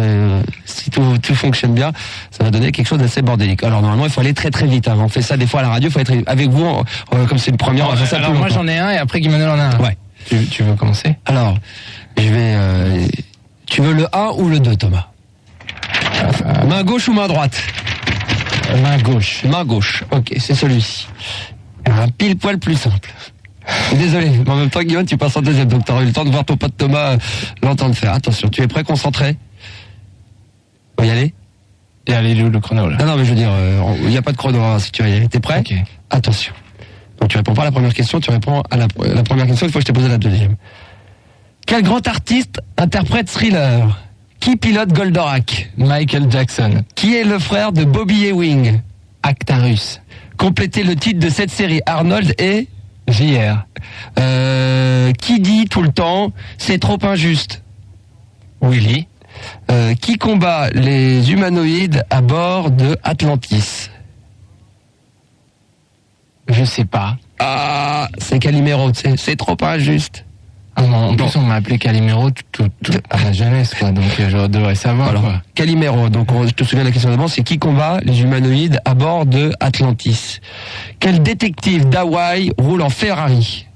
A: tout fonctionne bien, ça va donner quelque chose d'assez bordélique. Alors normalement, il faut aller très très vite. Hein. On fait ça des fois à la radio, il faut être avec vous, comme c'est une première, on va faire ça.
C: Alors moi j'en ai un et après Guimanol en a un.
A: Ouais.
C: Tu veux commencer?
A: Alors, je vais... tu veux le 1 ou le 2, Thomas? Main gauche ou main droite?
C: Main gauche.
A: Main gauche, ok, c'est celui-ci. Un pile poil plus simple. Désolé, mais en même temps, Guillaume, tu passes en deuxième, donc tu auras eu le temps de voir ton pote Thomas l'entendre faire. Attention, tu es prêt, concentré? On va y aller?
C: Et allez, le chrono, là.
A: Non, mais je veux dire, il n'y a pas de chrono, hein, si tu vas y aller. T'es prêt?
C: Ok.
A: Attention. Donc tu réponds pas à la première question, tu réponds à la première question une fois que je t'ai posé la deuxième. Quel grand artiste interprète Thriller? Qui pilote Goldorak?
C: Michael Jackson.
A: Qui est le frère de Bobby Ewing?
C: Actarus.
A: Complétez le titre de cette série, Arnold et
C: JR.
A: Qui dit tout le temps c'est trop injuste?
C: Willy.
A: Qui combat les humanoïdes à bord de Atlantis?
C: Je sais pas.
A: Ah, c'est Calimero, c'est trop injuste.
C: Ah non, en plus on m'a appelé Calimero à ma jeunesse, quoi, donc je devrais savoir.
A: Alors,
C: quoi.
A: Calimero, donc je te souviens de la question d'avant, c'est qui combat les humanoïdes à bord de Atlantis? Quel détective d'Hawaï roule en Ferrari?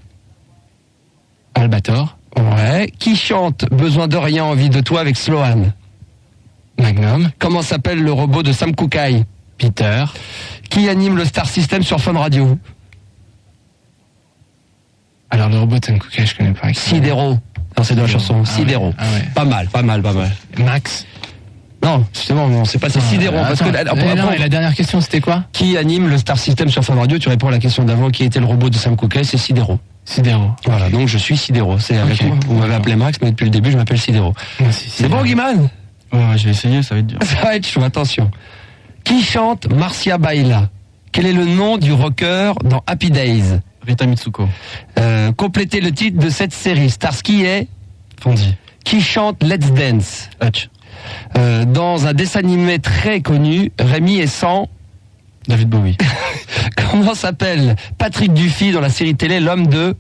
C: Albator.
A: Ouais. Qui chante Besoin de rien, envie de toi avec Sloan?
C: Magnum.
A: Comment s'appelle le robot de Sam Cooke?
C: Peter.
A: Qui anime le Star System sur Fun Radio?
C: Alors le robot de Sam Cooke, je connais pas.
A: Sidero. C'est de la chanson. Sidero.
C: Ouais. Ah ouais.
A: Pas mal.
C: Max.
A: Non, justement, non, c'est pas ça. Sidero. Parce que
C: et la dernière question, c'était quoi?
A: Qui anime le Star System sur Fun Radio? Tu réponds à la question d'avant. Qui était le robot de Sam Cooke? C'est Sidero.
C: Sidero.
A: Voilà, donc je suis Sidero. C'est avec moi. Vous m'avez appelé Max, mais depuis le début, je m'appelle Sidero. C'est bon, Guiman?
E: Ouais, je vais essayer, ça va être dur.
A: Ça va être chaud, attention. Qui chante Marcia Baila? Quel est le nom du rocker dans Happy Days?
E: Rita Mitsuko.
A: Complétez le titre de cette série. Starsky et
E: Fondy.
A: Qui chante Let's Dance?
E: Hutch.
A: Dans un dessin animé très connu, Rémi et sans
E: David Bowie.
A: Comment s'appelle Patrick Duffy dans la série télé L'homme de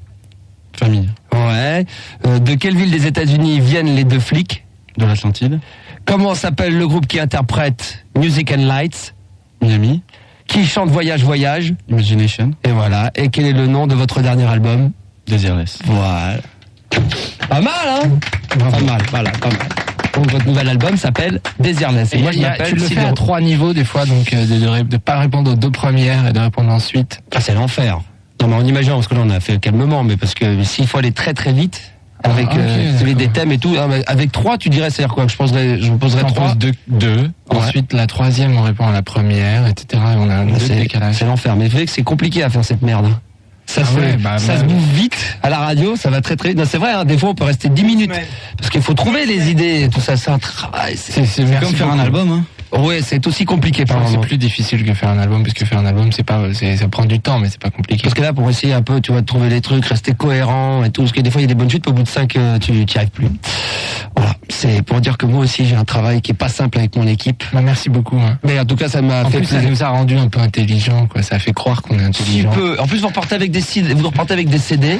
E: Famille.
A: Ouais. De quelle ville des États-Unis viennent les deux flics?
E: De l'Atlantide.
A: Comment s'appelle le groupe qui interprète Music and Lights?
E: Miami.
A: Qui chante Voyage, Voyage?
E: Imagination.
A: Et voilà. Et quel est le nom de votre dernier album?
E: Desireless.
A: Voilà. Pas mal, hein? Pas mal, voilà, pas mal. Donc votre nouvel album s'appelle Desireless. Et moi je m'appelle
C: tu le fais à 3 niveaux des fois, donc de pas répondre aux 2 premières et de répondre ensuite.
A: Ah, c'est l'enfer. Non mais on imagine, parce que là on a fait calmement, mais parce que s'il faut aller très très vite, avec des thèmes et tout, avec 3 tu dirais, c'est-à-dire quoi? Je me poserais 3.
C: 2. Ensuite la 3e on répond à la première, etc. Et on a un décalage.
A: C'est l'enfer, mais vous savez que c'est compliqué à faire cette merde. Ça se bouffe vite à la radio, ça va très très vite. Non, c'est vrai, hein, des fois on peut rester 10 minutes. Parce qu'il faut trouver les idées et tout ça, c'est un travail.
E: C'est comme faire un album, hein.
A: Ouais, c'est aussi compliqué par moment.
C: C'est plus difficile que faire un album, parce que faire un album, ça prend du temps, mais c'est pas compliqué.
A: Parce que là, pour essayer un peu, tu vois, de trouver les trucs, rester cohérent et tout, parce que des fois il y a des bonnes suites, au bout de 5, tu n'y arrives plus. Voilà, c'est pour dire que moi aussi j'ai un travail qui est pas simple avec mon équipe.
C: Bah, merci beaucoup. Hein.
A: Mais en tout cas, ça m'a fait plaisir.
C: Ça nous a rendu un peu intelligents, quoi. Ça a fait croire qu'on est intelligent.
A: En plus, vous repartez avec des CD.